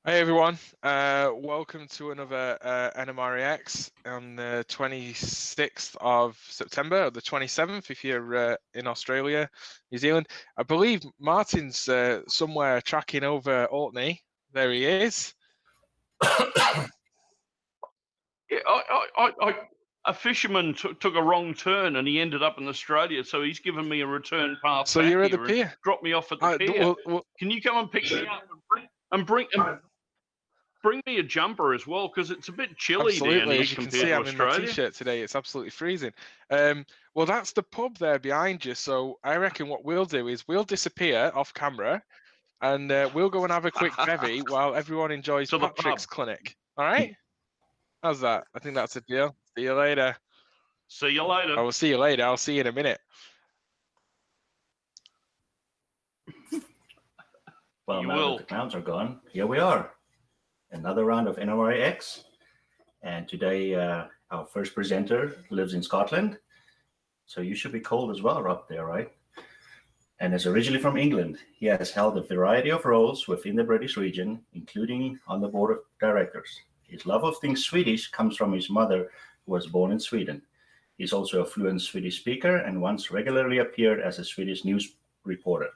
Hey everyone, welcome to another NMRAx on the 26th of September, or the 27th if you're in Australia, New Zealand. I believe Martin's somewhere tracking over Orkney. There he is. Yeah, a fisherman took a wrong turn and he ended up in Australia, so he's given me a return path So back you're at the here pier? and dropped me off at the pier. Can you come and pick me up and bring me a jumper as well, because it's a bit chilly down Absolutely, here as you can compared see, to I'm in my Australia. t-shirt today. It's absolutely freezing. Well, that's the pub there behind you. So I reckon what we'll do is we'll disappear off camera, and we'll go and have a quick bevy while everyone enjoys To the Patrick's pub. clinic. All right? How's that? I think that's a deal. See you later. See you later. I will see you later. I'll see you in a minute. Well, You now will. that the clowns are gone, here we are. Another round of NMRAx. And today, our first presenter lives in Scotland. So you should be cold as well up there, right? And is originally from England. He has held a variety of roles within the British region, including on the board of directors. His love of things Swedish comes from his mother, who was born in Sweden. He's also a fluent Swedish speaker and once regularly appeared as a Swedish news reporter.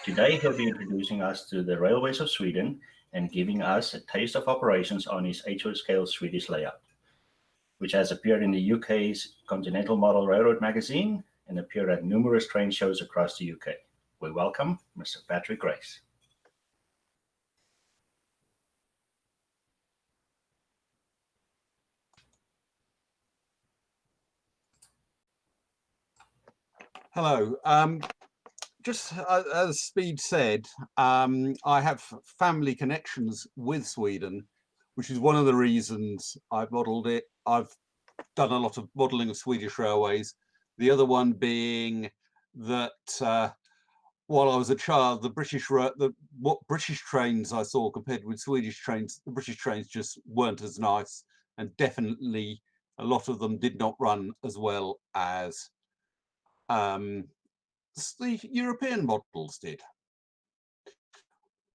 Today, he'll be introducing us to the railways of Sweden and giving us a taste of operations on his HO-scale Swedish layout, which has appeared in the UK's Continental Model Railroad magazine and appeared at numerous train shows across the UK. We welcome Mr. Patrick Grace. Hello. Just as Speed said, I have family connections with Sweden, which is one of the reasons I've modelled it. I've done a lot of modelling of Swedish railways. The other one being that while I was a child, what British trains I saw compared with Swedish trains, the British trains just weren't as nice, and definitely a lot of them did not run as well as the European models did.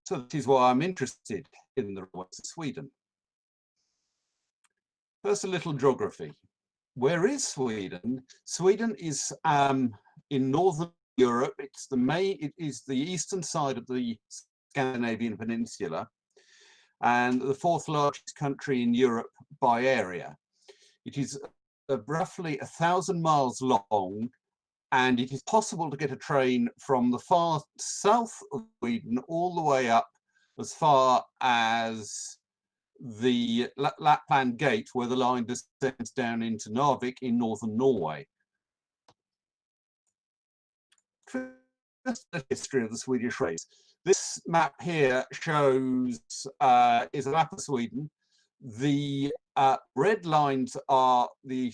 So that is why I'm interested in the railways of Sweden. First, a little geography. Where is Sweden? Sweden is in northern Europe. It is the eastern side of the Scandinavian peninsula and the fourth largest country in Europe by area. It is roughly 1,000 miles long, and it is possible to get a train from the far south of Sweden all the way up as far as the Lapland Gate, where the line descends down into Narvik in northern Norway. First, the history of the Swedish race. This map here shows is a map of Sweden. The red lines are the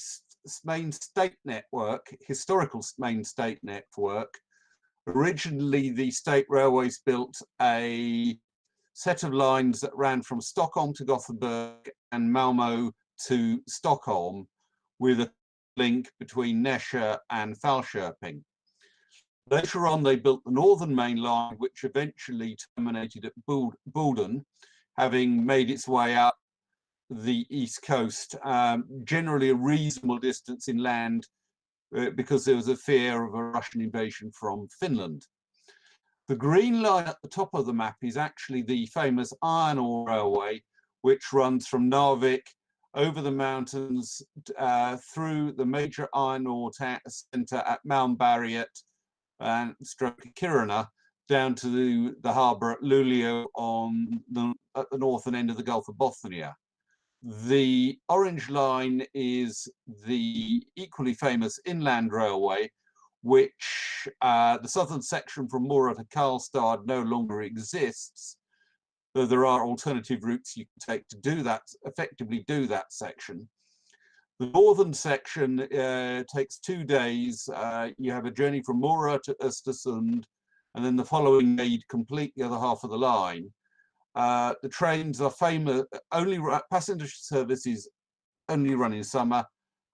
main state network, historical main state network. Originally, the state railways built a set of lines that ran from Stockholm to Gothenburg and Malmö to Stockholm, with a link between Nässjö and Falköping. Later on, they built the Northern Main Line, which eventually terminated at Boden, having made its way up the east coast, generally a reasonable distance inland, because there was a fear of a Russian invasion from Finland. The green line at the top of the map is actually the famous iron ore railway, which runs from Narvik over the mountains through the major iron ore centre at Malmberget and Kiruna, down to the harbour at Luleå at the northern end of the Gulf of Bothnia. The orange line is the equally famous inland railway, which the southern section from Mora to Karlstad no longer exists, though there are alternative routes you can take to do that, effectively do that section. The northern section takes 2 days. You have a journey from Mora to Östersund, and then the following day you'd complete the other half of the line. The trains are famous, passenger services only run in summer,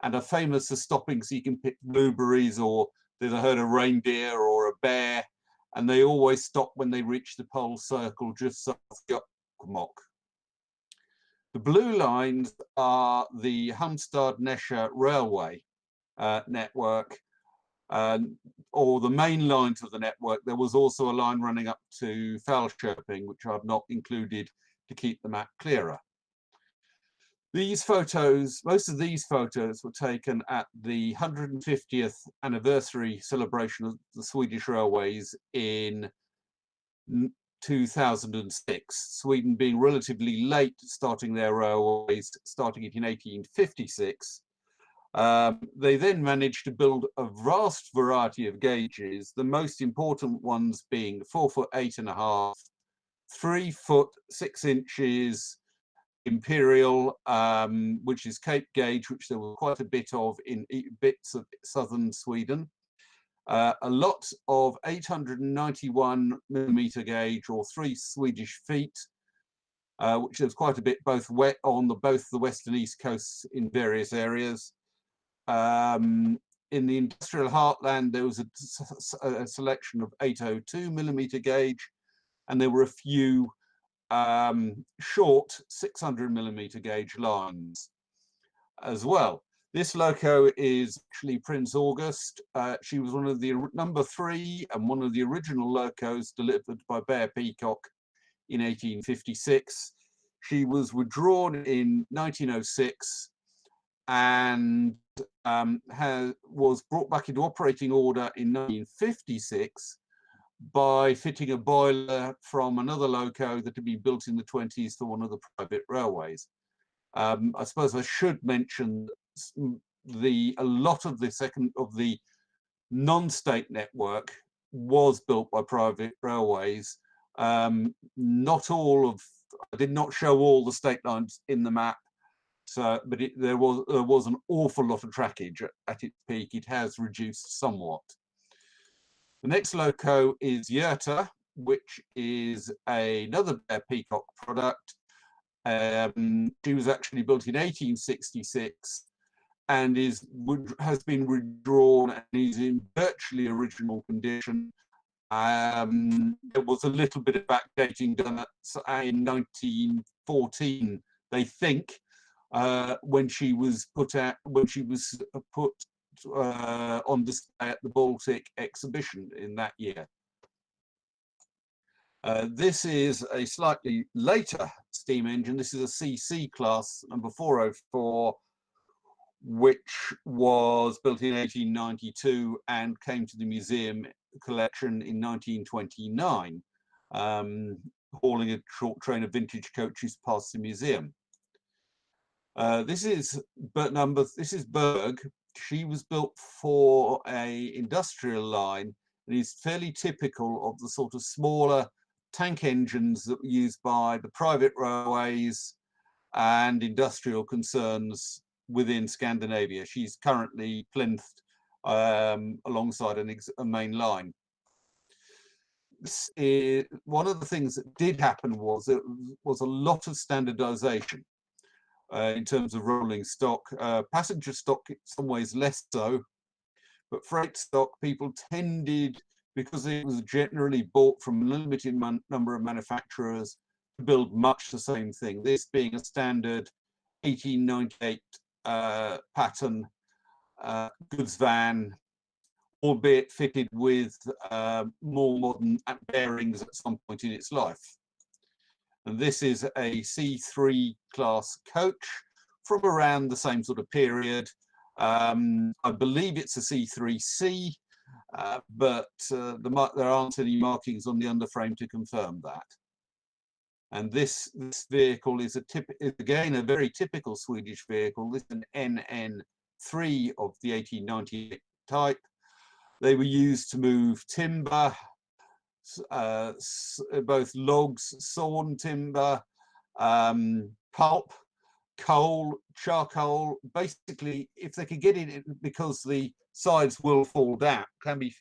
and are famous for stopping so you can pick blueberries, or there's a herd of reindeer or a bear, and they always stop when they reach the pole circle just south of Jokkmokk. The blue lines are the Halmstad-Nesja railway network, or the main lines of the network. There was also a line running up to Falköping, which I've not included to keep the map clearer. These photos, most of these photos were taken at the 150th anniversary celebration of the Swedish Railways in 2006, Sweden being relatively late starting their railways, starting it in 1856. They then managed to build a vast variety of gauges, the most important ones being 4 foot 8.5, 3 foot 6 inches imperial, which is Cape gauge, which there was quite a bit of in bits of southern Sweden. A lot of 891 millimeter gauge, or 3 Swedish feet, which is quite a bit both wet on both the west and east coasts in various areas. In the industrial heartland, there was a selection of 802 millimeter gauge, and there were a few short 600 millimeter gauge lines as well. This loco is actually Prince August. She was one of the number 3 and one of the original locos delivered by Bear Peacock in 1856. She was withdrawn in 1906 and was brought back into operating order in 1956 by fitting a boiler from another loco that had been built in the 20s for one of the private railways. I suppose I should mention a lot of the non-state network was built by private railways. Not all of, I did not show all the state lines in the map, so but there was an awful lot of trackage at its peak. It has reduced somewhat. The next loco is Yerta, which is another Bear Peacock product. She was actually built in 1866 and has been redrawn and is in virtually original condition. There was a little bit of backdating done in 1914, they think, when she was put on display at the Baltic exhibition in that year. This is a slightly later steam engine. This is a CC class, number 404, which was built in 1892 and came to the museum collection in 1929, hauling a short train of vintage coaches past the museum. This is Berg. She was built for an industrial line and is fairly typical of the sort of smaller tank engines that were used by the private railways and industrial concerns within Scandinavia. She's currently plinthed alongside a main line. One of the things that did happen was there was a lot of standardization in terms of rolling stock. Passenger stock in some ways less so, but freight stock people tended, because it was generally bought from a limited number of manufacturers, to build much the same thing. This being a standard 1898 pattern goods van, albeit fitted with more modern bearings at some point in its life. And this is a C3 class coach from around the same sort of period. I believe it's a C3C, but there aren't any markings on the underframe to confirm that. And this vehicle is again a very typical Swedish vehicle. This is an NN3 of the 1898 type. They were used to move timber, both logs, sawn timber, pulp, coal, charcoal. Basically, if they could get it, because the sides will fall down, can be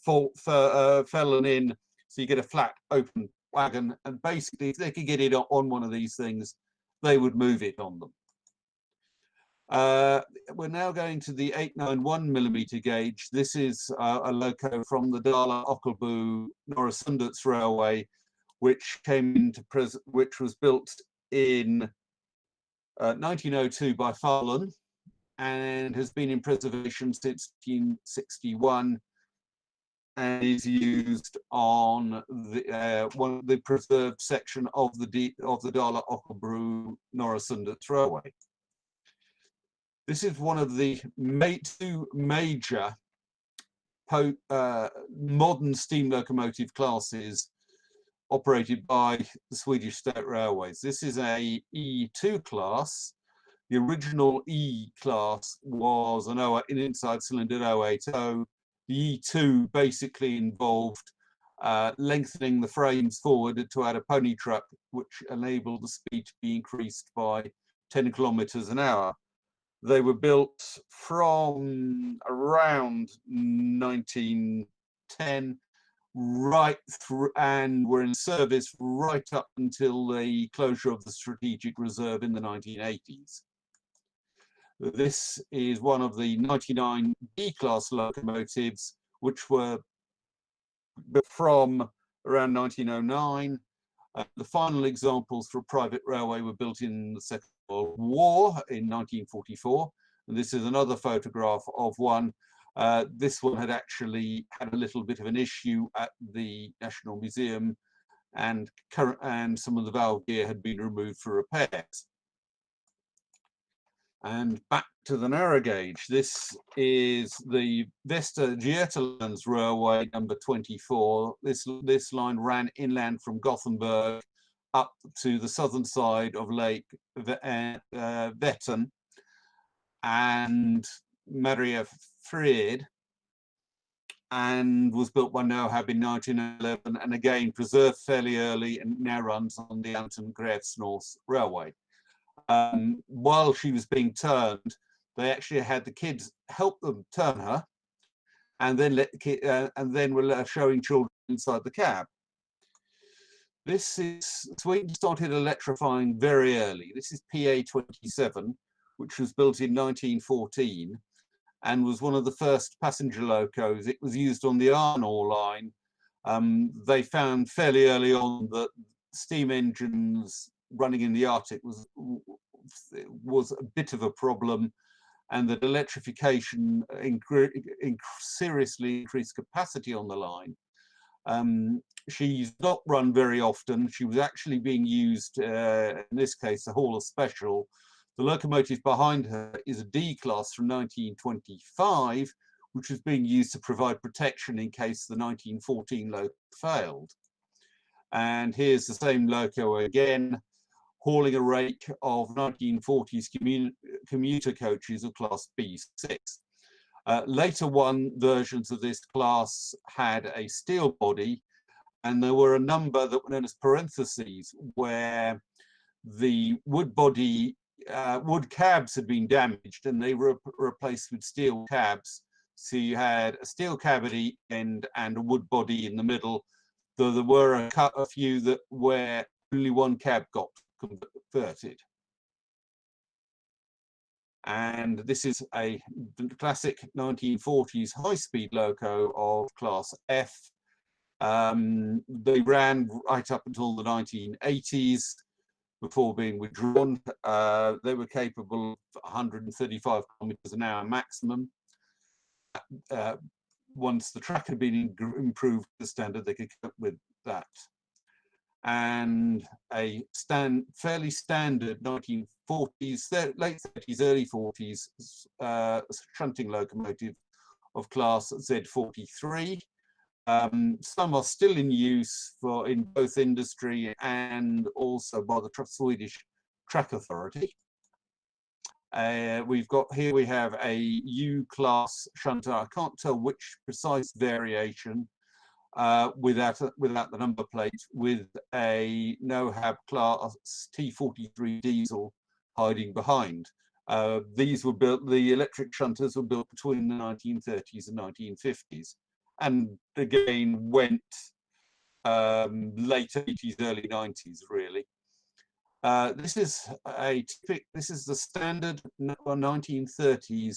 fallen in, so you get a flat open wagon, and basically if they could get it on one of these things, they would move it on them. We're now going to the 891 millimeter gauge. This is a loco from the Dala Ockelbo Norresundet Railway, which which was built in 1902 by Farland and has been in preservation since 1961 and is used on the preserved section of the Dala Ockelbro Norresund railway. This is one of the two major modern steam locomotive classes operated by the Swedish State Railways. This is a E2 class. The original E class was an inside cylinder 080. The E2 basically involved lengthening the frames forward to add a pony truck, which enabled the speed to be increased by 10 kilometers an hour. They were built from around 1910 right through and were in service right up until the closure of the strategic reserve in the 1980s. This is one of the 99 B-class locomotives, which were from around 1909. The final examples for a private railway were built in the Second World War in 1944. And this is another photograph of one. This one had actually had a little bit of an issue at the National Museum, and some of the valve gear had been removed for repairs. And back to the narrow gauge. This is the Västra Götalands Railway number 24. This line ran inland from Gothenburg up to the southern side of Lake Vättern and Maria Fred, and was built by Nohab in 1911, and again preserved fairly early, and now runs on the Anton Gräfsnäs Railway. While she was being turned, they actually had the kids help them turn her, and then were showing children inside the cab. Sweden started electrifying very early. This is PA-27, which was built in 1914 and was one of the first passenger locos. It was used on the Arnor line. They found fairly early on that steam engines running in the Arctic was a bit of a problem, and that electrification seriously increased capacity on the line. She's not run very often. She was actually being used, in this case, the Hall of Special. The locomotive behind her is a D class from 1925, which was being used to provide protection in case the 1914 loco failed. And here's the same loco again, hauling a rake of 1940s commuter coaches of class B6. Later versions of this class had a steel body, and there were a number that were known as parentheses, where the wood cabs had been damaged and they were replaced with steel cabs. So you had a steel cab at each end and a wood body in the middle, though there were a few where only one cab got converted. And this is a classic 1940s high-speed loco of class F. They ran right up until the 1980s before being withdrawn. They were capable of 135 kilometers an hour maximum. Once the track had been improved to the standard, they could cope with that. And a fairly standard 1940s, late 30s, early 40s shunting locomotive of class Z43. Some are still in use in both industry and also by the Swedish Track Authority. We have a U-class shunter. I can't tell which precise variation without the number plate, with a Nohab class T43 diesel hiding behind. These were built. The electric shunters were built between the 1930s and 1950s. And again went late 80s, early 90s, really. This is the standard 1930s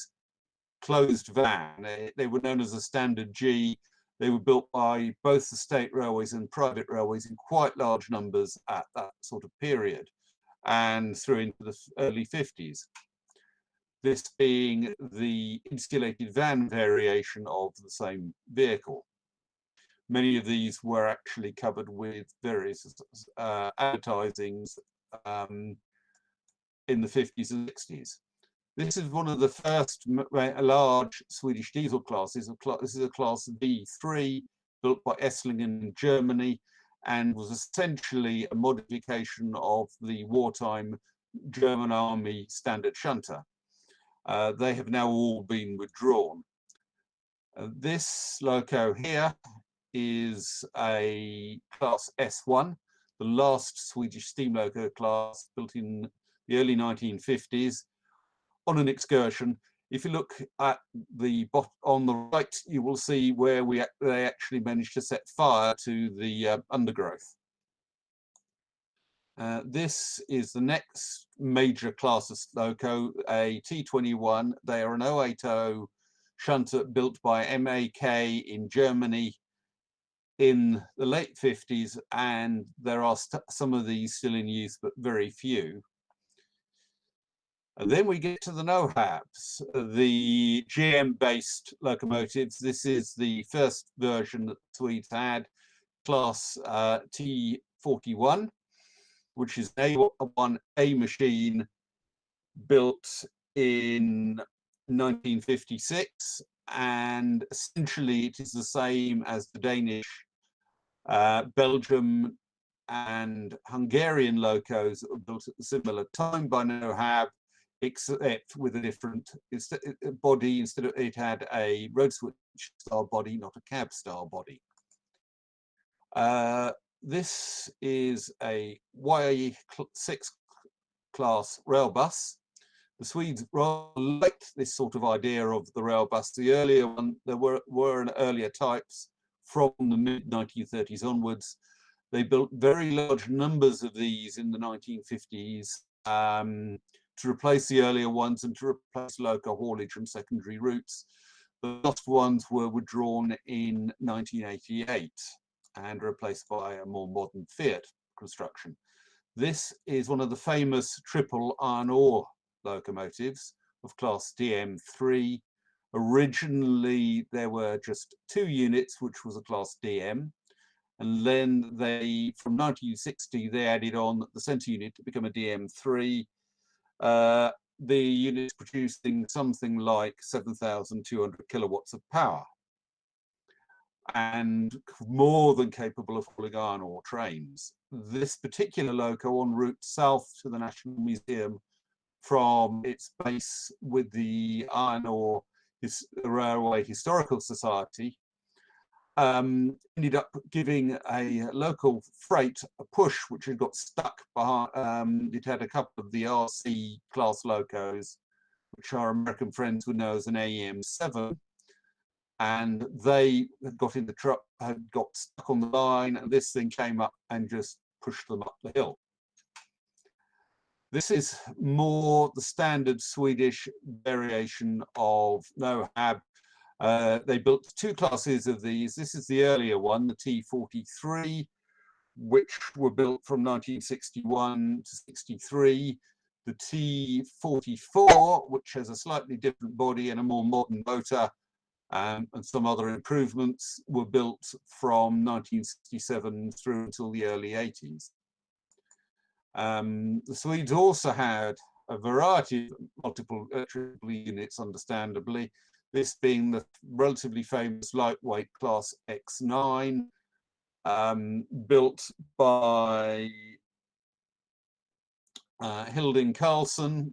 closed van. They were known as a standard G. They were built by both the state railways and private railways in quite large numbers at that sort of period and through into the early 50s. This being the insulated van variation of the same vehicle. Many of these were actually covered with various advertisings in the 50s and 60s. This is one of the first large Swedish diesel classes. This is a class V3 built by Esslingen in Germany and was essentially a modification of the wartime German army standard shunter. They have now all been withdrawn. This loco here is a class S1, the last Swedish steam loco class built in the early 1950s. On an excursion, if you look at the on the right, you will see where they actually managed to set fire to the undergrowth. This is the next major class of loco, a T21. They are an 080 shunter built by MAK in Germany in the late 50s, and there are some of these still in use, but very few. And then we get to the NOHABs, the GM-based locomotives. This is the first version that the Swedes had, class T41, which is an A1A machine built in 1956. And essentially it is the same as the Danish, Belgium and Hungarian locos that were built at a similar time by NOHAB, except with a different body. Instead of it had a road switch style body, not a cab style body. This is a Y6 class rail bus. The Swedes rather liked this sort of idea of the rail bus. The earlier one, there were earlier types from the mid-1930s onwards. They built very large numbers of these in the 1950s. To replace the earlier ones and to replace local haulage from secondary routes. The last ones were withdrawn in 1988 and replaced by a more modern Fiat construction. This is one of the famous triple iron ore locomotives of class DM3. Originally, there were just 2 units, which was a class DM. And then from 1960, they added on the centre unit to become a DM3. The unit's producing something like 7,200 kilowatts of power and more than capable of hauling iron ore trains. This particular loco en route south to the National Museum from its base with the Iron Ore Railway Historical Society ended up giving a local freight a push, which had got stuck behind. It had a couple of the RC class locos, which our American friends would know as an AM7, and they had got in the truck, had got stuck on the line, and this thing came up and just pushed them up the hill. This is more the standard Swedish variation of NOHAB. They built 2 classes of these. This is the earlier one, the T43, which were built from 1961 to 63. The T44, which has a slightly different body and a more modern motor, and some other improvements, were built from 1967 through until the early 80s. The Swedes also had a variety of multiple triple units, understandably. This being the relatively famous lightweight class X9, built by Hilding Carlson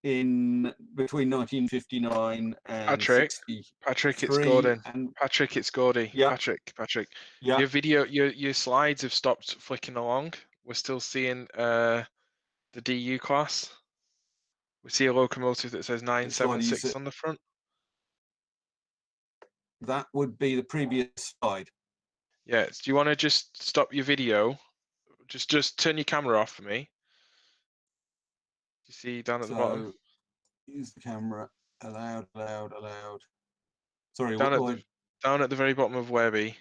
in between 1959 and 63. Patrick, it's Gordon. Patrick, it's Gordy. Yeah. Patrick. Yeah. Your video, your slides have stopped flicking along. We're still seeing the DU class. We see a locomotive that says 976 on the front. That would be the previous slide. Yeah. Do you want to just stop your video? Just turn your camera off for me. You see down at the bottom? Use the camera. Allowed. Sorry, Down what down at the very bottom of Webby.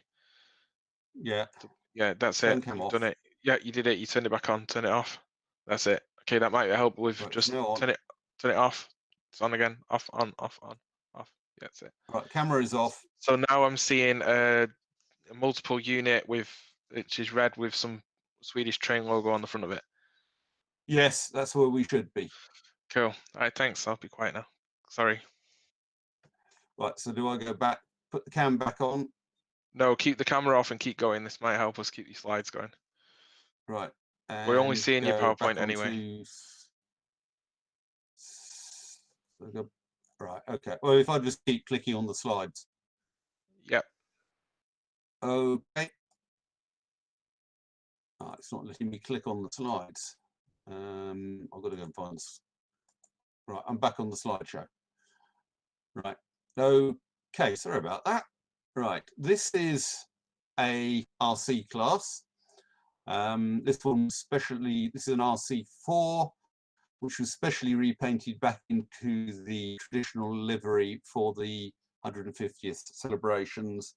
Yeah. Yeah, that's Turn it. cam You've off. done it. Yeah, you did it. You turned it back on. Turn it off. That's it. Okay, that might help with Right, just now on. turn it off. It's on again. Off, on, off, on, off. Yeah, that's it. Right, camera is off. So now I'm seeing a multiple unit which is red with some Swedish train logo on the front of it. Yes, that's where we should be. Cool. All right, thanks. I'll be quiet now. Sorry. Right, so do I go back, put the cam back on? No, keep the camera off and keep going. This might help us keep these slides going. Right. We're only And seeing your go PowerPoint back anyway. onto right, okay. Well, if I just keep clicking on the slides. Yep. Okay. Oh, it's not letting me click on the slides. I've got to go and find this. Right, I'm back on the slideshow. Right. Okay, sorry about that. Right, this is a RC class. This is an RC4, which was specially repainted back into the traditional livery for the 150th celebrations.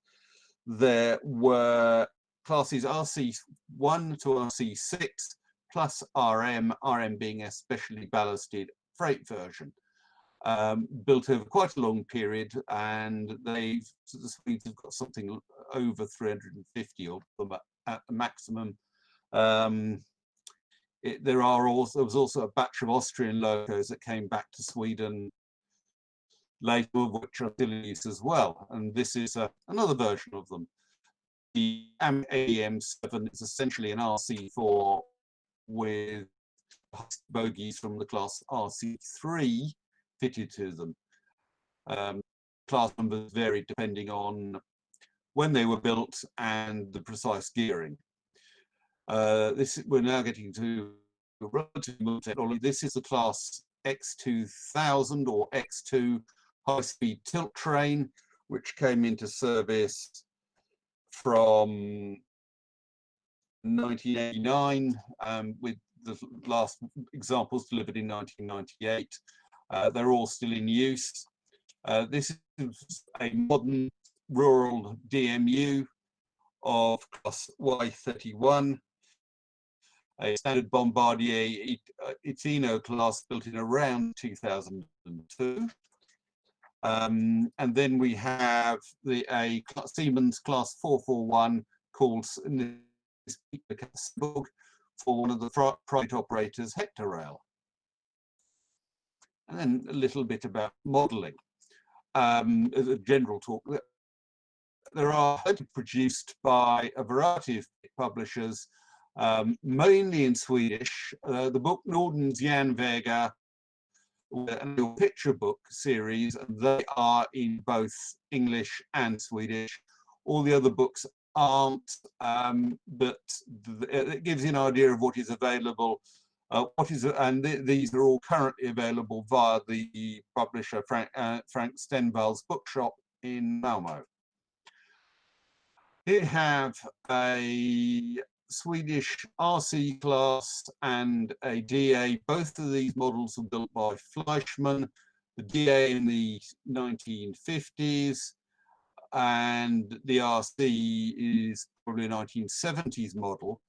There were classes RC1 to RC6 plus RM being a specially ballasted freight version. Built over quite a long period, and the Swedes have got something over 350 of them at the maximum. There was also a batch of Austrian locos that came back to Sweden later, which are still in use as well, and this is another version of them. The AM7 is essentially an RC4 with bogies from the class RC3 fitted to them. Class numbers varied depending on when they were built and the precise gearing. We're now getting to relatively technology. This is the class X2000 or X2 high-speed tilt train, which came into service from 1989, with the last examples delivered in 1998. They're all still in use. This is a modern rural DMU of class Y31, a standard Bombardier Itino class built in around 2002. And then we have a Siemens class 441 called for one of the private operators, Hector Rail. And then a little bit about modelling. As a general talk, there are produced by a variety of publishers, mainly in Swedish. The book Nordens Järnvägar, a picture book series, they are in both English and Swedish. All the other books aren't, but it gives you an idea of what is available. These are all currently available via the publisher Frank Stenvall's bookshop in Malmö. Here have a Swedish RC class and a DA. Both of these models were built by Fleischmann, the DA in the 1950s, and the RC is probably a 1970s model.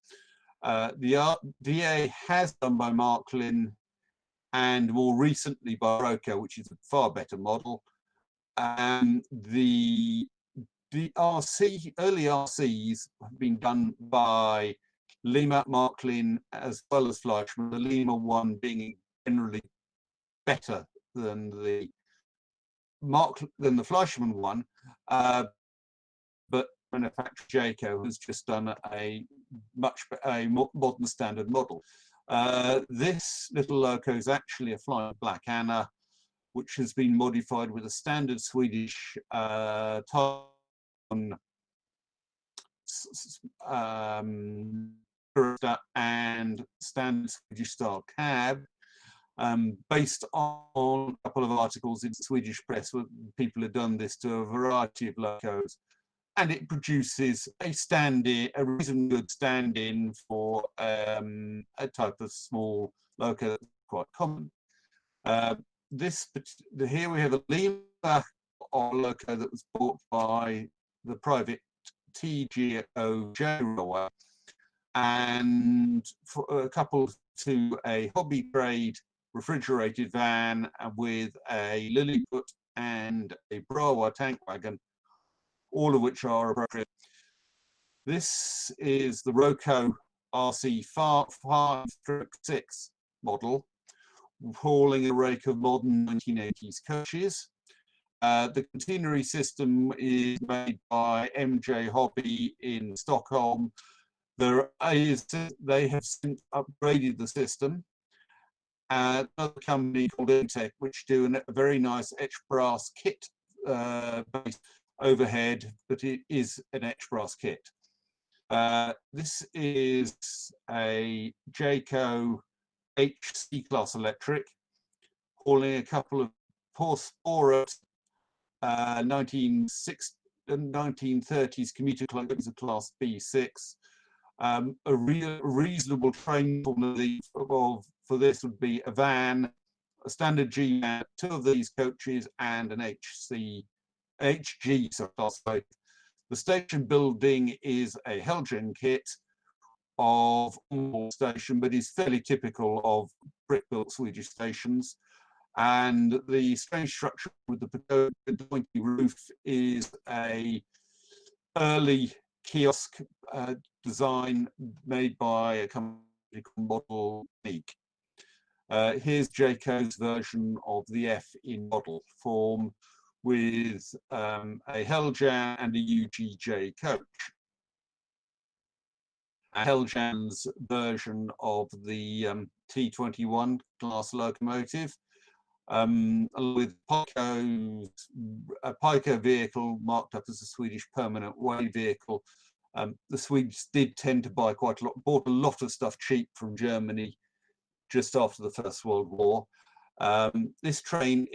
The DA has done by Marklin and more recently by Roca, which is a far better model. The early RCs have been done by Lima, Marklin, as well as Fleischmann, the Lima one being generally better than the Fleischmann one, but manufacturer Jayco has just done a modern standard model. This little loco is actually a flying Black Anna, which has been modified with a standard Swedish and standard Swedish style cab, based on a couple of articles in Swedish press where people have done this to a variety of locos, and it produces a reasonably good stand-in for a type of small loco that's quite common. Here we have a Lima loco that was bought by the private TGO railway, and for a couple to a hobby trade refrigerated van with a Lilliput and a Brawa tank wagon, all of which are appropriate. This is the Roco RC5/6 model, hauling a rake of modern 1980s coaches. The catenary system is made by MJ Hobby in Stockholm. They have since upgraded the system. Another company called Intech, which do a very nice etched brass kit based overhead, but it is an etched brass kit. This is a Jayco HC class electric, hauling a couple of Sporot 1930s commuter cloaks of class B6. A reasonable train for this would be a van, a standard G van, 2 of these coaches, and an HG class 5. The station building is a Helgen kit of station, but is fairly typical of brick-built Swedish stations. And the strange structure with the pointy roof is a early kiosk design made by a company called Model Unique. Here's Jayco's version of the F in model form with a Heljan and a UGJ coach. Heljan's version of the T21 class locomotive, with a Pico vehicle marked up as a Swedish permanent way vehicle. The Swedes did tend to buy quite a lot, bought a lot of stuff cheap from Germany just after the First World War. This train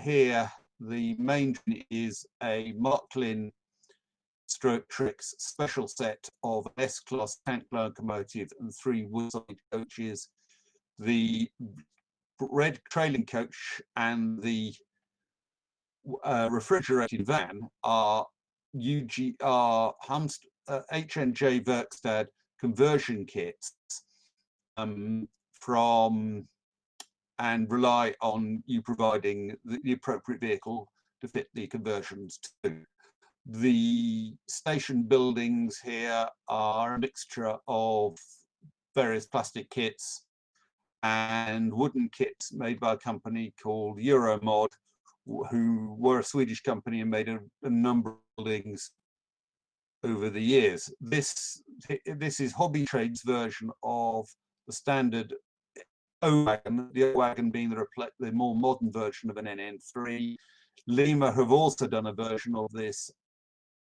here, the main train is a Marklin Stroke Tricks special set of an S-class tank locomotive and 3 woodside coaches. The red trailing coach and the refrigerated van are HNJ Verkstad conversion kits from, and rely on you providing the appropriate vehicle to fit the conversions to. The station buildings here are a mixture of various plastic kits and wooden kits made by a company called Euromod, who were a Swedish company and made a number of buildings over the years. This is Hobby Trade's version of the standard O-Wagon, the O-Wagon being the more modern version of an NN3. Lima have also done a version of this,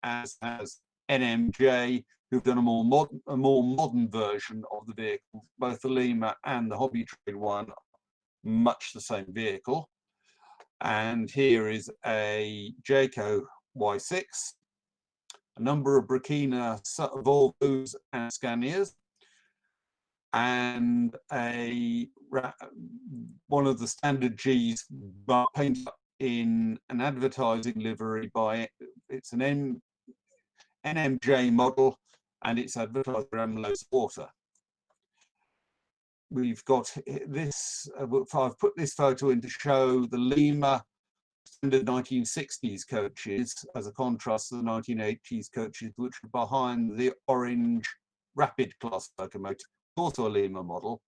as has NMJ, who've done a more modern version of the vehicle. Both the Lima and the Hobby Trade one, much the same vehicle. And here is a Jayco Y6, a number of Burkina Volvos and Scanias, and one of the standard Gs painted in an advertising livery by, it's an NMJ model, and it's advertised for Amlo's Water. We've got this, I've put this photo in to show the Lima standard 1960s coaches as a contrast to the 1980s coaches, which are behind the orange rapid class locomotive, also a Lima model.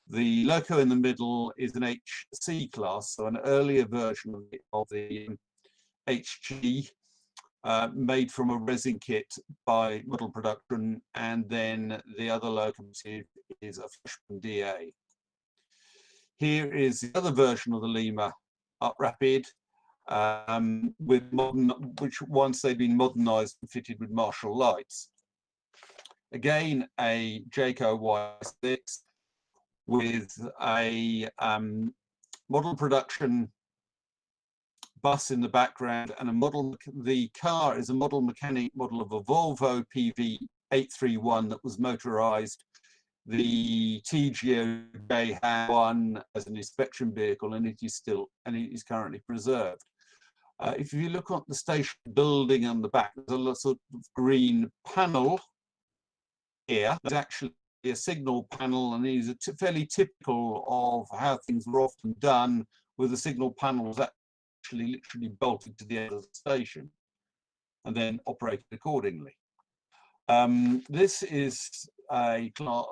The loco in the middle is an HC class, so an earlier version of the HG, made from a resin kit by Model Production, and then the other locomotive is a Freshman DA. Here is the other version of the Lima Rapid, with which once they'd been modernized and fitted with Marshall lights. Again, a Jayco Y6 with a Model Production bus in the background, and the car is a model mechanic model of a Volvo PV 831 that was motorized. The TGO had one as an inspection vehicle, and it is currently preserved. If you look at the station building on the back, there's a sort of green panel here. There's actually a signal panel, and these are fairly typical of how things were often done, with the signal panels actually literally bolted to the end of the station and then operated accordingly. This is a class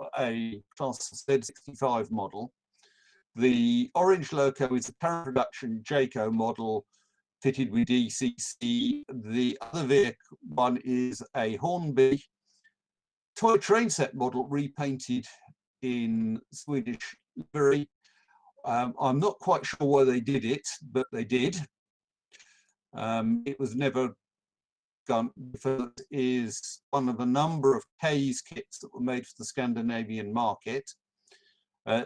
Z65 model. The orange loco is a current production JACO model fitted with DCC. The other vehicle one is a Hornby toy train set model repainted in Swedish livery. I'm not quite sure why they did it, but they did. It was never done. It is one of a number of K's kits that were made for the Scandinavian market.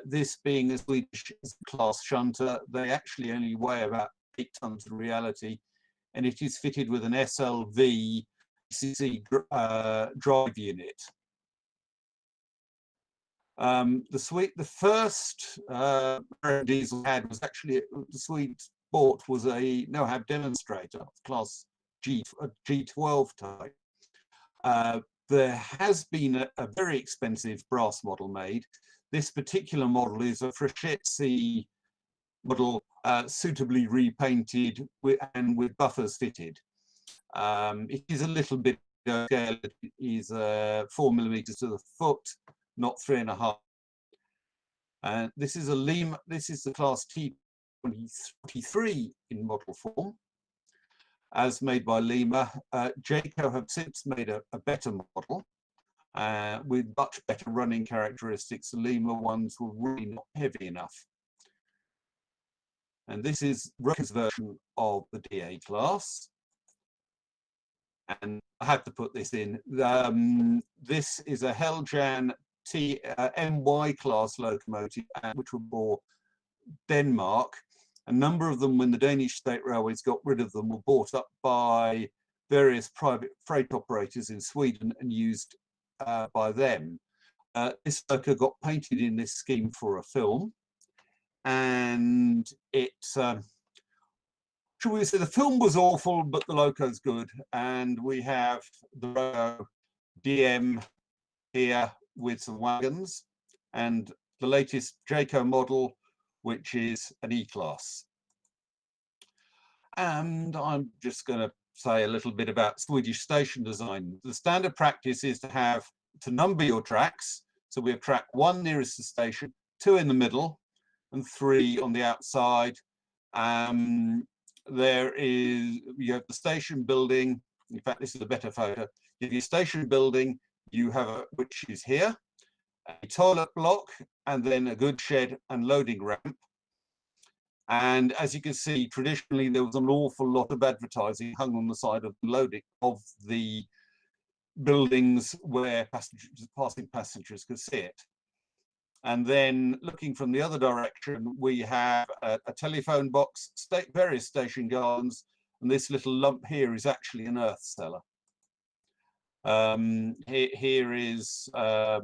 This being a Swedish class shunter, they actually only weigh about 8 tons in reality, and it is fitted with an SLV CC drive unit. The first diesel had was actually, the Swedes bought was a NOHAB demonstrator of class G12 type. There has been a very expensive brass model made. This particular model is a Freshezzi model, suitably repainted and with buffers fitted. It is a little bit scale. It is 4 millimeters to the foot, not 3.5. And this is a Lima. This is the class T23 in model form, as made by Lima. JACO have since made a better model with much better running characteristics. The Lima ones were really not heavy enough. And this is Rucker's version of the DA class. And I had to put this in. This is a Heljan MY class locomotive, which were bought Denmark. A number of them, when the Danish State Railways got rid of them, were bought up by various private freight operators in Sweden and used by them. This loco got painted in this scheme for a film, and it, should we say, the film was awful, but the loco's good. And we have the DM here with some wagons, and the latest JACO model, which is an E-class. And I'm just going to say a little bit about Swedish station design. The standard practice is to number your tracks. So we have track 1 nearest the station, 2 in the middle, and 3 on the outside. You have the station building. In fact, this is a better photo. You have your station building, you have which is here, a toilet block, and then a goods shed and loading ramp. And as you can see, traditionally there was an awful lot of advertising hung on the side of the loading of the buildings where passing passengers could see it. And then looking from the other direction, we have a telephone box, various station gardens, and this little lump here is actually an earth cellar. Here is a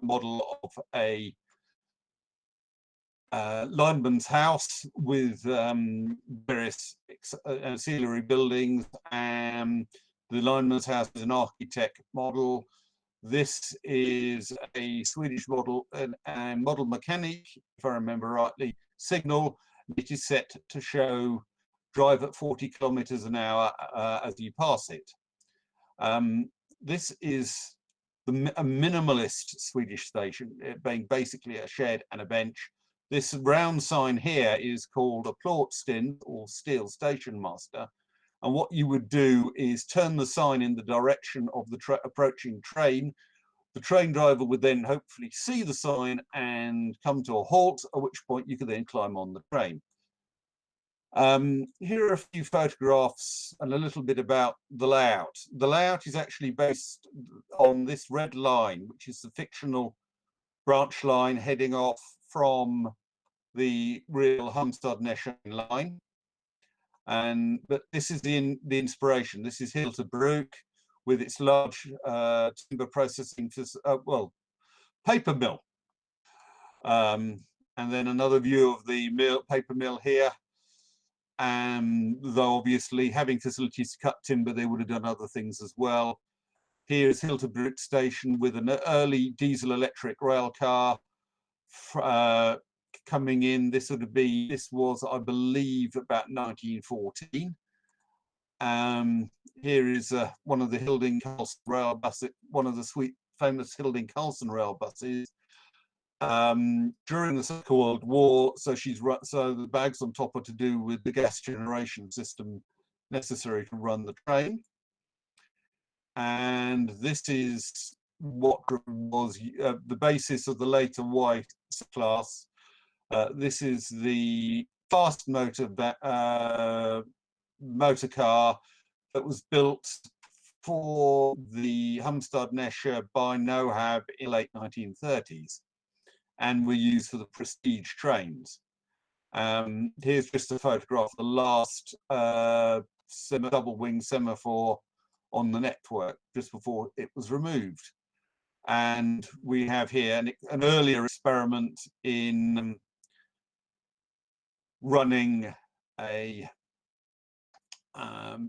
model of a lineman's house with various ancillary buildings. The lineman's house is an architect model. This is a Swedish model, a model mechanic, if I remember rightly, signal. It is set to show drive at 40 kilometers an hour as you pass it. This is a minimalist Swedish station, it being basically a shed and a bench. This round sign here is called a plåtstind, or steel station master. And what you would do is turn the sign in the direction of the approaching train. The train driver would then hopefully see the sign and come to a halt, at which point you could then climb on the train. Here are a few photographs and a little bit about the layout. The layout is actually based on this red line, which is the fictional branch line heading off from the real Halmstad-Nässjö line. But this is the inspiration. This is Hyltebruk with its large timber processing, paper mill. And then another view of the paper mill here. though obviously having facilities to cut timber, they would have done other things as well. Here's Hilterbridge Station with an early diesel electric rail car coming in. This was, I believe, about 1914. Here is one of the Hilding-Carlson rail buses, one of the famous Hilding-Carlson rail buses. During the Second World War, so the bags on top are to do with the gas generation system necessary to run the train. And this is what was the basis of the later Y class. This is the fast motor car that was built for the Humstad Nesher by Nohab in the late 1930s and were used for the prestige trains. Here's just a photograph of the last double-wing semaphore on the network just before it was removed. And we have here an earlier experiment in running a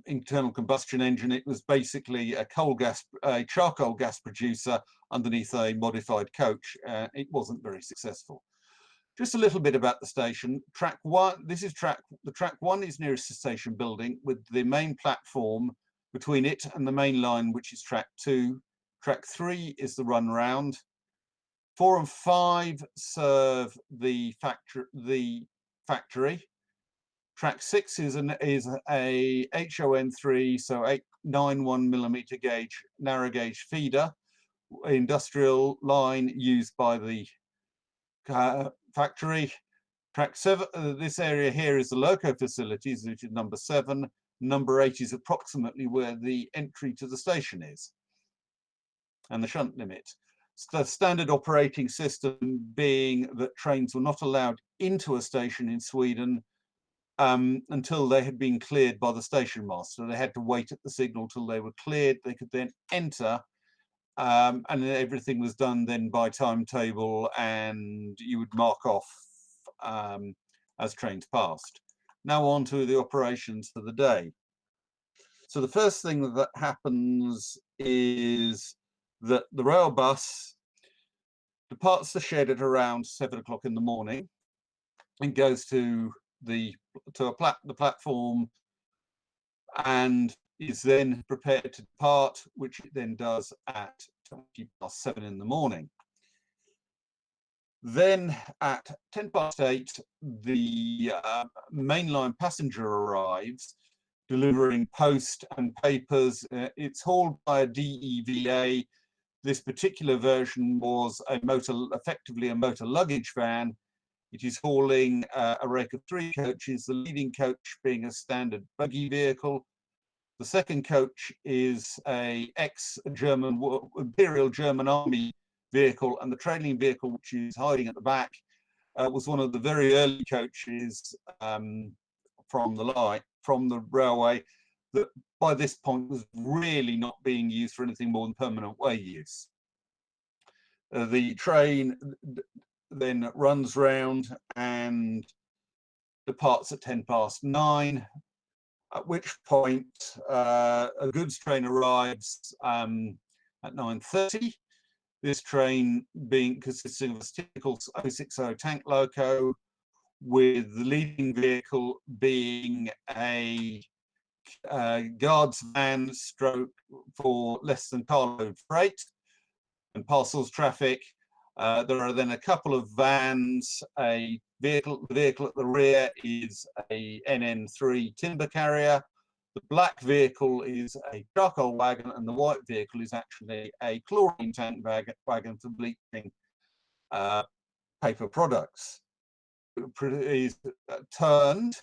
internal combustion engine. It was basically a charcoal gas producer underneath a modified coach. It wasn't very successful. Just a little bit about the station. Track one. The track one is nearest the station building, with the main platform between it and the main line, which is track 2. Track 3 is the run round. 4 and 5 serve the factory. Track 6 is a HON3, so 891mm gauge narrow gauge feeder industrial line used by the factory. Track 7, this area here is the loco facilities, which is number 7. Number 8 is approximately where the entry to the station is, and the shunt limit. The standard operating system being that trains were not allowed into a station in Sweden until they had been cleared by the station master. They had to wait at the signal till they were cleared. They could then enter, and everything was done then by timetable, and you would mark off as trains passed. Now on to the operations for the day. So the first thing that happens is that the rail bus departs the shed at around 7 o'clock in the morning and goes to the platform and is then prepared to depart, which it then does at 7 in the morning. Then at 8:10, the mainline passenger arrives, delivering post and papers. It's hauled by a DEVA. This particular version was effectively a motor luggage van. It is hauling a rake of 3 coaches, the leading coach being a standard buggy vehicle. The second coach is a ex-German Imperial German Army vehicle, and the trailing vehicle, which is hiding at the back, was one of the very early coaches from the railway that by this point was really not being used for anything more than permanent way use. The train then runs round and departs at 9:10, at which point a goods train arrives at 9:30. This train consisting of a typical 060 tank loco, with the leading vehicle being a guards van stroke for less than carload freight and parcels traffic. There are then a couple of vans. The vehicle at the rear is a NN3 timber carrier. The black vehicle is a charcoal wagon, and the white vehicle is actually a chlorine tank wagon for bleaching paper products. It is turned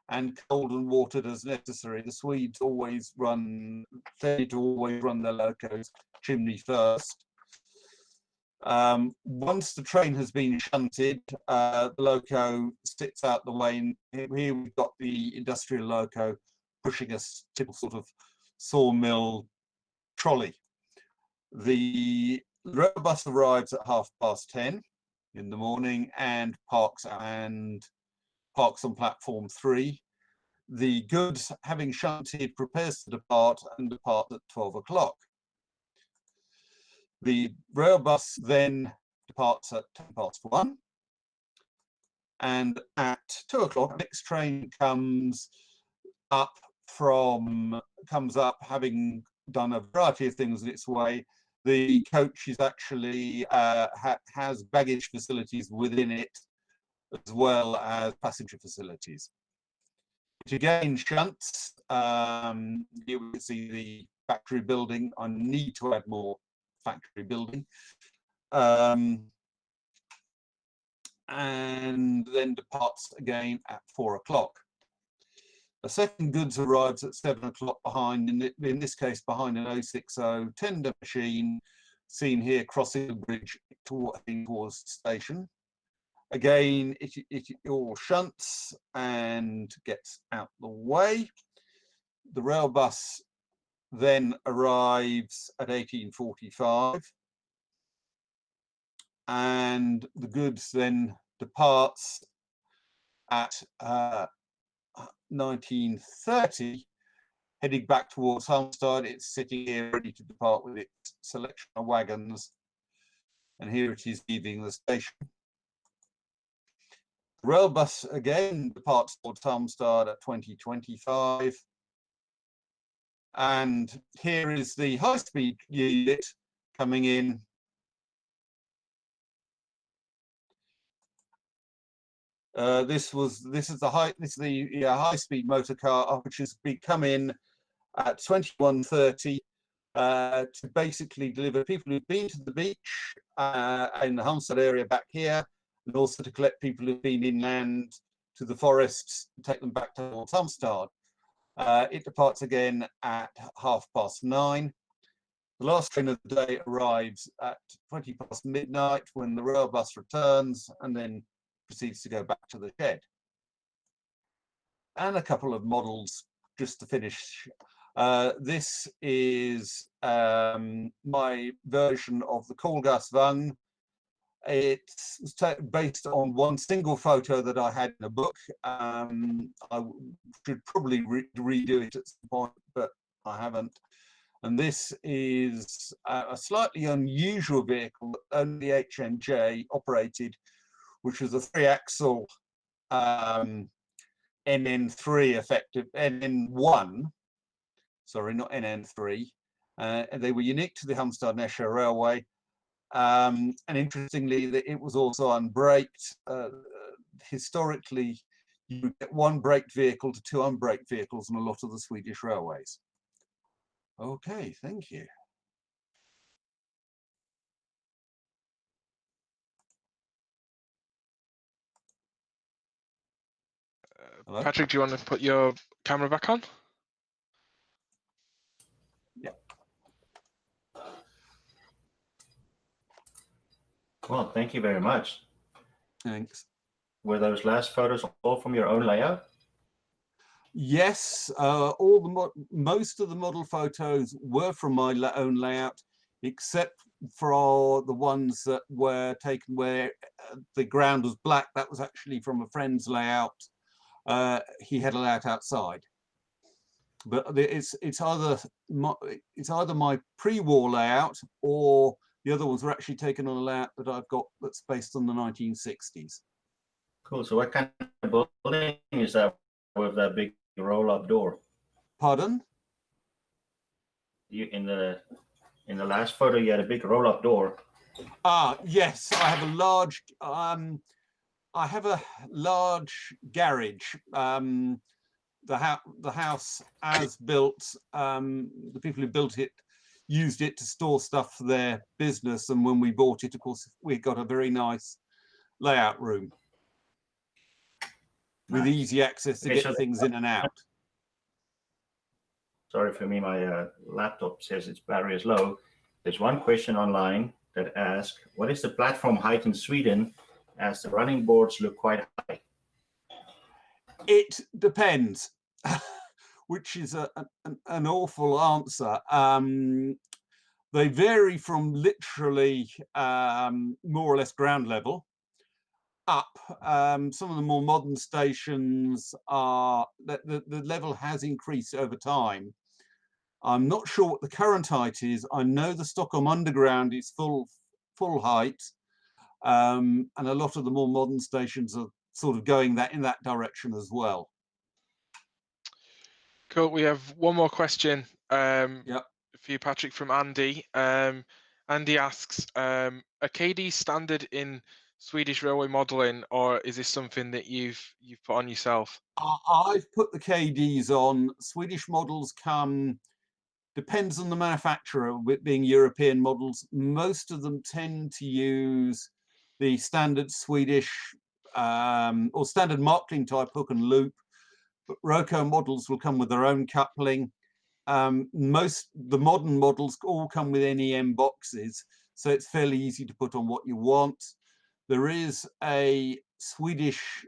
and cold and watered as necessary. The Swedes tend to always run their locos chimney first. Once the train has been shunted, the loco sits out the way. And here we've got the industrial loco pushing a typical sort of sawmill trolley. The rail bus arrives at 10:30 in the morning and parks on platform 3. the goods, having shunted, prepares to depart and depart at 12 o'clock. The rail bus then departs at 1:10, and at 2 o'clock, the next train comes up having done a variety of things in its way. The coach is actually has baggage facilities within it, as well as passenger facilities. It again shunts. Here we can see the factory building. I need to add more factory building. And then departs again at 4 o'clock. A second goods arrives at 7 o'clock behind, in this case, behind an 060 tender machine, seen here crossing the bridge towards the station. Again, it all shunts and gets out the way. The rail bus then arrives at 18:45, and the goods then departs at 19:30, heading back towards Halmstad. It's sitting here ready to depart with its selection of wagons, and here it is leaving the station. The rail bus again departs towards Halmstad at 20:25, and here is the high-speed unit coming in. This is the high-speed motor car, which has come in at 21:30 to basically deliver people who've been to the beach in the Halmstad area back here, and also to collect people who've been inland to the forests and take them back to Halmstad. It departs again at 9:30. The last train of the day arrives at 20 past midnight, when the rail bus returns and then proceeds to go back to the shed. And a couple of models just to finish. This is my version of the Kohlgasvagn. It's based on one single photo that I had in a book. I should probably redo it at some point, but I haven't. And this is a slightly unusual vehicle that only HNJ operated, which was a 3-axle NN3 effective, NN1, sorry, not NN3. And they were unique to the Halmstad-Nesja Railway. And interestingly, it was also unbraked. Historically, you would get one braked vehicle to two unbraked vehicles on a lot of the Swedish railways. Okay, thank you. Patrick, do you want to put your camera back on? Yeah. Well, thank you very much. Thanks. Were those last photos all from your own layout? Yes, most of the model photos were from my own layout, except for the ones that were taken where the ground was black. That was actually from a friend's layout. He had a layout outside, but it's either my pre-war layout, or the other ones were actually taken on a layout that I've got that's based on the 1960s. Cool. So what kind of building is that with that big roll-up door? Pardon? You in the last photo, you had a big roll-up door. Yes, I have a large. I have a large garage. The house as built, the people who built it used it to store stuff for their business, and when we bought it, of course, we got a very nice layout room with easy access to get things in and out. Sorry for me, my laptop says its battery is low. There's one question online that asks, what is the platform height in Sweden, as the running boards look quite high? It depends, which is an awful answer. They vary from literally more or less ground level up. Some of the more modern stations are the level has increased over time. I'm not sure what the current height is. I know the Stockholm Underground is full height, and a lot of the more modern stations are sort of going in that direction as well. Cool. We have one more question Yep. for you, Patrick, from Andy. Andy asks, are KD standard in Swedish railway modelling, or is this something that you've put on yourself? I've put the KDs on. Swedish models come, depends on the manufacturer, with being European models. Most of them tend to use the standard Swedish or standard Markling type hook and loop, but Roco models will come with their own coupling. The modern models all come with NEM boxes, so it's fairly easy to put on what you want. There is a Swedish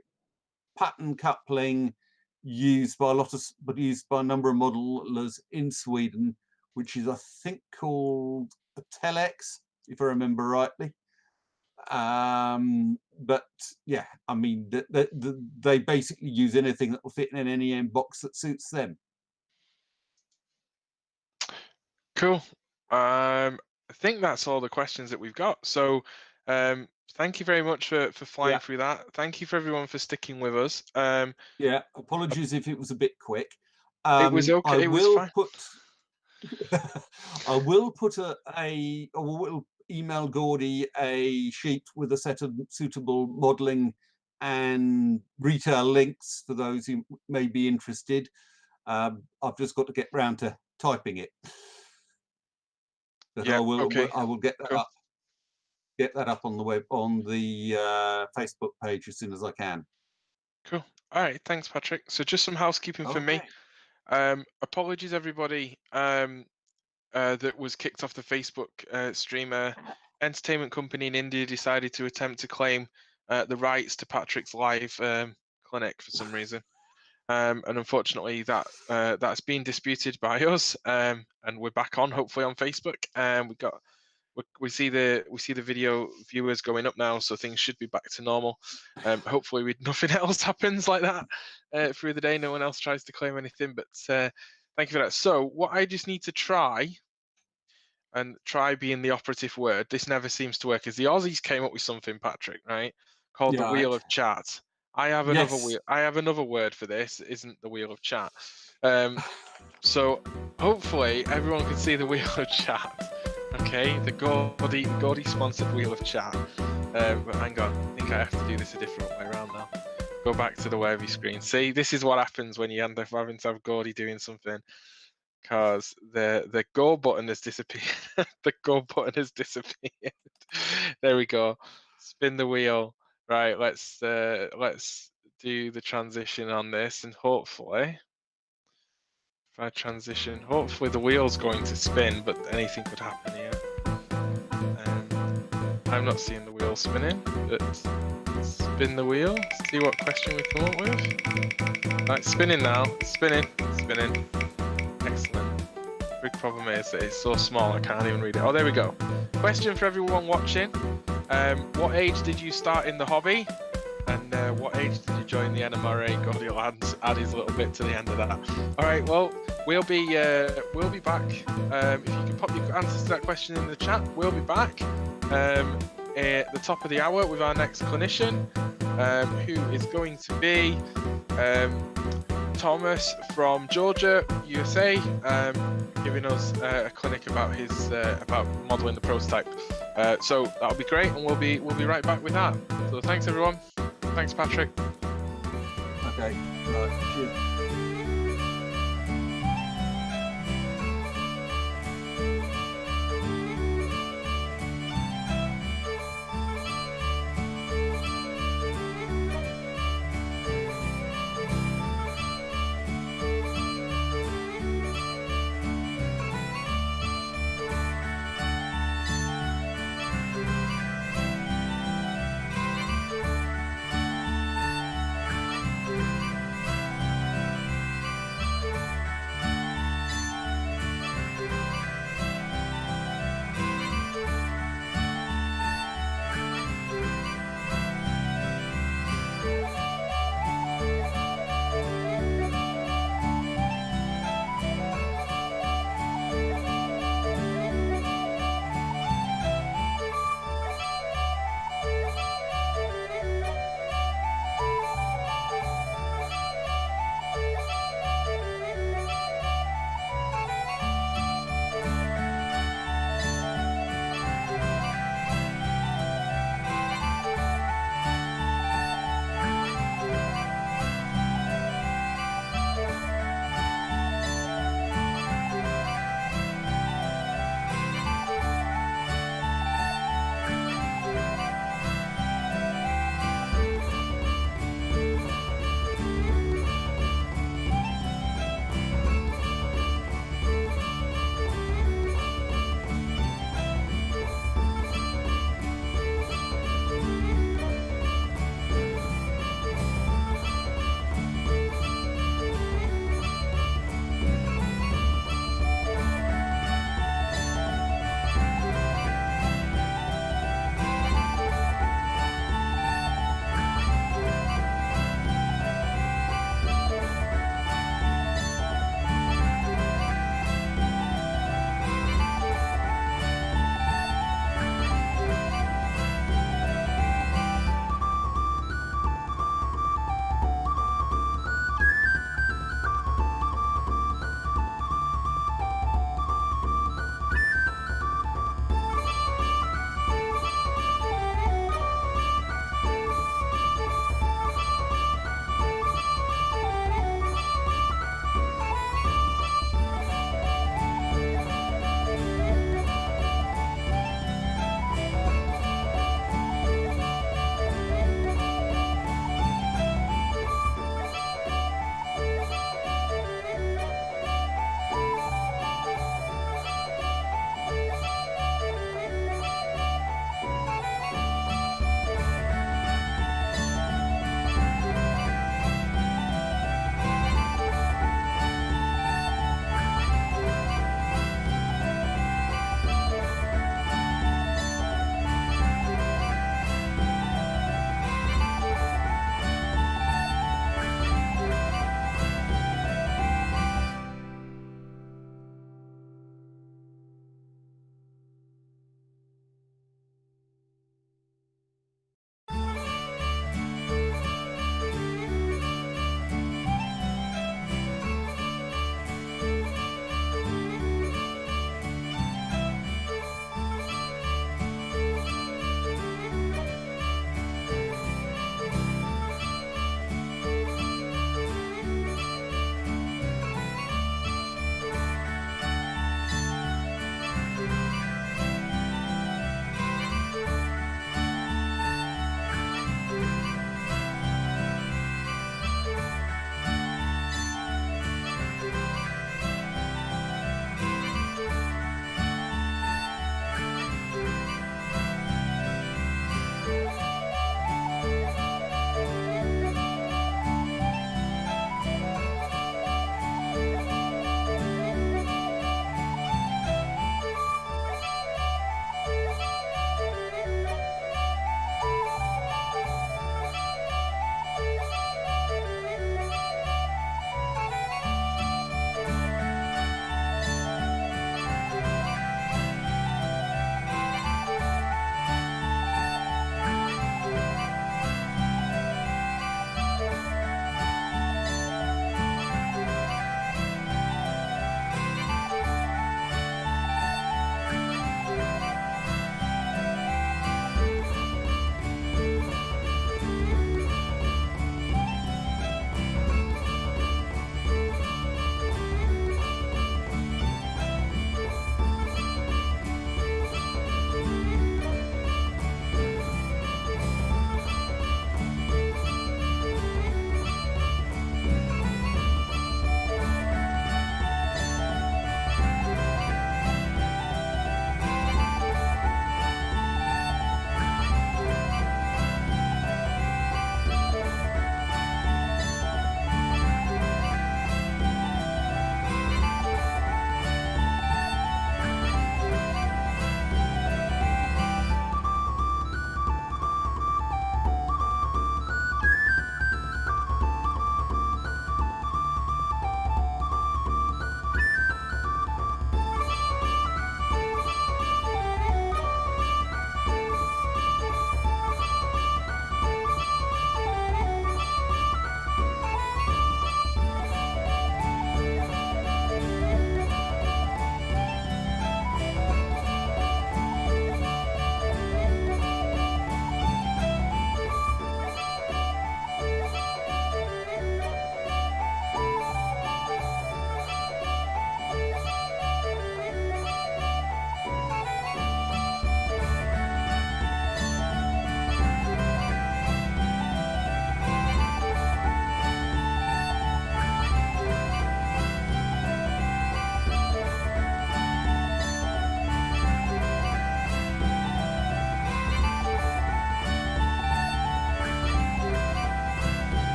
pattern coupling used by a number of modelers in Sweden, which is, I think, called a Telex, if I remember rightly. But yeah, I mean, they basically use anything that will fit in an NEM box that suits them. Cool. I think that's all the questions that we've got. So thank you very much for flying through that. Thank you for everyone for sticking with us. Yeah, apologies if it was a bit quick. It was okay. It was fine. I will email Gordy a sheet with a set of suitable modelling and retail links for those who may be interested. I've just got to get round to typing it. But I will get that up. Get that up on the web, on the Facebook page as soon as I can. Cool. All right. Thanks, Patrick. So just some housekeeping for me. Apologies, everybody, that was kicked off the Facebook streamer. Entertainment company in India decided to attempt to claim the rights to Patrick's live clinic for some reason. And unfortunately, that's been disputed by us, and we're back on, hopefully, on Facebook. And we see the video viewers going up now, so things should be back to normal. Hopefully, nothing else happens like that through the day. No one else tries to claim anything. But thank you for that. So what I just need to try being the operative word. This never seems to work. Is the Aussies came up with something, Patrick, right? Called the wheel of chat. I have another wheel. I have another word for this. Isn't the wheel of chat? So hopefully everyone can see the wheel of chat. Okay, the Gordy sponsored wheel of chat. But hang on, I think I have to do this a different way around now. Go back to the wavy screen. See, this is what happens when you end up having to have Gordy doing something, because the go button has disappeared. The go button has disappeared. There we go. Spin the wheel. Right, let's do the transition on this, and hopefully, if I transition, hopefully the wheel's going to spin, but anything could happen here. I'm not seeing the wheel spinning, but spin the wheel, see what question we come up with. Right, spinning now, spinning. Excellent. Big problem is that it's so small I can't even read it. Oh, there we go. Question for everyone watching. What age did you start in the hobby? And what age did you join the NMRA? Gordy will add his little bit to the end of that. All right, well, we'll be back. If you can pop your answers to that question in the chat, we'll be back at the top of the hour with our next clinician, who is going to be Thomas from Georgia, USA, giving us a clinic about his about modelling the prototype. So that'll be great, and we'll be right back with that. So thanks everyone. Thanks, Patrick. Okay. Right. Cheers.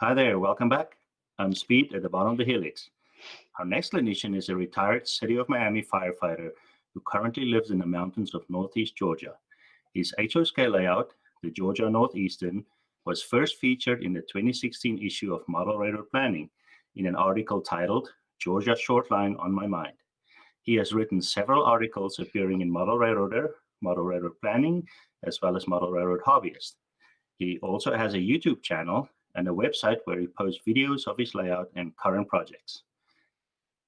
Hi there, welcome back. I'm Speed at the bottom of the helix. Our next clinician is a retired City of Miami firefighter who currently lives in the mountains of Northeast Georgia. His HOSK layout, the Georgia Northeastern, was first featured in the 2016 issue of Model Railroad Planning in an article titled Georgia Shortline on My Mind. He has written several articles appearing in Model Railroader, Model Railroad Planning, as well as Model Railroad Hobbyist. He also has a YouTube channel and a website where he posts videos of his layout and current projects.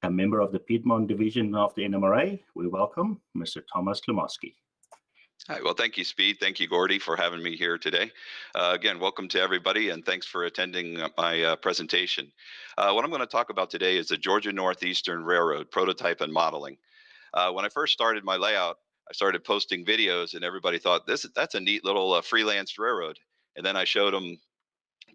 A member of the Piedmont Division of the NMRA, we welcome Mr. Thomas Klemoski. Hi, well, thank you, Speed. Thank you, Gordy, for having me here today. Again, welcome to everybody, and thanks for attending my presentation. What I'm going to talk about today is the Georgia Northeastern Railroad prototype and modeling. When I first started my layout, I started posting videos, and everybody thought that's a neat little freelance railroad. And then I showed them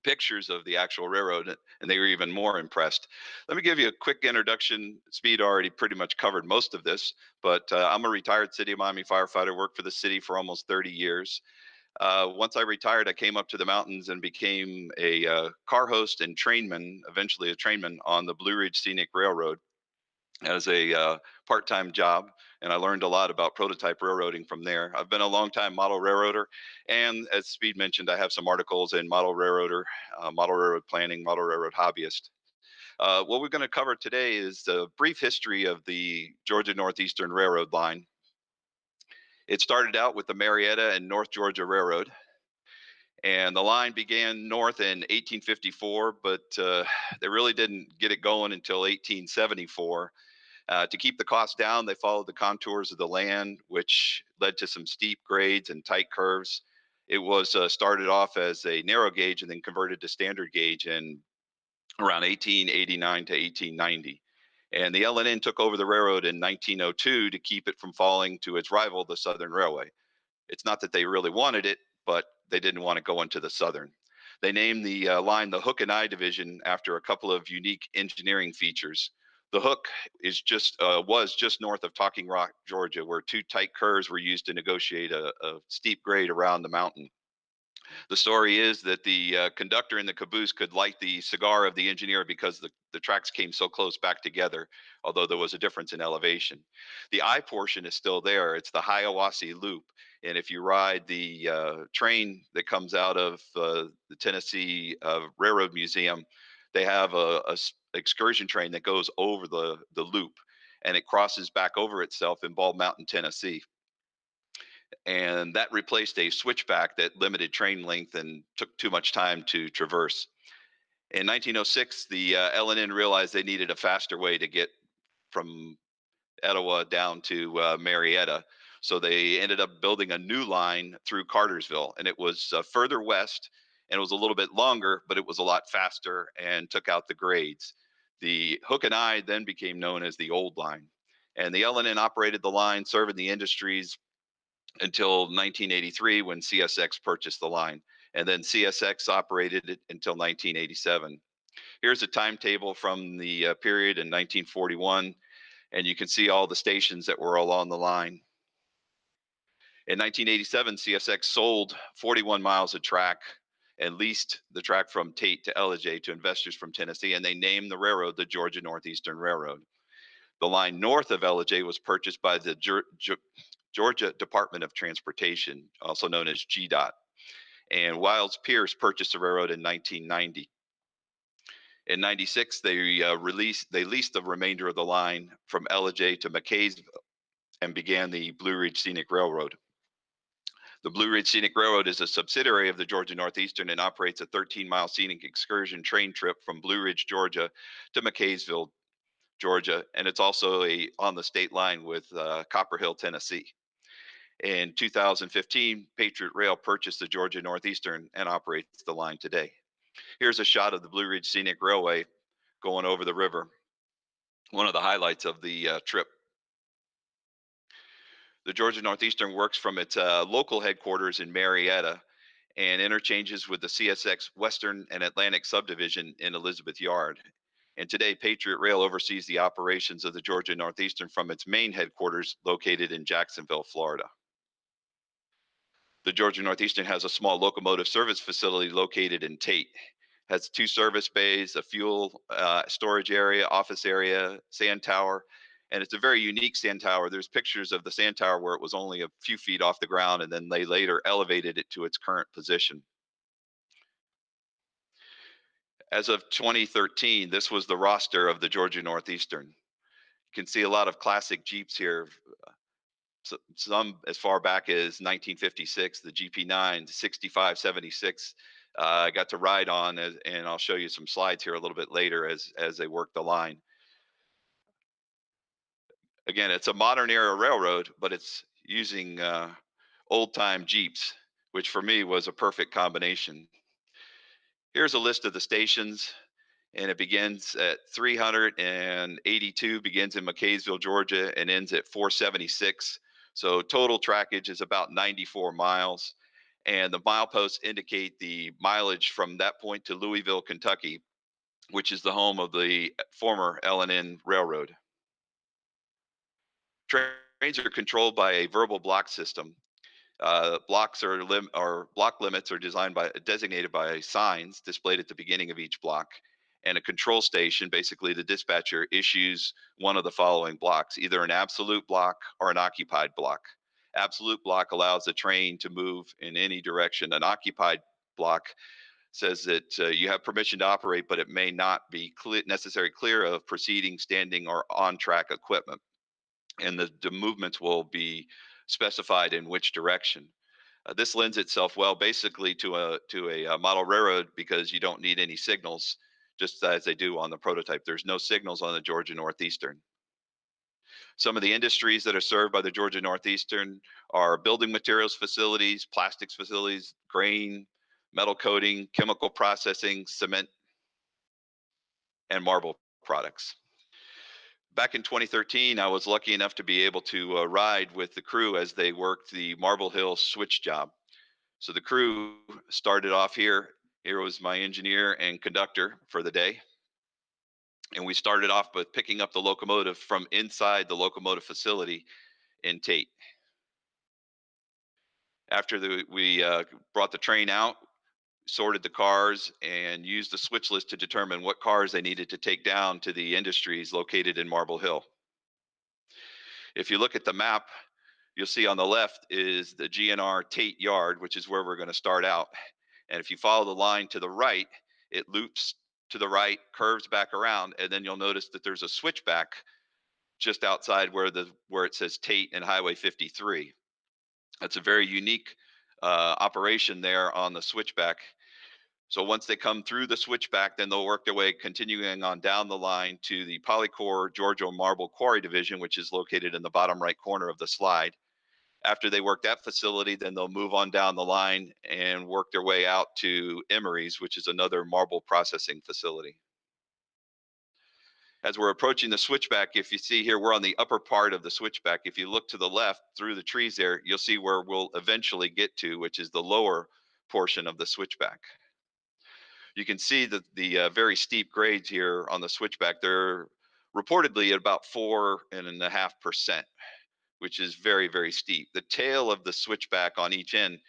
pictures of the actual railroad, and they were even more impressed. Let me give you a quick introduction. Speed already pretty much covered most of this, but I'm a retired City of Miami firefighter, worked for the city for almost 30 years. Once I retired, I came up to the mountains and became a car host and trainman, eventually a trainman on the Blue Ridge Scenic Railroad as a part-time job, and I learned a lot about prototype railroading from there. I've been a long-time model railroader, and as Speed mentioned, I have some articles in Model Railroader, Model Railroad Planning, Model Railroad Hobbyist. What we're going to cover today is the brief history of the Georgia Northeastern Railroad line. It started out with the Marietta and North Georgia Railroad, and the line began north in 1854, but they really didn't get it going until 1874. To keep the cost down, they followed the contours of the land, which led to some steep grades and tight curves. It was started off as a narrow gauge and then converted to standard gauge in around 1889 to 1890. And the L&N took over the railroad in 1902 to keep it from falling to its rival, the Southern Railway. It's not that they really wanted it, but they didn't want to go into the Southern. They named the line the Hook and Eye Division after a couple of unique engineering features. The hook is was just north of Talking Rock, Georgia, where two tight curves were used to negotiate a steep grade around the mountain. The story is that the conductor in the caboose could light the cigar of the engineer because the tracks came so close back together, although there was a difference in elevation. The eye portion is still there. It's the Hiawassee Loop. And if you ride the train that comes out of the Tennessee Railroad Museum, they have a excursion train that goes over the loop, and it crosses back over itself in Bald Mountain, Tennessee. And that replaced a switchback that limited train length and took too much time to traverse. In 1906, the L&N realized they needed a faster way to get from Etowah down to Marietta. So they ended up building a new line through Cartersville, and it was further west, and it was a little bit longer, but it was a lot faster and took out the grades. The Hook and Eye then became known as the Old Line, and the L&N operated the line, serving the industries until 1983 when CSX purchased the line, and then CSX operated it until 1987. Here's a timetable from the period in 1941, and you can see all the stations that were along the line. In 1987, CSX sold 41 miles of track and leased the track from Tate to Ellijay to investors from Tennessee, and they named the railroad the Georgia Northeastern Railroad. The line north of Ellijay was purchased by the Georgia Department of Transportation, also known as GDOT, and Wiles Pierce purchased the railroad in 1990. In 96, they leased the remainder of the line from Ellijay to McKaysville and began the Blue Ridge Scenic Railroad. The Blue Ridge Scenic Railroad is a subsidiary of the Georgia Northeastern and operates a 13-mile scenic excursion train trip from Blue Ridge, Georgia to McKaysville, Georgia, and it's also on the state line with Copper Hill, Tennessee. In 2015, Patriot Rail purchased the Georgia Northeastern and operates the line today. Here's a shot of the Blue Ridge Scenic Railway going over the river, one of the highlights of the trip. The Georgia Northeastern works from its local headquarters in Marietta and interchanges with the CSX Western and Atlantic Subdivision in Elizabeth Yard. And today, Patriot Rail oversees the operations of the Georgia Northeastern from its main headquarters located in Jacksonville, Florida. The Georgia Northeastern has a small locomotive service facility located in Tate. Has 2 service bays, a fuel storage area, office area, sand tower, and it's a very unique sand tower. There's pictures of the sand tower where it was only a few feet off the ground, and then they later elevated it to its current position. As of 2013, this was the roster of the Georgia Northeastern. You can see a lot of classic Jeeps here. Some as far back as 1956, the GP9, 6576. I got to ride on, and I'll show you some slides here a little bit later as they work the line. Again, it's a modern era railroad, but it's using old time Jeeps, which for me was a perfect combination. Here's a list of the stations, and it begins at 382, begins in McKaysville, Georgia, and ends at 476. So total trackage is about 94 miles. And the mileposts indicate the mileage from that point to Louisville, Kentucky, which is the home of the former L&N Railroad. Trains are controlled by a verbal block system. Block limits are designated by signs displayed at the beginning of each block, and a control station, basically the dispatcher, issues one of the following blocks, either an absolute block or an occupied block. Absolute block allows the train to move in any direction. An occupied block says that you have permission to operate, but it may not be necessarily clear of proceeding, standing, or on-track equipment. And the movements will be specified in which direction. This lends itself well basically to a model railroad because you don't need any signals, just as they do on the prototype. There's no signals on the Georgia Northeastern. Some of the industries that are served by the Georgia Northeastern are building materials facilities, plastics facilities, grain, metal coating, chemical processing, cement, and marble products. Back in 2013, I was lucky enough to be able to ride with the crew as they worked the Marble Hill switch job. So the crew started off here. Here was my engineer and conductor for the day. And we started off with picking up the locomotive from inside the locomotive facility in Tate. After we brought the train out, sorted the cars, and used the switch list to determine what cars they needed to take down to the industries located in Marble Hill. If you look at the map, you'll see on the left is the GNR Tate Yard, which is where we're going to start out. And if you follow the line to the right, it loops to the right, curves back around, and then you'll notice that there's a switchback just outside where it says Tate and Highway 53. That's a very unique operation there on the switchback. So once they come through the switchback, then they'll work their way continuing on down the line to the Polycore Georgia Marble Quarry Division, which is located in the bottom right corner of the slide. After they work that facility, then they'll move on down the line and work their way out to Emery's, which is another marble processing facility. As we're approaching the switchback, if you see here, we're on the upper part of the switchback. If you look to the left through the trees there, you'll see where we'll eventually get to, which is the lower portion of the switchback. You can see the very steep grades here on the switchback. They're reportedly at about 4.5%, which is very, very steep. The tail of the switchback on each end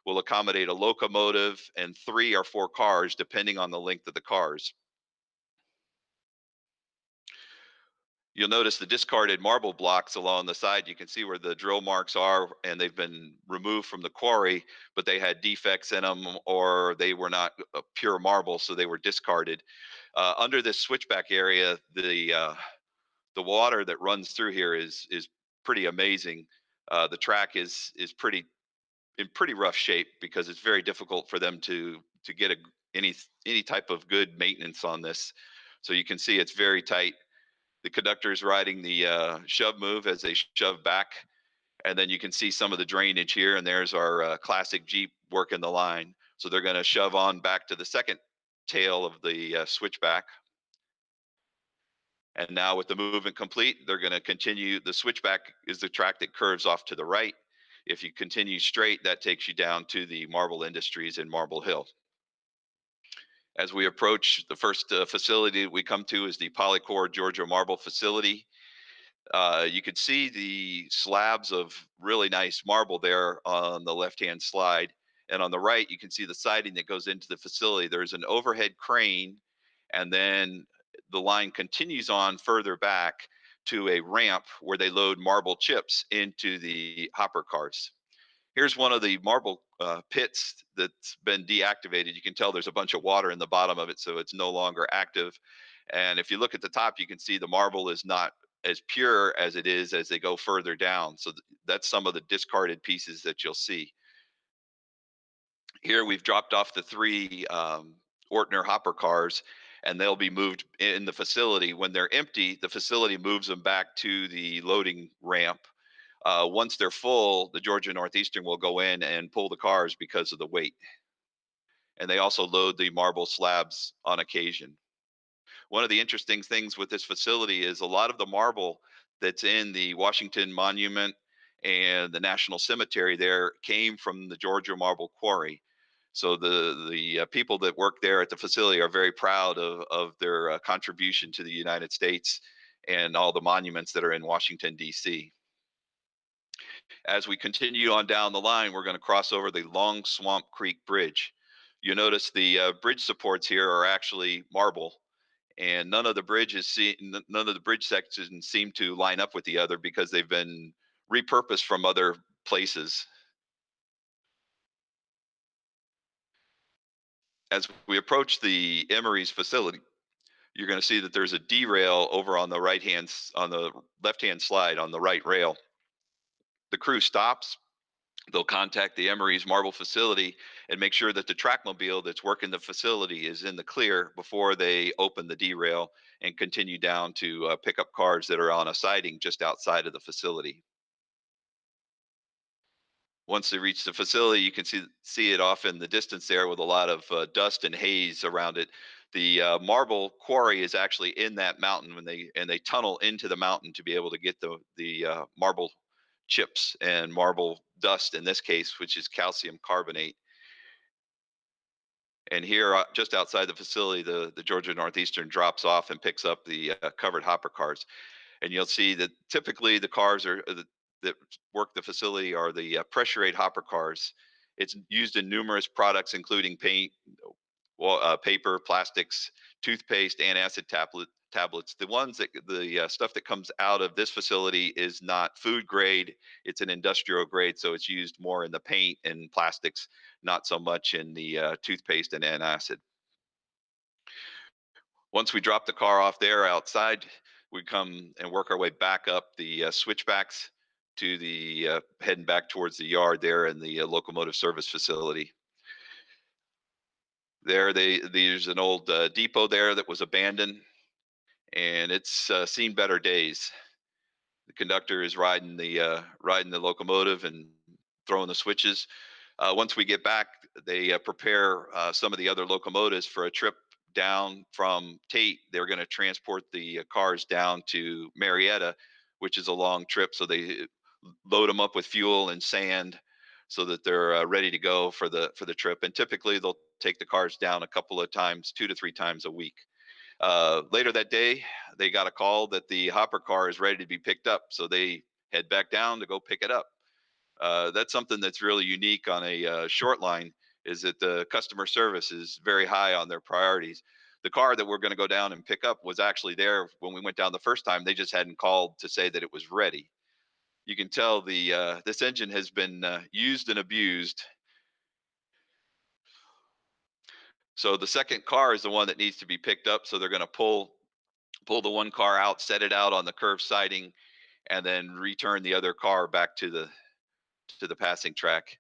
will accommodate a locomotive and 3 or 4 cars, depending on the length of the cars. You'll notice the discarded marble blocks along the side. You can see where the drill marks are, and they've been removed from the quarry, but they had defects in them, or they were not pure marble, so they were discarded. Under this switchback area, the water that runs through here is pretty amazing. The track is in pretty rough shape because it's very difficult for them to get any type of good maintenance on this. So you can see it's very tight. The conductor's riding the shove move as they shove back. And then you can see some of the drainage here. And there's our classic Jeep working the line. So they're going to shove on back to the second tail of the switchback. And now with the movement complete, they're going to continue. The switchback is the track that curves off to the right. If you continue straight, that takes you down to the Marble Industries in Marble Hill. As we approach, the first facility we come to is the Polycore Georgia Marble Facility. You can see the slabs of really nice marble there on the left-hand slide. And on the right, you can see the siding that goes into the facility. There's an overhead crane, and then the line continues on further back to a ramp where they load marble chips into the hopper cars. Here's one of the marble pits that's been deactivated. You can tell there's a bunch of water in the bottom of it, so it's no longer active. And if you look at the top, you can see the marble is not as pure as it is as they go further down. So that's some of the discarded pieces that you'll see. Here we've dropped off the 3 Ortner hopper cars, and they'll be moved in the facility. When they're empty, the facility moves them back to the loading ramp. Once they're full, the Georgia Northeastern will go in and pull the cars because of the weight. And they also load the marble slabs on occasion. One of the interesting things with this facility is a lot of the marble that's in the Washington Monument and the National Cemetery there came from the Georgia Marble Quarry. So the people that work there at the facility are very proud of their contribution to the United States and all the monuments that are in Washington, D.C. As we continue on down the line, we're going to cross over the Long Swamp Creek Bridge. You notice the bridge supports here are actually marble, and none of the bridge sections seem to line up with the other because they've been repurposed from other places. As we approach the Emery's facility, you're going to see that there's a derail over on the left-hand slide on the right rail. The crew stops. They'll contact the Emery's marble facility and make sure that the trackmobile that's working the facility is in the clear before they open the derail and continue down to pick up cars that are on a siding just outside of the facility. Once they reach the facility, you can see it off in the distance there with a lot of dust and haze around it. The marble quarry is actually in that mountain when they tunnel into the mountain to be able to get the marble chips and marble dust in this case, which is calcium carbonate. And here, just outside the facility, the Georgia Northeastern drops off and picks up the covered hopper cars. And you'll see that typically the cars that work the facility are the pressure rate hopper cars. It's used in numerous products, including paint, paper, plastics, toothpaste, antacid tablets. The stuff that comes out of this facility is not food grade. It's an industrial grade, so it's used more in the paint and plastics, not so much in the toothpaste and antacid. Once we drop the car off there outside, we come and work our way back up the switchbacks to the heading back towards the yard there in the locomotive service facility. There's an old depot there that was abandoned, and it's seen better days. The conductor is riding the locomotive and throwing the switches. Once we get back, they prepare some of the other locomotives for a trip down from Tate. They're going to transport the cars down to Marietta, which is a long trip. So they load them up with fuel and sand so that they're ready to go for the trip. And typically they'll take the cars down a couple of times, 2 to 3 times a week. Later that day, they got a call that the hopper car is ready to be picked up. So they head back down to go pick it up. That's something that's really unique on a short line, is that the customer service is very high on their priorities. The car that we're going to go down and pick up was actually there when we went down the first time. They just hadn't called to say that it was ready. You can tell this engine has been used and abused. So the second car is the one that needs to be picked up. So they're going to pull the one car out, set it out on the curved siding, and then return the other car back to the passing track.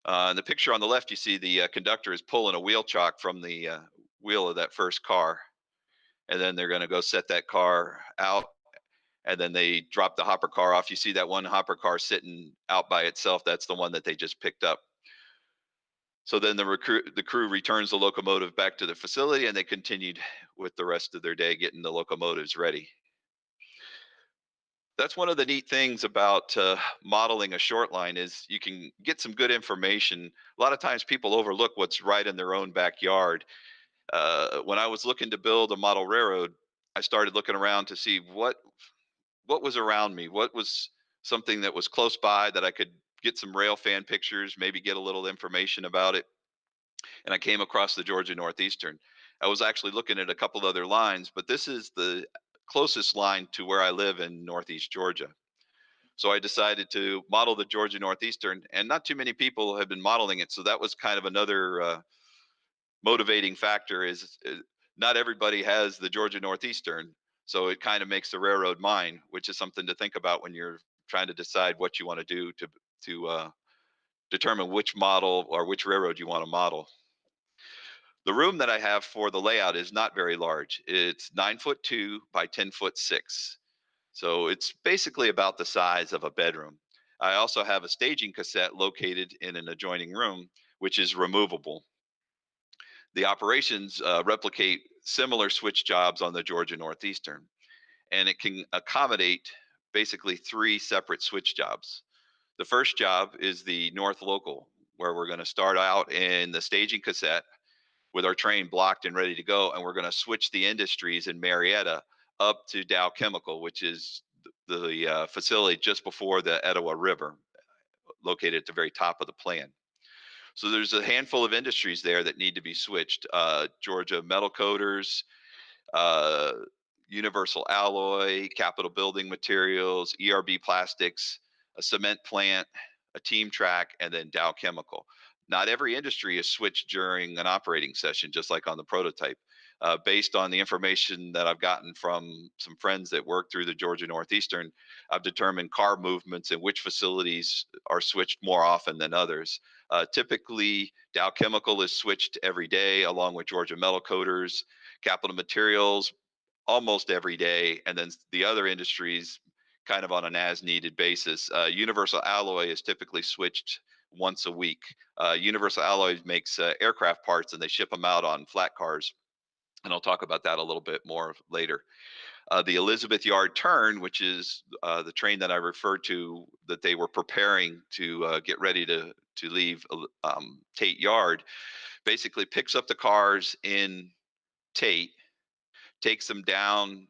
In the picture on the left, you see the conductor is pulling a wheel chock from the wheel of that first car. And then they're going to go set that car out. And then they drop the hopper car off. You see that one hopper car sitting out by itself. That's the one that they just picked up. So then the crew returns the locomotive back to the facility, and they continued with the rest of their day getting the locomotives ready. That's one of the neat things about modeling a short line, is you can get some good information. A lot of times people overlook what's right in their own backyard. When I was looking to build a model railroad, I started looking around to see what was around me, what was something that was close by that I could get some rail fan pictures, maybe get a little information about it. And I came across the Georgia Northeastern. I was actually looking at a couple other lines, but this is the closest line to where I live in Northeast Georgia. So I decided to model the Georgia Northeastern, and not too many people have been modeling it. So that was kind of another motivating factor is not everybody has the Georgia Northeastern. So it kind of makes the railroad mine, which is something to think about when you're trying to decide what you want to do to determine which model or which railroad you want to model. The room that I have for the layout is not very large. It's 9'2" by 10'6". So it's basically about the size of a bedroom. I also have a staging cassette located in an adjoining room, which is removable. The operations replicate similar switch jobs on the Georgia Northeastern, and it can accommodate basically 3 separate switch jobs. The first job is the North Local, where we're going to start out in the staging cassette with our train blocked and ready to go, and we're going to switch the industries in Marietta up to Dow Chemical, which is the facility just before the Etowah River, located at the very top of the plan. So there's a handful of industries there that need to be switched. Georgia Metal Coaters, Universal Alloy, Capital Building Materials, ERB Plastics, a cement plant, a team track, and then Dow Chemical. Not every industry is switched during an operating session, just like on the prototype. Based on the information that I've gotten from some friends that work through the Georgia Northeastern, I've determined car movements and which facilities are switched more often than others. Typically, Dow Chemical is switched every day, along with Georgia Metal Coaters, Capital Materials almost every day, and then the other industries kind of on an as-needed basis. Universal Alloy is typically switched once a week. Universal Alloy makes aircraft parts, and they ship them out on flat cars. And I'll talk about that a little bit more later. The Elizabeth Yard turn, which is the train that I referred to that they were preparing to get ready to leave Tate Yard, basically picks up the cars in Tate, takes them down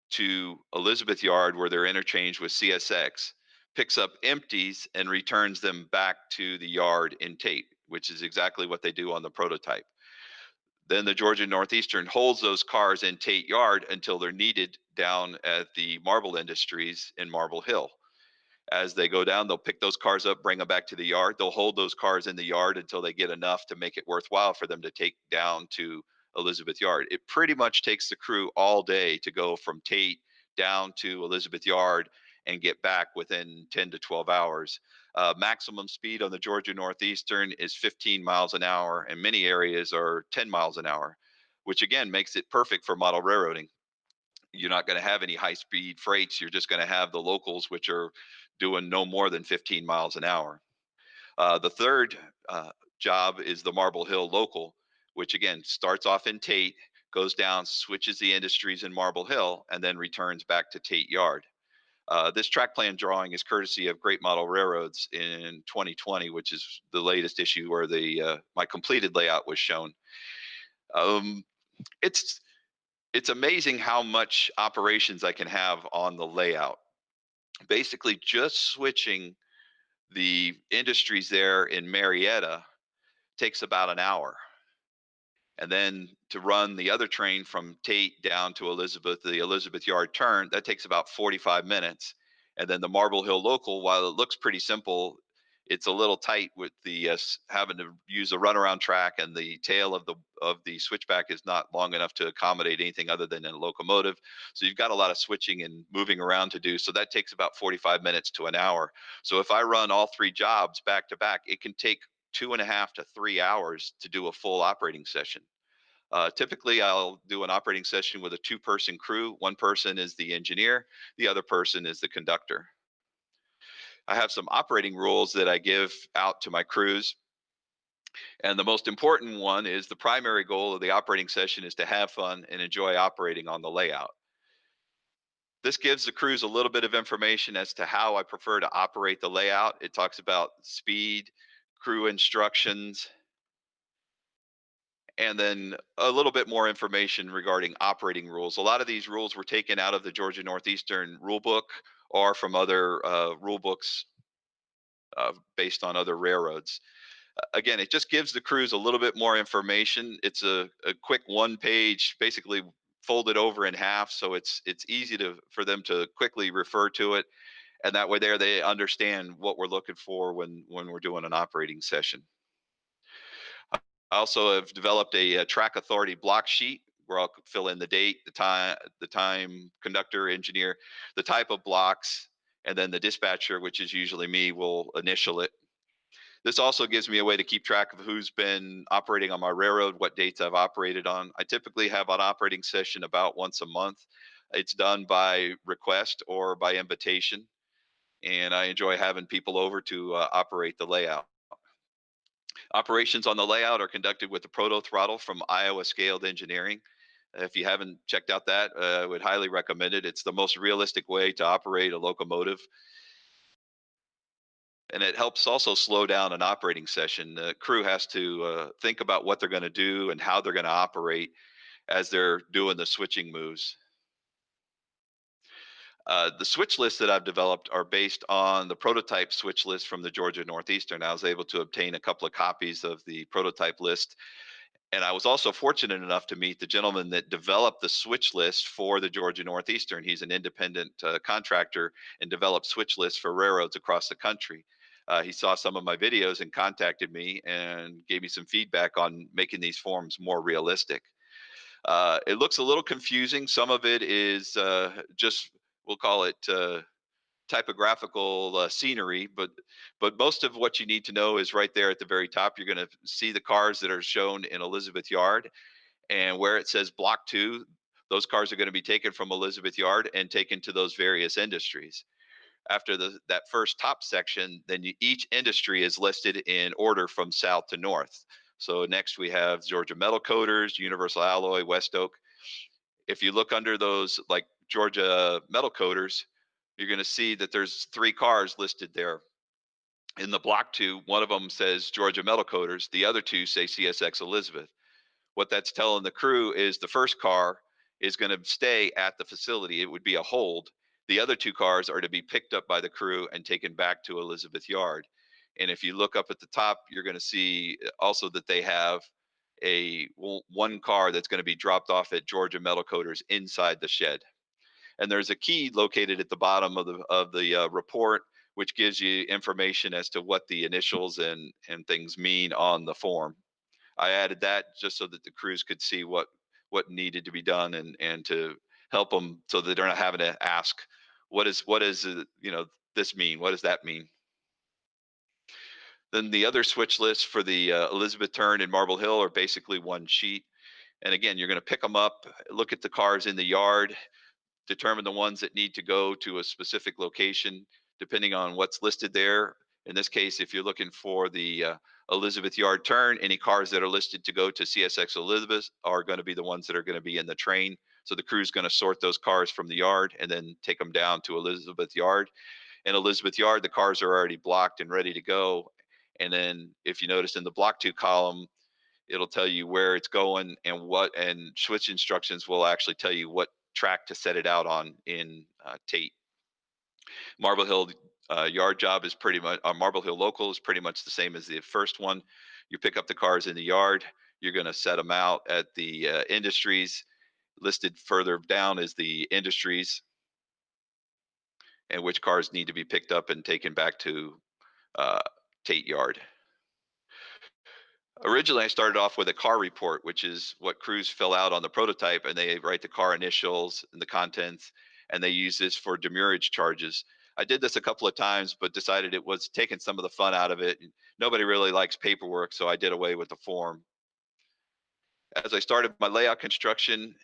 to Elizabeth Yard where they're interchanged with CSX, picks up empties and returns them back to the yard in Tate, which is exactly what they do on the prototype. Then the Georgia Northeastern holds those cars in Tate Yard until they're needed down at the Marble Industries in Marble Hill. As they go down, they'll pick those cars up, bring them back to the yard. They'll hold those cars in the yard until they get enough to make it worthwhile for them to take down to Elizabeth Yard. It pretty much takes the crew all day to go from Tate down to Elizabeth Yard and get back within 10 to 12 hours. Maximum speed on the Georgia Northeastern is 15 miles an hour, and many areas are 10 miles an hour, which again makes it perfect for model railroading. You're not going to have any high speed freights. You're just going to have the locals, which are doing no more than 15 miles an hour. The third job is the Marble Hill Local, which again starts off in Tate, goes down, switches the industries in Marble Hill, and then returns back to Tate Yard. This track plan drawing is courtesy of Great Model Railroads in 2020, which is the latest issue where my completed layout was shown. It's amazing how much operations I can have on the layout. Basically, just switching the industries there in Marietta takes about an hour. And then to run the other train from Tate down to the Elizabeth Yard turn, that takes about 45 minutes. And then the Marble Hill Local, while it looks pretty simple, it's a little tight with the having to use a runaround track, and the tail of the switchback is not long enough to accommodate anything other than a locomotive. So you've got a lot of switching and moving around to do. So that takes about 45 minutes to an hour. So if I run all 3 jobs back to back, it can take 2.5 to 3 hours to do a full operating session. Typically, I'll do an operating session with a 2-person crew. One person is the engineer, the other person is the conductor. I have some operating rules that I give out to my crews. And the most important one is the primary goal of the operating session is to have fun and enjoy operating on the layout. This gives the crews a little bit of information as to how I prefer to operate the layout. It talks about speed, crew instructions, and then a little bit more information regarding operating rules. A lot of these rules were taken out of the Georgia Northeastern rule book or from other rule books based on other railroads. Again, it just gives the crews a little bit more information. It's a quick one-page, basically folded over in half, so it's easy for them to quickly refer to it, and that way they understand what we're looking for when we're doing an operating session. I also have developed a track authority block sheet where I'll fill in the date, the time, conductor, engineer, the type of blocks, and then the dispatcher, which is usually me, will initial it. This also gives me a way to keep track of who's been operating on my railroad, what dates I've operated on. I typically have an operating session about once a month. It's done by request or by invitation, and I enjoy having people over to operate the layout. Operations on the layout are conducted with the proto throttle from Iowa Scaled Engineering. If you haven't checked out that, I would highly recommend it. It's the most realistic way to operate a locomotive. And it helps also slow down an operating session. The crew has to think about what they're going to do and how they're going to operate as they're doing the switching moves. The switch lists that I've developed are based on the prototype switch list from the Georgia Northeastern. I was able to obtain a couple of copies of the prototype list. And I was also fortunate enough to meet the gentleman that developed the switch list for the Georgia Northeastern. He's an independent contractor and developed switch lists for railroads across the country. He saw some of my videos and contacted me and gave me some feedback on making these forms more realistic. It looks a little confusing. Some of it is just, we'll call it typographical scenery, but most of what you need to know is right there at the very top. You're going to see the cars that are shown in Elizabeth Yard, and where it says Block 2, those cars are going to be taken from Elizabeth Yard and taken to those various industries. After that first top section, then each industry is listed in order from south to north. So next we have Georgia Metal Coaters, Universal Alloy, West Oak. If you look under those, like Georgia Metal Coaters, you're going to see that there's 3 cars listed there. In the Block 2, one of them says Georgia Metal Coaters, the other 2 say CSX Elizabeth. What that's telling the crew is the first car is going to stay at the facility. It would be a hold. The other 2 cars are to be picked up by the crew and taken back to Elizabeth Yard. And if you look up at the top, you're going to see also that they have one car that's going to be dropped off at Georgia Metal Coaters inside the shed. And there's a key located at the bottom of the report, which gives you information as to what the initials and things mean on the form. I added that just so that the crews could see what needed to be done and to help them so that they're not having to ask, what is this mean? What does that mean? Then the other switch lists for the Elizabeth Turn and Marble Hill are basically one sheet. And again, you're going to pick them up, look at the cars in the yard, determine the ones that need to go to a specific location, depending on what's listed there. In this case, if you're looking for the Elizabeth Yard Turn, any cars that are listed to go to CSX Elizabeth are going to be the ones that are going to be in the train. So the crew's going to sort those cars from the yard and then take them down to Elizabeth Yard. In Elizabeth Yard, the cars are already blocked and ready to go. And then if you notice in the Block 2 column, it'll tell you where it's going and switch instructions will actually tell you what track to set it out on in Tate. Marble Hill yard job is pretty much, Marble Hill local is pretty much the same as the first one. You pick up the cars in the yard, you're going to set them out at the industries. Listed further down is the industries and which cars need to be picked up and taken back to Tate Yard. Originally, I started off with a car report, which is what crews fill out on the prototype, and they write the car initials and the contents, and they use this for demurrage charges. I did this a couple of times, but decided it was taking some of the fun out of it. Nobody really likes paperwork, so I did away with the form. As I started my layout construction,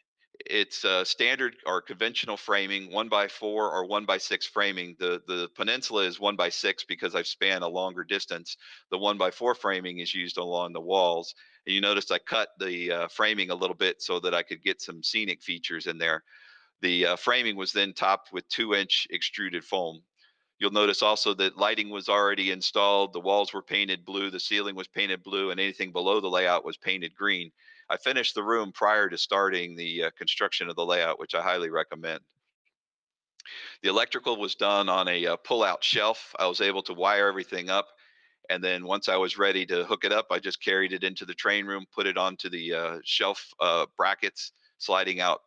it's standard or conventional framing, 1x4 or 1x6 framing. The peninsula is 1x6 because I've spanned a longer distance. The 1x4 framing is used along the walls. And you notice I cut the framing a little bit so that I could get some scenic features in there. The framing was then topped with 2-inch extruded foam. You'll notice also that lighting was already installed. The walls were painted blue, the ceiling was painted blue, and anything below the layout was painted green. I finished the room prior to starting the construction of the layout, which I highly recommend. The electrical was done on a pull-out shelf. I was able to wire everything up, and then once I was ready to hook it up, I just carried it into the train room, put it onto the shelf brackets, sliding out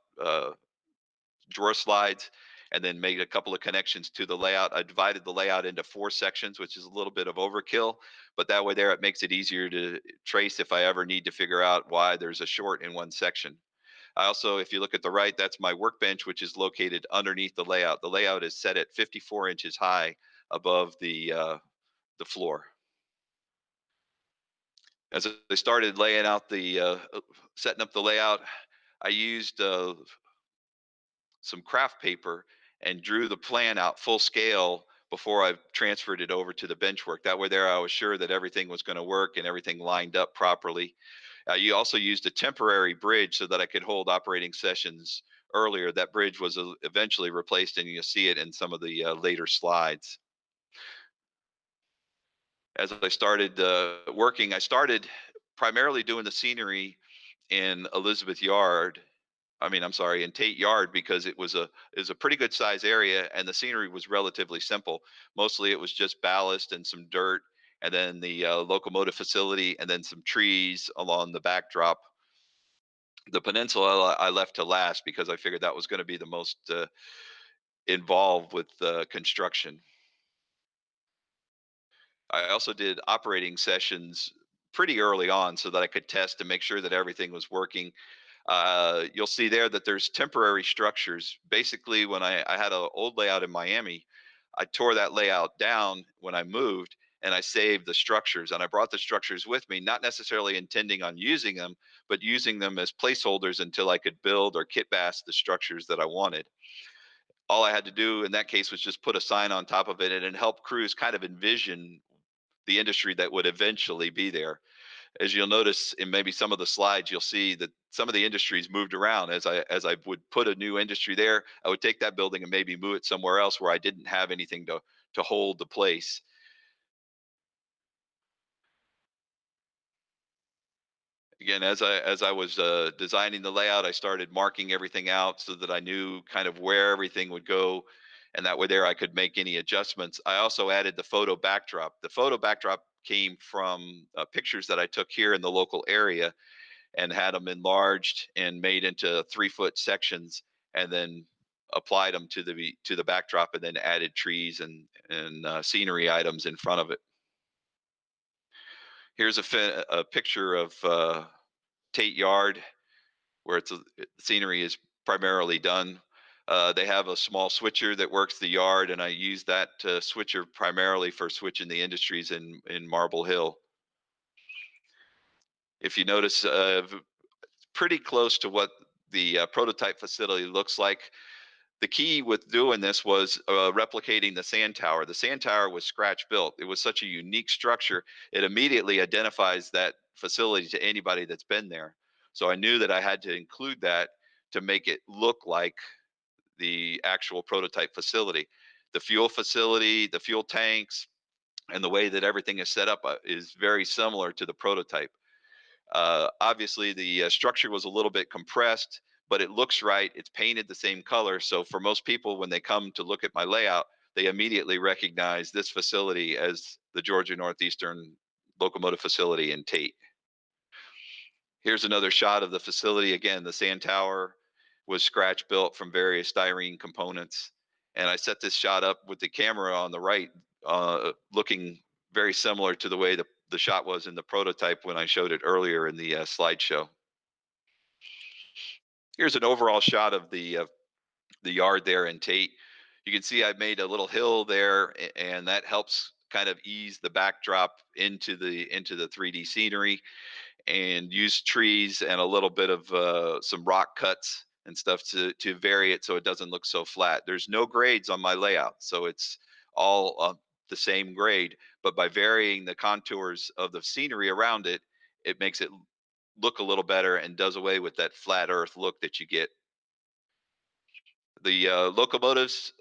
drawer slides, and then made a couple of connections to the layout. I divided the layout into 4 sections, which is a little bit of overkill, but that way there it makes it easier to trace if I ever need to figure out why there's a short in one section. I also, if you look at the right, that's my workbench, which is located underneath the layout. The layout is set at 54 inches high above the floor. As I started laying out setting up the layout, I used some craft paper and drew the plan out full scale before I transferred it over to the bench work. That way there I was sure that everything was going to work and everything lined up properly. You also used a temporary bridge so that I could hold operating sessions earlier. That bridge was eventually replaced, and you'll see it in some of the later slides. As I started working, I started primarily doing the scenery in Elizabeth Yard. I'm sorry, in Tate Yard, because it was a pretty good size area and the scenery was relatively simple. Mostly it was just ballast and some dirt, and then the locomotive facility, and then some trees along the backdrop. The peninsula I left to last because I figured that was going to be the most involved with construction. I also did operating sessions pretty early on so that I could test and make sure that everything was working. You'll see there that there's temporary structures. Basically, when I had an old layout in Miami, I tore that layout down when I moved, and I saved the structures. And I brought the structures with me, not necessarily intending on using them, but using them as placeholders until I could build or kit bash the structures that I wanted. All I had to do in that case was just put a sign on top of it, and it helped crews kind of envision the industry that would eventually be there. As you'll notice in maybe some of the slides, you'll see that some of the industries moved around. As I would put a new industry there, I would take that building and maybe move it somewhere else where I didn't have anything to hold the place. Again, as I was designing the layout, I started marking everything out so that I knew kind of where everything would go, and that way there I could make any adjustments. I also added the photo backdrop. The photo backdrop came from pictures that I took here in the local area, and had them enlarged and made into 3-foot sections, and then applied them to the backdrop, and then added trees and scenery items in front of it. Here's a picture of Tate Yard, where the scenery is primarily done. They have a small switcher that works the yard, and I use that switcher primarily for switching the industries in Marble Hill. If you notice, pretty close to what the prototype facility looks like. The key with doing this was replicating the sand tower. The sand tower was scratch built. It was such a unique structure. It immediately identifies that facility to anybody that's been there. So I knew that I had to include that to make it look like the actual prototype facility. The fuel facility, the fuel tanks, and the way that everything is set up is very similar to the prototype. Obviously, the structure was a little bit compressed, but it looks right. It's painted the same color. So for most people, when they come to look at my layout, they immediately recognize this facility as the Georgia Northeastern locomotive facility in Tate. Here's another shot of the facility. Again, the sand tower was scratch built from various styrene components. And I set this shot up with the camera on the right, looking very similar to the way the shot was in the prototype when I showed it earlier in the slideshow. Here's an overall shot of the yard there in Tate. You can see I made a little hill there, and that helps kind of ease the backdrop into the 3D scenery, and use trees and a little bit of some rock cuts and stuff to vary it so it doesn't look so flat. There's no grades on my layout, so it's all the same grade, but by varying the contours of the scenery around it, it makes it look a little better and does away with that flat earth look that you get. The locomotives,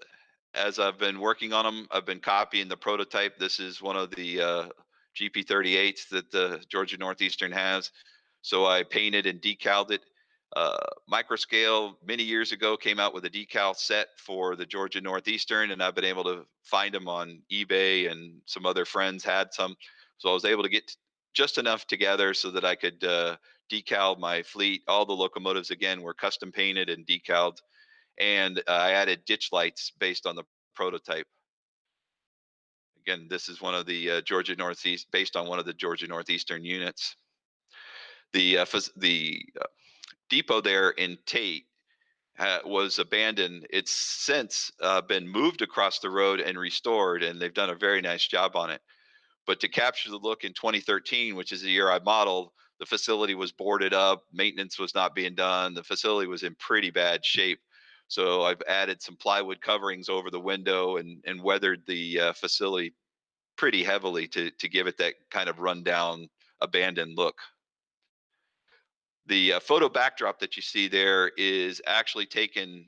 as I've been working on them, I've been copying the prototype. This is one of the GP38s that the Georgia Northeastern has. So I painted and decaled it. Microscale many years ago came out with a decal set for the Georgia Northeastern, and I've been able to find them on eBay, and some other friends had some. So I was able to get just enough together so that I could decal my fleet. All the locomotives, again, were custom painted and decaled, and I added ditch lights based on the prototype. Again, this is one of the Georgia Northeast, based on one of the Georgia Northeastern units. The depot there in Tate was abandoned. It's since been moved across the road and restored, and they've done a very nice job on it. But to capture the look in 2013, which is the year I modeled, the facility was boarded up, maintenance was not being done, the facility was in pretty bad shape. So I've added some plywood coverings over the window and weathered the facility pretty heavily to give it that kind of rundown, abandoned look. The photo backdrop that you see there is actually taken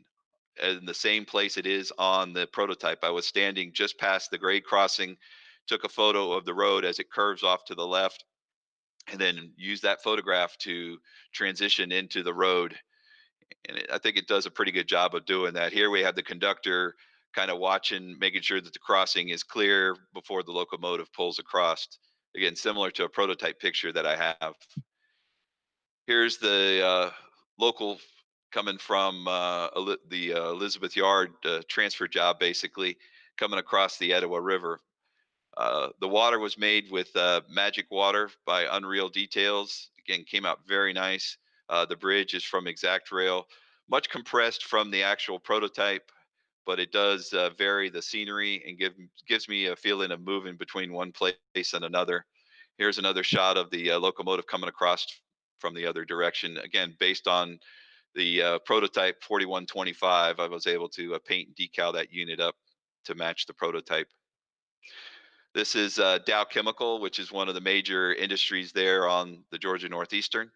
in the same place it is on the prototype. I was standing just past the grade crossing, took a photo of the road as it curves off to the left, and then used that photograph to transition into the road. And I think it does a pretty good job of doing that. Here we have the conductor kind of watching, making sure that the crossing is clear before the locomotive pulls across. Again, similar to a prototype picture that I have. Here's the local coming from the Elizabeth Yard transfer job, basically coming across the Etowah River. The water was made with magic water by Unreal Details. Again, came out very nice. The bridge is from Exact Rail, much compressed from the actual prototype, but it does vary the scenery and gives me a feeling of moving between one place and another. Here's another shot of the locomotive coming across from the other direction. Again, based on the prototype 4125, I was able to paint and decal that unit up to match the prototype. This is Dow Chemical, which is one of the major industries there on the Georgia Northeastern.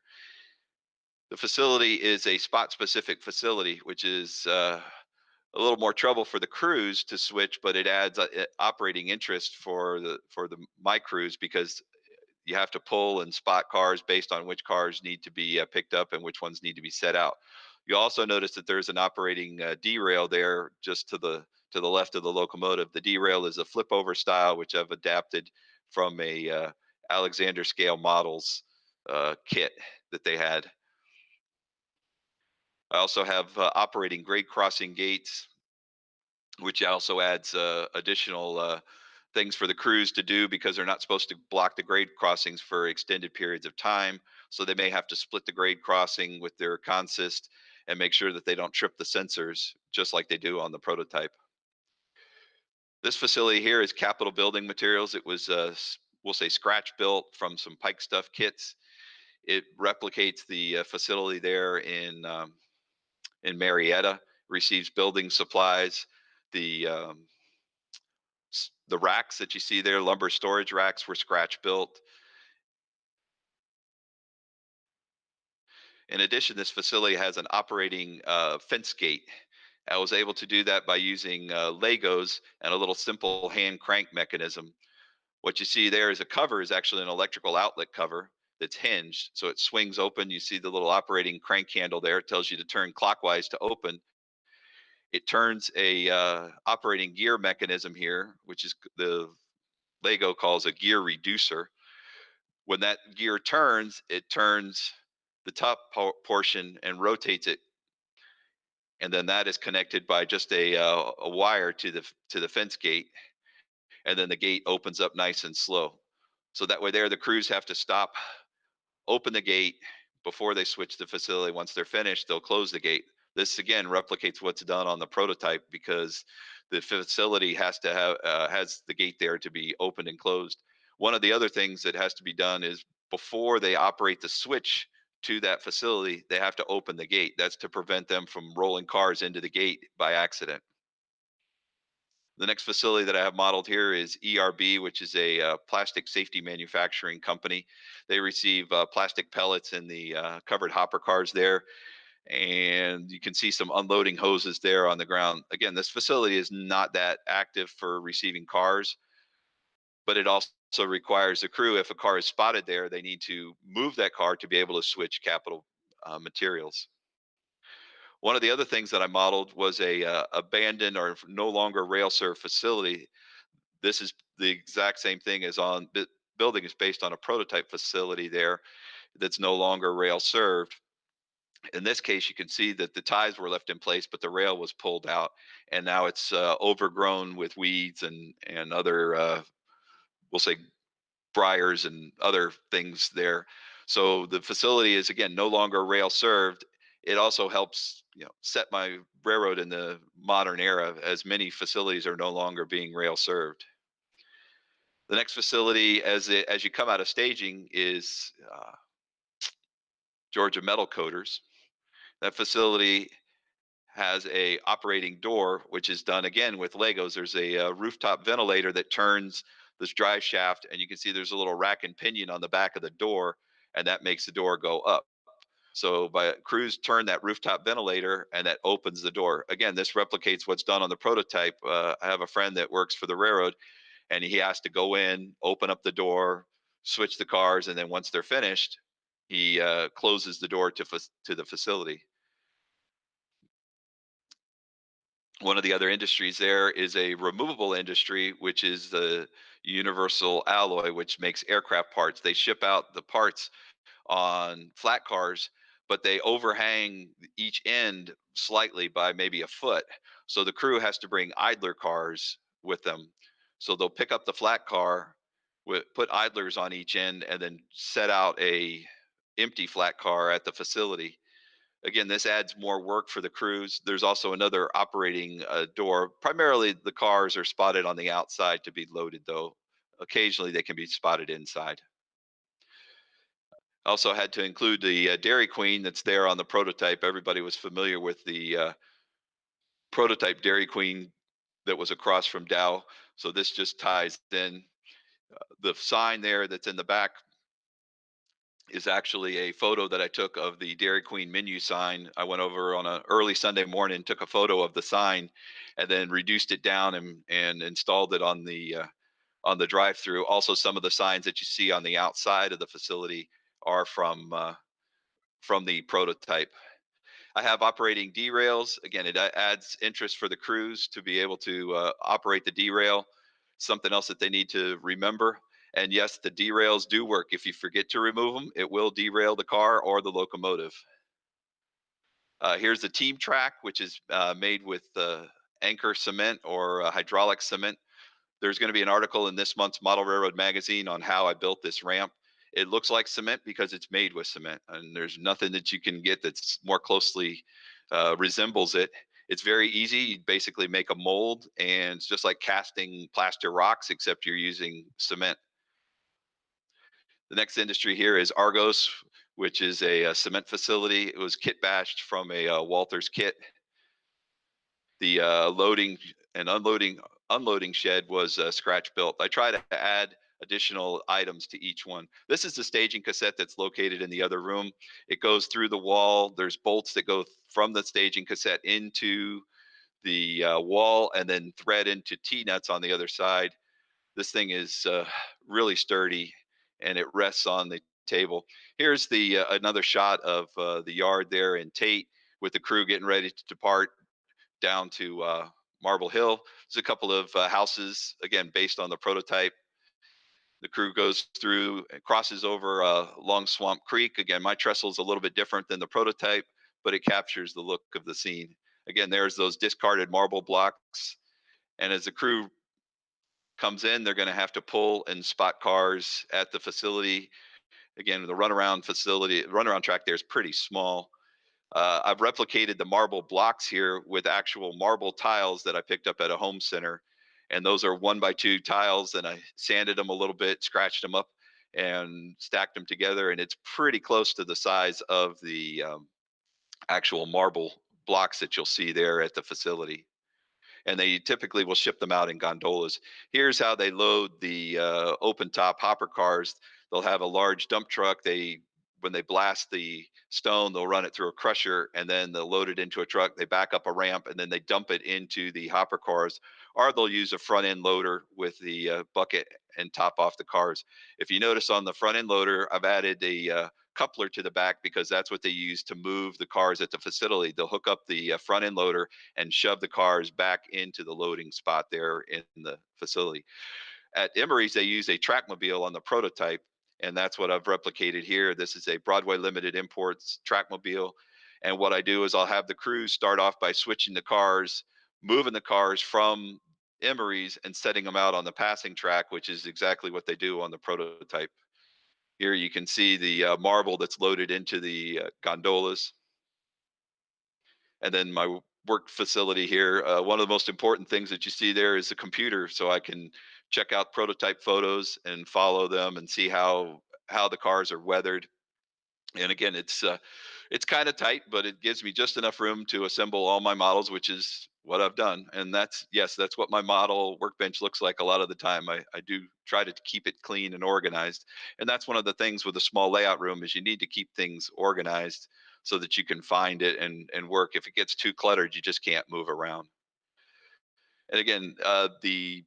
The facility is a spot-specific facility, which is a little more trouble for the crews to switch, but it adds operating interest for my crews, because you have to pull and spot cars based on which cars need to be picked up and which ones need to be set out. You also notice that there's an operating derail there just to the left of the locomotive. The derail is a flip over style, which I've adapted from a Alexander scale models kit that they had. I also have operating grade crossing gates, which also adds additional things for the crews to do, because they're not supposed to block the grade crossings for extended periods of time. So they may have to split the grade crossing with their consist and make sure that they don't trip the sensors, just like they do on the prototype. This facility here is Capital Building Materials. It was, we'll say, scratch built from some Pike Stuff kits. It replicates the facility there in Marietta, receives building supplies. The racks that you see there, lumber storage racks, were scratch built. In addition, this facility has an operating fence gate. I was able to do that by using Legos and a little simple hand crank mechanism. What you see there is a cover, is actually an electrical outlet cover that's hinged. So it swings open. You see the little operating crank handle there. It tells you to turn clockwise to open. It turns a operating gear mechanism here, which is the Lego calls a gear reducer. When that gear turns, it turns the top portion and rotates it, and then that is connected by just a wire to the fence gate, and then the gate opens up nice and slow. So that way there, the crews have to stop, open the gate before they switch the facility. Once they're finished, they'll close the gate. This again replicates what's done on the prototype, because the facility has to have has the gate there to be opened and closed. One of the other things that has to be done is, before they operate the switch to that facility, they have to open the gate. That's to prevent them from rolling cars into the gate by accident. The next facility that I have modeled here is ERB, which is a plastic safety manufacturing company. They receive plastic pellets in the covered hopper cars there, and you can see some unloading hoses there on the ground. Again, this facility is not that active for receiving cars, but it also requires the crew, if a car is spotted there, they need to move that car to be able to switch capital materials. One of the other things that I modeled was a abandoned or no longer rail served facility. This is the exact same thing as on building is based on a prototype facility there that's no longer rail served. In this case, you can see that the ties were left in place, but the rail was pulled out, and now it's overgrown with weeds and other, we'll say, briars and other things there. So the facility is again no longer rail served. It also helps, set my railroad in the modern era, as many facilities are no longer being rail served. The next facility, as you come out of staging, is Georgia Metal Coaters. That facility has a operating door, which is done again with Legos. There's a rooftop ventilator that turns this drive shaft, and you can see there's a little rack and pinion on the back of the door, and that makes the door go up. So by crews turn that rooftop ventilator, and that opens the door. Again, this replicates what's done on the prototype. I have a friend that works for the railroad, and he has to go in, open up the door, switch the cars, and then once they're finished, he closes the door to the facility. One of the other industries there is a removable industry, which is the Universal Alloy, which makes aircraft parts. They ship out the parts on flat cars, but they overhang each end slightly by maybe a foot. So the crew has to bring idler cars with them. So they'll pick up the flat car, put idlers on each end, and then set out a empty flat car at the facility. Again, this adds more work for the crews. There's also another operating door. Primarily, the cars are spotted on the outside to be loaded, though. Occasionally, they can be spotted inside. Also had to include the Dairy Queen that's there on the prototype. Everybody was familiar with the prototype Dairy Queen that was across from Dow. So this just ties in. The sign there that's in the back is actually a photo that I took of the Dairy Queen menu sign. I went over on an early Sunday morning, took a photo of the sign, and then reduced it down and installed it on the drive-through. Also, some of the signs that you see on the outside of the facility are from the prototype. I have operating derails. Again, it adds interest for the crews to be able to operate the derail. Something else that they need to remember. And yes, the derails do work. If you forget to remove them, it will derail the car or the locomotive. Here's the team track, which is made with anchor cement or hydraulic cement. There's going to be an article in this month's Model Railroad magazine on how I built this ramp. It looks like cement because it's made with cement, and there's nothing that you can get that's more closely resembles it. It's very easy. You basically make a mold, and it's just like casting plaster rocks, except you're using cement. The next industry here is Argos, which is a cement facility. It was kit bashed from a Walters kit. The loading and unloading shed was scratch built. I try to add additional items to each one. This is the staging cassette that's located in the other room. It goes through the wall. There's bolts that go from the staging cassette into the wall and then thread into T-nuts on the other side. This thing is really sturdy, and it rests on the table. Here's the another shot of the yard there in Tate with the crew getting ready to depart down to Marble Hill. There's a couple of houses, again, based on the prototype. The crew goes through and crosses over Long Swamp Creek. Again, my trestle is a little bit different than the prototype, but it captures the look of the scene. Again, there's those discarded marble blocks. And as the crew comes in, they're going to have to pull and spot cars at the facility. Again, the runaround track there is pretty small. I've replicated the marble blocks here with actual marble tiles that I picked up at a home center. And those are 1x2 tiles, and I sanded them a little bit, scratched them up, and stacked them together. And it's pretty close to the size of the actual marble blocks that you'll see there at the facility. And they typically will ship them out in gondolas. Here's how they load the open top hopper cars. They'll have a large dump truck. They when they blast the stone, they'll run it through a crusher, and then they'll load it into a truck. They back up a ramp, and then they dump it into the hopper cars, or they'll use a front end loader with the bucket and top off the cars. If you notice on the front end loader, I've added a coupler to the back because that's what they use to move the cars at the facility. They'll hook up the front end loader and shove the cars back into the loading spot there in the facility. At Emery's, they use a trackmobile on the prototype, and that's what I've replicated here. This is a Broadway Limited Imports trackmobile. And what I do is I'll have the crews start off by switching the cars, moving the cars from Emery's and setting them out on the passing track, which is exactly what they do on the prototype. Here you can see the marble that's loaded into the gondolas. And then my work facility here, one of the most important things that you see there is the computer, so I can check out prototype photos and follow them and see how the cars are weathered. And again, it's kind of tight, but it gives me just enough room to assemble all my models, which is what I've done. And that's what my model workbench looks like a lot of the time. I do try to keep it clean and organized. And that's one of the things with a small layout room is you need to keep things organized so that you can find it and work. If it gets too cluttered, you just can't move around. And again, the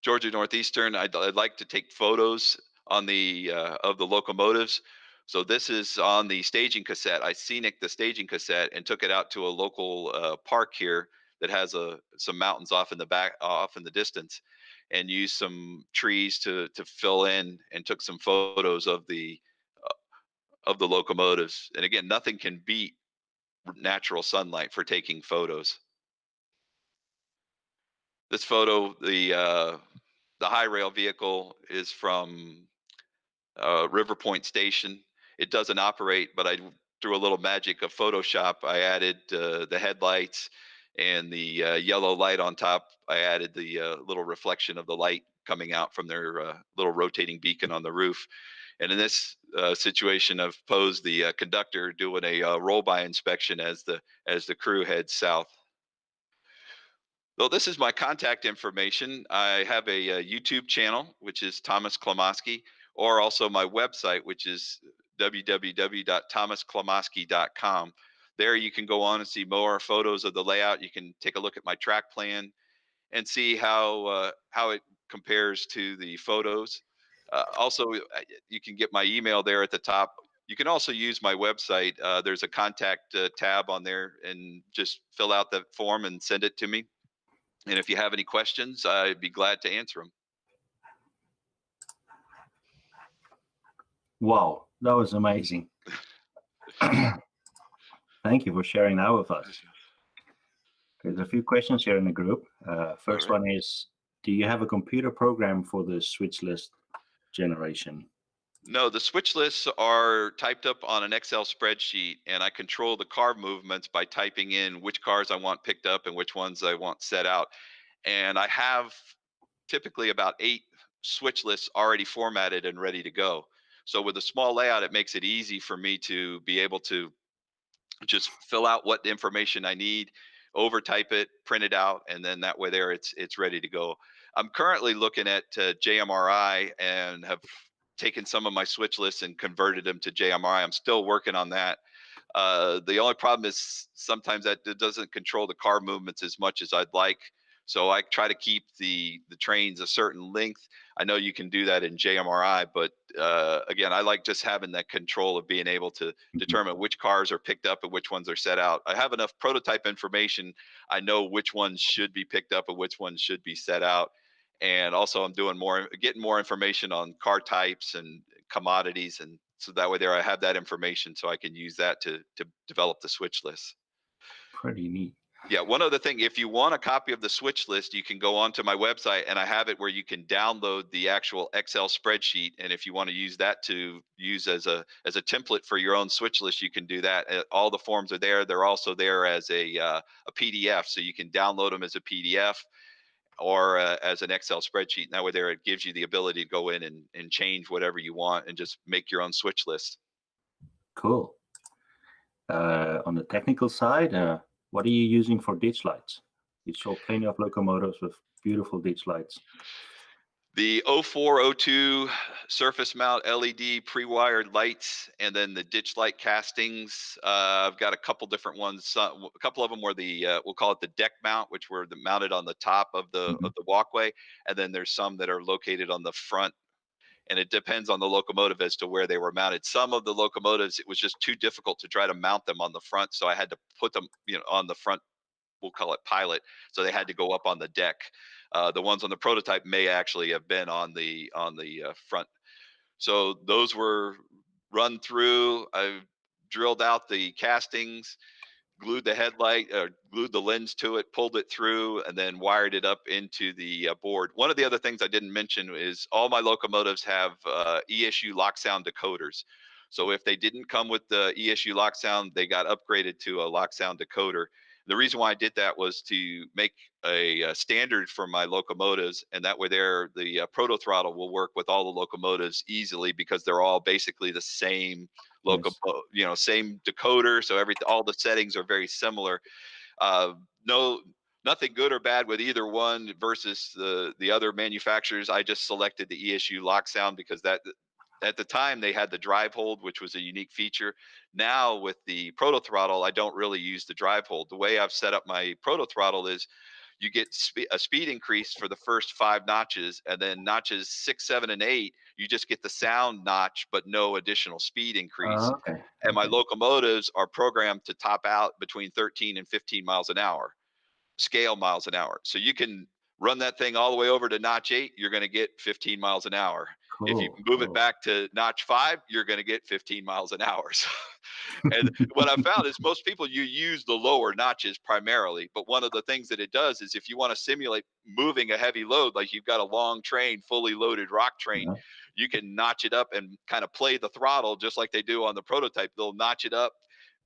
Georgia Northeastern, I'd like to take photos on the of the locomotives. So this is on the staging cassette. I scenic the staging cassette and took it out to a local park here that has some mountains off in the distance, and used some trees to fill in, and took some photos of the locomotives. And again, nothing can beat natural sunlight for taking photos. This photo, the high rail vehicle is from River Point Station. It doesn't operate, but I through a little magic of Photoshop, I added the headlights and the yellow light on top. I added the little reflection of the light coming out from their little rotating beacon on the roof. And in this situation, I've posed the conductor doing a roll-by inspection as the crew heads south. Well, this is my contact information. I have a YouTube channel, which is Thomas Klomoski, or also my website, which is www.thomasklomoski.com. There you can go on and see more photos of the layout. You can take a look at my track plan and see how it compares to the photos. Also, you can get my email there at the top. You can also use my website. There's a contact tab on there, and just fill out the form and send it to me. And if you have any questions, I'd be glad to answer them. Wow, that was amazing. Thank you for sharing that with us. There's a few questions here in the group. First one is, do you have a computer program for the switch list generation? No, the switch lists are typed up on an Excel spreadsheet, and I control the car movements by typing in which cars I want picked up and which ones I want set out. And I have typically about 8 switch lists already formatted and ready to go. So with a small layout, it makes it easy for me to be able to just fill out what information I need, overtype it, print it out, and then that way there it's ready to go. I'm currently looking at JMRI and have taken some of my switch lists and converted them to JMRI. I'm still working on that. The only problem is sometimes that it doesn't control the car movements as much as I'd like. So I try to keep the trains a certain length. I know you can do that in JMRI, but again, I like just having that control of being able to determine which cars are picked up and which ones are set out. I have enough prototype information. I know which ones should be picked up and which ones should be set out. And also I'm getting more information on car types and commodities. And so that way there I have that information so I can use that to develop the switch list. Pretty neat. Yeah, one other thing, if you want a copy of the switch list, you can go onto my website, and I have it where you can download the actual Excel spreadsheet. And if you want to use that to use as a template for your own switch list, you can do that. All the forms are there. They're also there as a PDF, so you can download them as a PDF or as an Excel spreadsheet. And that way there it gives you the ability to go in and change whatever you want and just make your own switch list. Cool. On the technical side, what are you using for ditch lights? You saw plenty of locomotives with beautiful ditch lights. The 0402 surface mount LED pre-wired lights, and then the ditch light castings. I've got a couple different ones. A couple of them were the we'll call it the deck mount, which were mounted on the top of Mhm. the walkway, and then there's some that are located on the front. And it depends on the locomotive as to where they were mounted. Some of the locomotives, it was just too difficult to try to mount them on the front, so I had to put them, on the front, we'll call it pilot. So they had to go up on the deck. The ones on the prototype may actually have been on the front. So those were run through. I drilled out the castings, glued the headlight, glued the lens to it, pulled it through, and then wired it up into the board. One of the other things I didn't mention is all my locomotives have ESU lock sound decoders. So if they didn't come with the ESU lock sound, they got upgraded to a lock sound decoder. The reason why I did that was to make a standard for my locomotives, and that way the proto throttle will work with all the locomotives easily because they're all basically the same Yes. same decoder. So all the settings are very similar. Uh, no, nothing good or bad with either one versus the other manufacturers. I just selected the ESU lock sound because that at the time they had the drive hold, which was a unique feature. Now with the proto throttle, I don't really use the drive hold. The way I've set up my proto throttle is you get a speed increase for the first 5 notches, and then notches 6, 7, and 8, you just get the sound notch, but no additional speed increase. Okay. And my Okay. locomotives are programmed to top out between 13 and 15 miles an hour, scale miles an hour. So you can run that thing all the way over to notch 8, you're going to get 15 miles an hour. If you Cool. move it Cool. back to notch 5, you're going to get 15 miles an hour. So, and what I found is most people, you use the lower notches primarily, but one of the things that it does is if you want to simulate moving a heavy load, like you've got a long train, fully loaded rock train, Yeah. you can notch it up and kind of play the throttle just like they do on the prototype. They'll notch it up,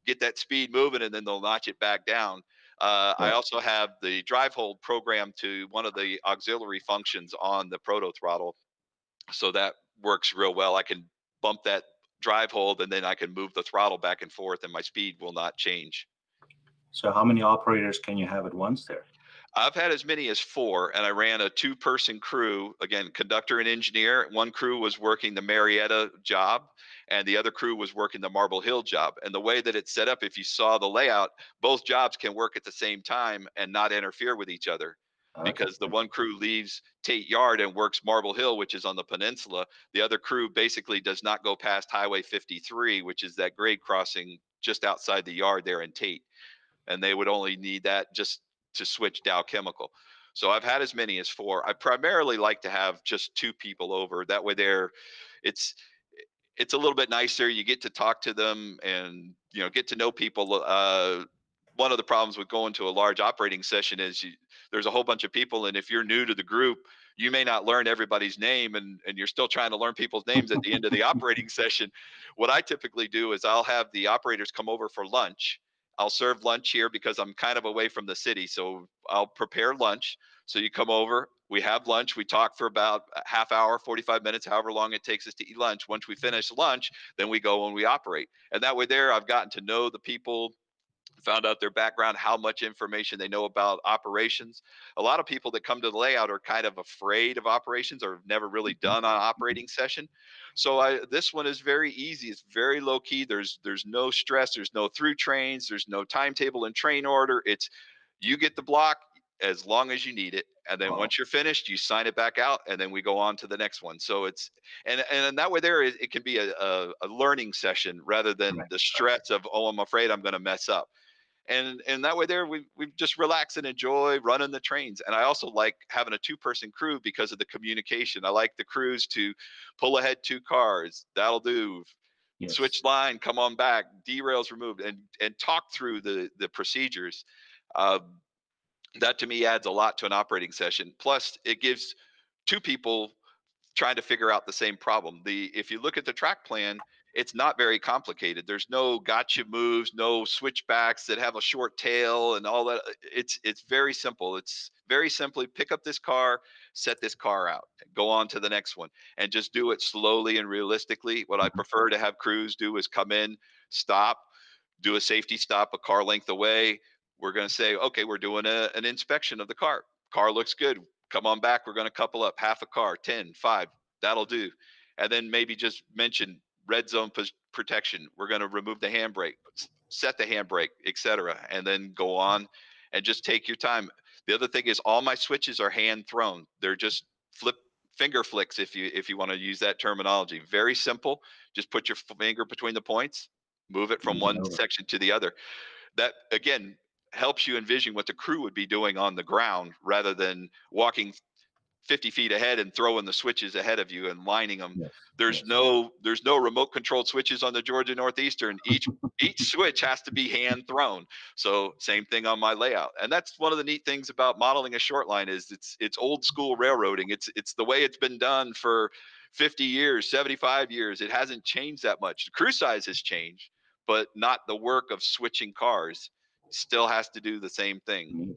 get that speed moving, and then they'll notch it back down. I Yeah. also have the drive hold programmed to one of the auxiliary functions on the proto throttle, so that works real well. I can bump that drive hold, and then I can move the throttle back and forth, and my speed will not change. So how many operators can you have at once there? I've had as many as 4, and I ran a 2-person crew. Again, conductor and engineer. One crew was working the Marietta job, and the other crew was working the Marble Hill job. And the way that it's set up, if you saw the layout, both jobs can work at the same time and not interfere with each other. Okay. Because the one crew leaves Tate Yard and works Marble Hill, which is on the peninsula. The other crew basically does not go past Highway 53, which is that grade crossing just outside the yard there in Tate. And they would only need that just to switch Dow Chemical. So I've had as many as 4. I primarily like to have just 2 people over. That way it's it's a little bit nicer. You get to talk to them and get to know people. One of the problems with going to a large operating session is there's a whole bunch of people, and if you're new to the group, you may not learn everybody's name, and you're still trying to learn people's names at the end of the operating session. What I typically do is I'll have the operators come over for lunch. I'll serve lunch here because I'm kind of away from the city, so I'll prepare lunch. So you come over, we have lunch, we talk for about a half hour, 45 minutes, however long it takes us to eat lunch. Once we finish lunch, then we go and we operate. And that way there, I've gotten to know the people, found out their background, how much information they know about operations. A lot of people that come to the layout are kind of afraid of operations or have never really done an operating session. So this one is very easy. It's very low key. There's no stress. There's no through trains. There's no timetable and train order. It's you get the block as long as you need it, and then Wow. once you're finished, you sign it back out, and then we go on to the next one. So it's and that way there it can be a learning session rather than Right. the stress of, oh, I'm afraid I'm going to mess up. And that way there we just relax and enjoy running the trains. And I also like having a 2-person crew because of the communication. I like the crews to pull ahead 2 cars, that'll do, Yes. switch line, come on back, derails removed, and talk through the procedures. uh, that to me adds a lot to an operating session. Plus it gives 2 people trying to figure out the same problem. If you look at the track plan, it's not very complicated. There's no gotcha moves, no switchbacks that have a short tail and all that. It's very simple. It's very simply pick up this car, set this car out, go on to the next one, and just do it slowly and realistically. What I Mhm. prefer to have crews do is come in, stop, do a safety stop a car length away. We're going to say, okay, we're doing an inspection of the car. Car looks good. come on back. We're going to couple up half a car, 10, 5, that'll do. And then maybe just mention red zone protection. We're going to remove the handbrake, set the handbrake, etc. And then go on and just take your time. The other thing is all my switches are hand thrown. They're just finger flicks, if you want to use that terminology. Very simple. Just put your finger between the points, move it from one section to the other. That again helps you envision what the crew would be doing on the ground rather than walking 50 feet ahead and throwing the switches ahead of you and lining them. Yes. There's no remote controlled switches on the Georgia Northeastern. Each switch has to be hand thrown. So same thing on my layout. And that's one of the neat things about modeling a short line is it's old school railroading. It's the way it's been done for 50 years, 75 years. It hasn't changed that much. The crew size has changed, but not the work of switching cars. Still has to do the same thing.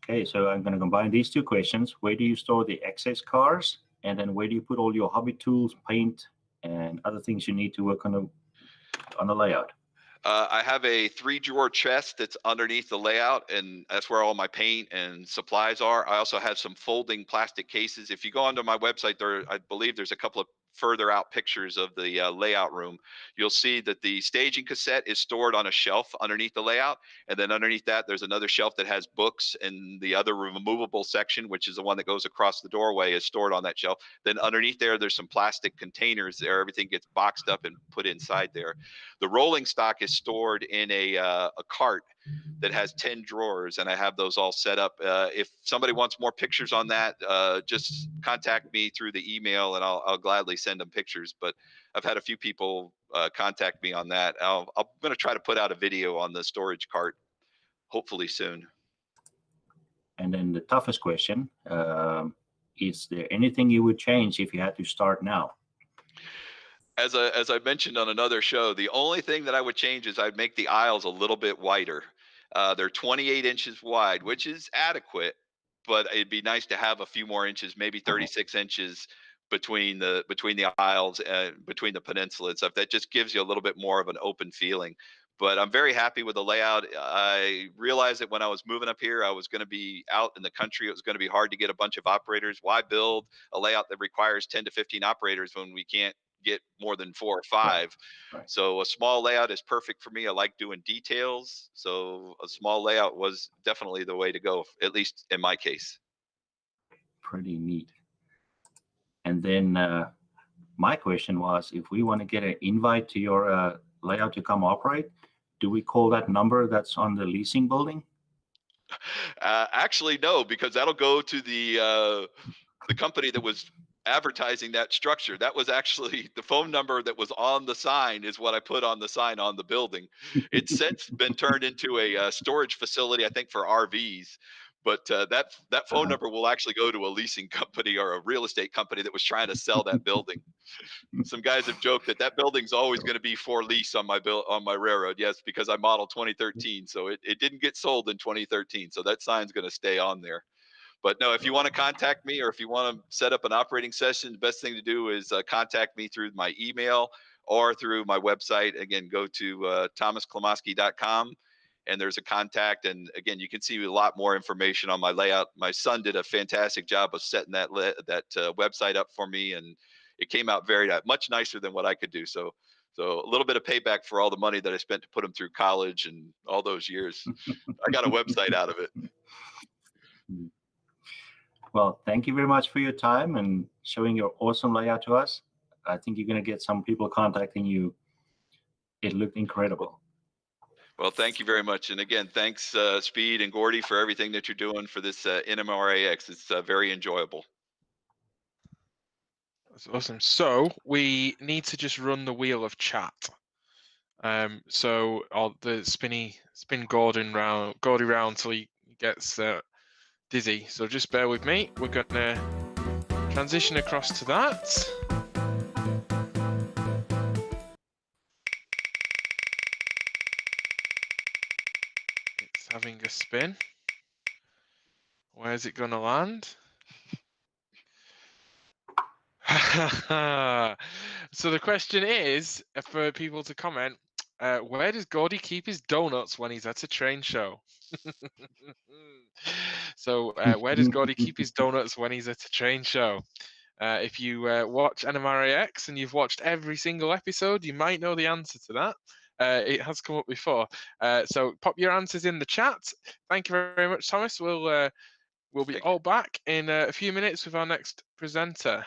Okay, so I'm going to combine these two questions. Where do you store the excess cars? And then where do you put all your hobby tools, paint, and other things you need to work on the layout? I have a 3-drawer chest that's underneath the layout, and that's where all my paint and supplies are. I also have some folding plastic cases. If you go onto my website, I believe there's a couple of further out pictures of the layout room. You'll see that the staging cassette is stored on a shelf underneath the layout, and then underneath that there's another shelf that has books, and the other removable section, which is the one that goes across the doorway, is stored on that shelf. Then underneath there's some plastic containers there. Everything gets boxed up and put inside there. The rolling stock is stored in a cart that has 10 drawers, and I have those all set up. If somebody wants more pictures on that, just contact me through the email and I'll gladly send them pictures. But I've had a few people contact me on that. I'm going to try to put out a video on the storage cart hopefully soon. And then the toughest question, is there anything you would change if you had to start now? As I mentioned on another show, the only thing that I would change is I'd make the aisles a little bit wider. They're 28 inches wide, which is adequate, but it'd be nice to have a few more inches, maybe 36 inches between the aisles and between the peninsula and stuff. That just gives you a little bit more of an open feeling. But I'm very happy with the layout. I realized that when I was moving up here, I was going to be out in the country. It was going to be hard to get a bunch of operators. Why build a layout that requires 10 to 15 operators when we can't get more than 4 or 5? Right. So a small layout is perfect for me. I like doing details. So a small layout was definitely the way to go, at least in my case. Pretty neat. And then my question was, if we want to get an invite to your layout to come operate, do we call that number that's on the leasing building? Actually, no, because that'll go to the company that was advertising that structure. That was actually the phone number that was on the sign is what I put on the sign on the building. It's since been turned into a storage facility, I think, for RVs. But that phone number will actually go to a leasing company or a real estate company that was trying to sell that building. Some guys have joked that building's always going to be for lease on my railroad. Yes, because I modeled 2013, so it didn't get sold in 2013. So that sign's going to stay on there. But no, if you want to contact me or if you want to set up an operating session, the best thing to do is contact me through my email or through my website. Again, go to thomasklemoski.com and there's a contact. And again, you can see a lot more information on my layout. My son did a fantastic job of setting that website up for me, and it came out very much nicer than what I could do. So a little bit of payback for all the money that I spent to put him through college and all those years. I got a website out of it. Well, thank you very much for your time and showing your awesome layout to us. I think you're going to get some people contacting you. It looked incredible. Well, thank you very much. And again, thanks, Speed and Gordy, for everything that you're doing for this NMRAx. It's very enjoyable. That's awesome. So we need to just run the wheel of chat. So I'll spin Gordy round till he gets dizzy. So just bear with me. We're going to transition across to that. It's having a spin. Where's it going to land? So the question is for people to comment, where does Gordy keep his donuts when he's at a train show? So where does Gordy keep his donuts when he's at a train show? If you watch NMRAx and you've watched every single episode, you might know the answer to that. It has come up before. So pop your answers in the chat. Thank you very much, Thomas. We'll be all back in a few minutes with our next presenter.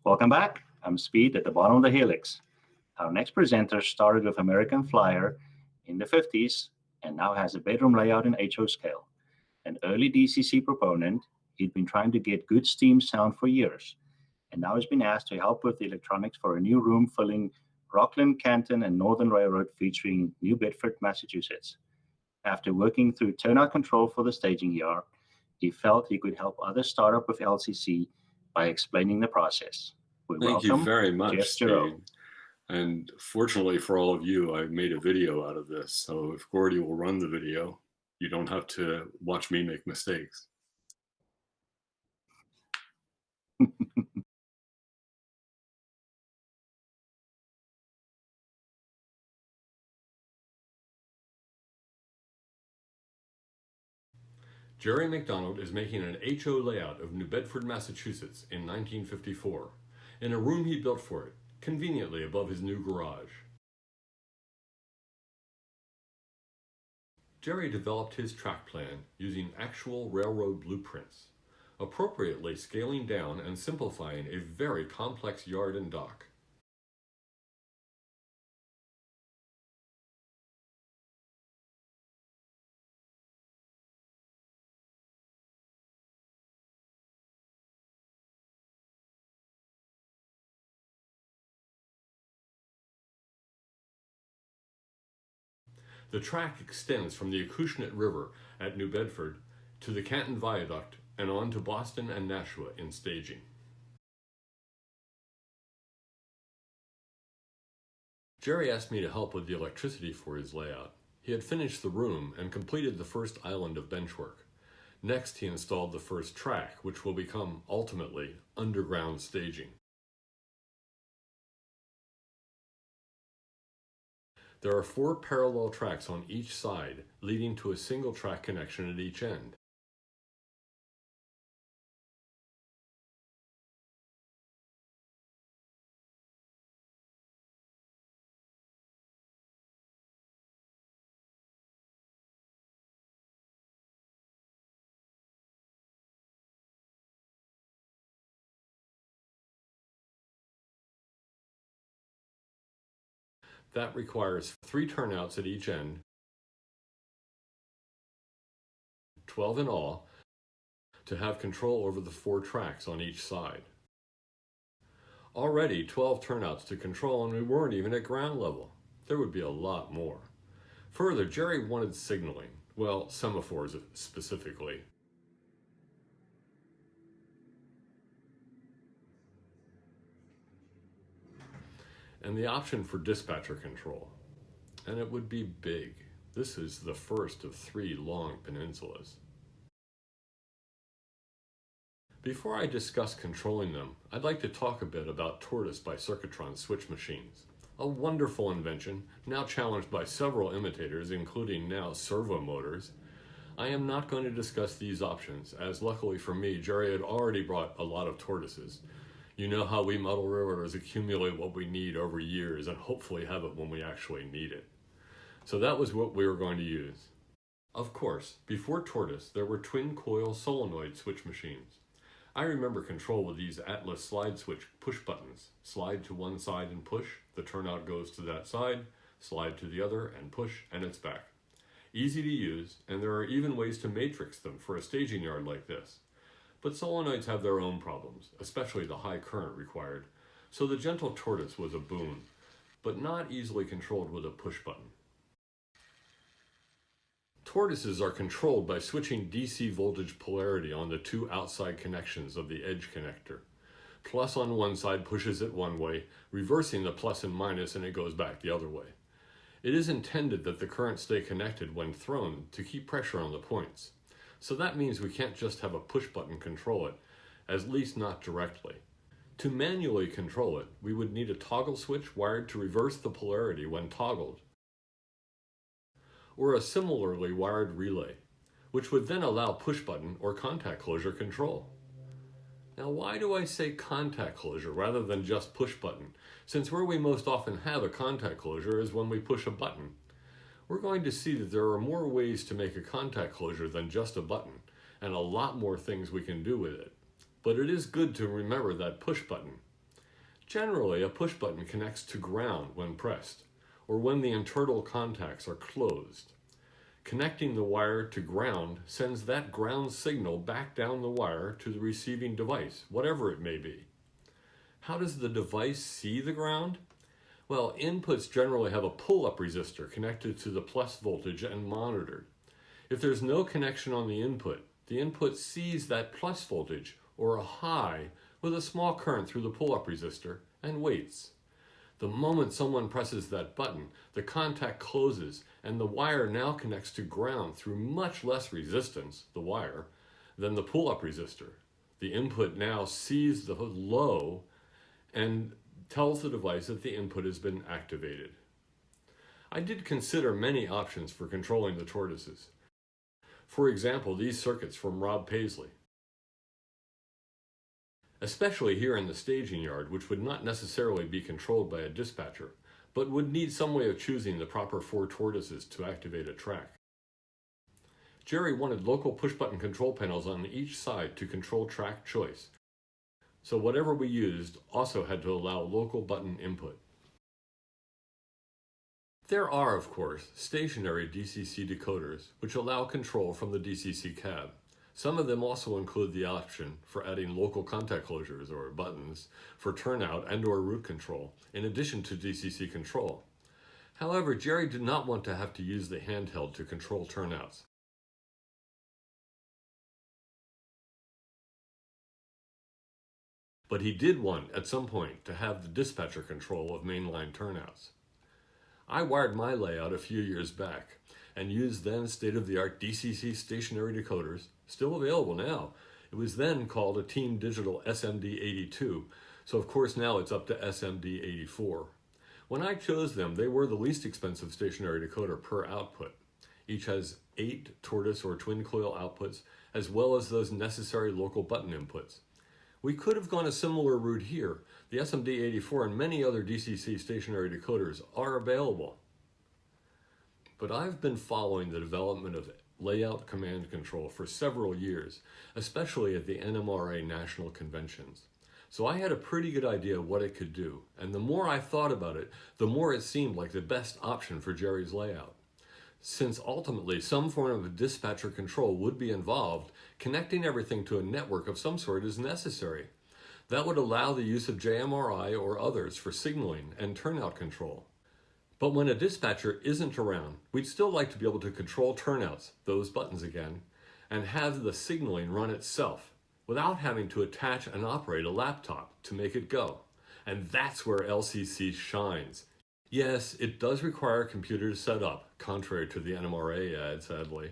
Welcome back. I'm Speed at the bottom of the helix. Our next presenter started with American Flyer in the 50s and now has a bedroom layout in HO scale. An early DCC proponent, he'd been trying to get good steam sound for years, and now has been asked to help with the electronics for a new room filling Rockland, Canton, and Northern Railroad featuring New Bedford, Massachusetts. After working through turnout control for the staging yard, he felt he could help others start up with LCC by explaining the process. Thank you very much, Speed. And fortunately for all of you, I made a video out of this. So if Gordy will run the video, you don't have to watch me make mistakes. Jerry McDonald is making an HO layout of New Bedford, Massachusetts in 1954, in a room he built for it, conveniently above his new garage. Jerry developed his track plan using actual railroad blueprints, appropriately scaling down and simplifying a very complex yard and dock. The track extends from the Acushnet River at New Bedford to the Canton Viaduct and on to Boston and Nashua in staging. Jerry asked me to help with the electricity for his layout. He had finished the room and completed the first island of benchwork. Next, he installed the first track, which will become, ultimately, underground staging. There are 4 parallel tracks on each side, leading to a single track connection at each end. That requires 3 turnouts at each end, 12 in all, to have control over the 4 tracks on each side. Already 12 turnouts to control, and we weren't even at ground level. There would be a lot more. Further, Jerry wanted signaling, well, semaphores specifically. And the option for dispatcher control. And it would be big. This is the first of 3 long peninsulas. Before I discuss controlling them, I'd like to talk a bit about Tortoise by Circuitron switch machines. A wonderful invention, now challenged by several imitators, including now servo motors. I am not going to discuss these options, as luckily for me, Jerry had already brought a lot of tortoises. You know how we model railroaders accumulate what we need over years and hopefully have it when we actually need it. So that was what we were going to use. Of course, before Tortoise, there were twin coil solenoid switch machines. I remember control with these Atlas slide switch push buttons. Slide to one side and push, the turnout goes to that side, slide to the other and push, and it's back. Easy to use, and there are even ways to matrix them for a staging yard like this. But solenoids have their own problems, especially the high current required, so the gentle Tortoise was a boon, but not easily controlled with a push button. Tortoises are controlled by switching DC voltage polarity on the 2 outside connections of the edge connector. Plus on one side pushes it one way, reversing the plus and minus, and it goes back the other way. It is intended that the current stay connected when thrown to keep pressure on the points. So that means we can't just have a push button control it, at least not directly. To manually control it, we would need a toggle switch wired to reverse the polarity when toggled, or a similarly wired relay, which would then allow push button or contact closure control. Now, why do I say contact closure rather than just push button, since where we most often have a contact closure is when we push a button? We're going to see that there are more ways to make a contact closure than just a button, and a lot more things we can do with it. But it is good to remember that push button. Generally, a push button connects to ground when pressed, or when the internal contacts are closed. Connecting the wire to ground sends that ground signal back down the wire to the receiving device, whatever it may be. How does the device see the ground? Well, inputs generally have a pull-up resistor connected to the plus voltage and monitored. If there's no connection on the input sees that plus voltage, or a high, with a small current through the pull-up resistor, and waits. The moment someone presses that button, the contact closes, and the wire now connects to ground through much less resistance, the wire, than the pull-up resistor. The input now sees the low and tells the device that the input has been activated. I did consider many options for controlling the tortoises. For example, these circuits from Rob Paisley. Especially here in the staging yard, which would not necessarily be controlled by a dispatcher, but would need some way of choosing the proper 4 tortoises to activate a track. Jerry wanted local push-button control panels on each side to control track choice, so whatever we used also had to allow local button input. There are, of course, stationary DCC decoders which allow control from the DCC cab. Some of them also include the option for adding local contact closures or buttons for turnout and/or route control, in addition to DCC control. However, Jerry did not want to have to use the handheld to control turnouts. But he did want, at some point, to have the dispatcher control of mainline turnouts. I wired my layout a few years back and used then state-of-the-art DCC stationary decoders, still available now. It was then called a Team Digital SMD82, so of course now it's up to SMD84. When I chose them, they were the least expensive stationary decoder per output. Each has 8 tortoise or twin coil outputs, as well as those necessary local button inputs. We could have gone a similar route here. The SMD84 and many other DCC stationary decoders are available. But I've been following the development of layout command control for several years, especially at the NMRA national conventions. So I had a pretty good idea of what it could do, and the more I thought about it, the more it seemed like the best option for Jerry's layout. Since ultimately some form of dispatcher control would be involved, connecting everything to a network of some sort is necessary. That would allow the use of JMRI or others for signaling and turnout control. But when a dispatcher isn't around, we'd still like to be able to control turnouts, those buttons again, and have the signaling run itself without having to attach and operate a laptop to make it go. And that's where LCC shines. Yes, it does require a computer to set up, contrary to the NMRA ad, sadly.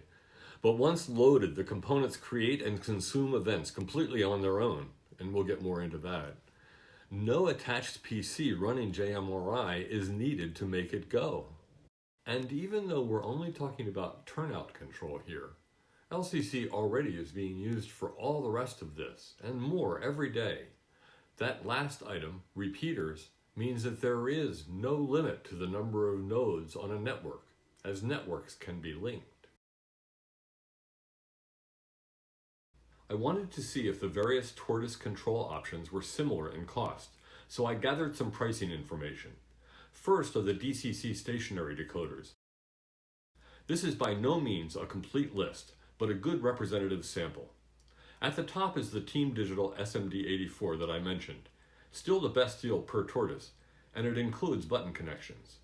But once loaded, the components create and consume events completely on their own, and we'll get more into that. No attached PC running JMRI is needed to make it go. And even though we're only talking about turnout control here, LCC already is being used for all the rest of this, and more every day. That last item, repeaters, means that there is no limit to the number of nodes on a network, as networks can be linked. I wanted to see if the various tortoise control options were similar in cost, so I gathered some pricing information. First are the DCC stationary decoders. This is by no means a complete list, but a good representative sample. At the top is the Team Digital SMD84 that I mentioned, still the best deal per tortoise, and it includes button connections.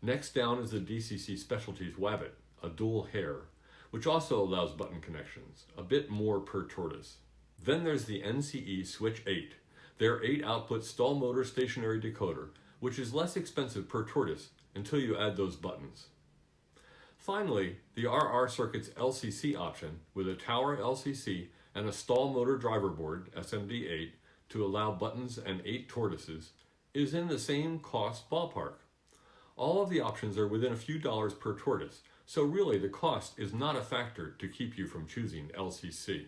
Next down is the DCC Specialties Wabbit, a dual hair, which also allows button connections, a bit more per tortoise. Then there's the NCE Switch 8, their 8-output stall motor stationary decoder, which is less expensive per tortoise until you add those buttons. Finally, the RR Circuits LCC option with a tower LCC and a stall motor driver board, SMD8, to allow buttons and 8 tortoises, is in the same cost ballpark. All of the options are within a few dollars per tortoise, so really the cost is not a factor to keep you from choosing LCC.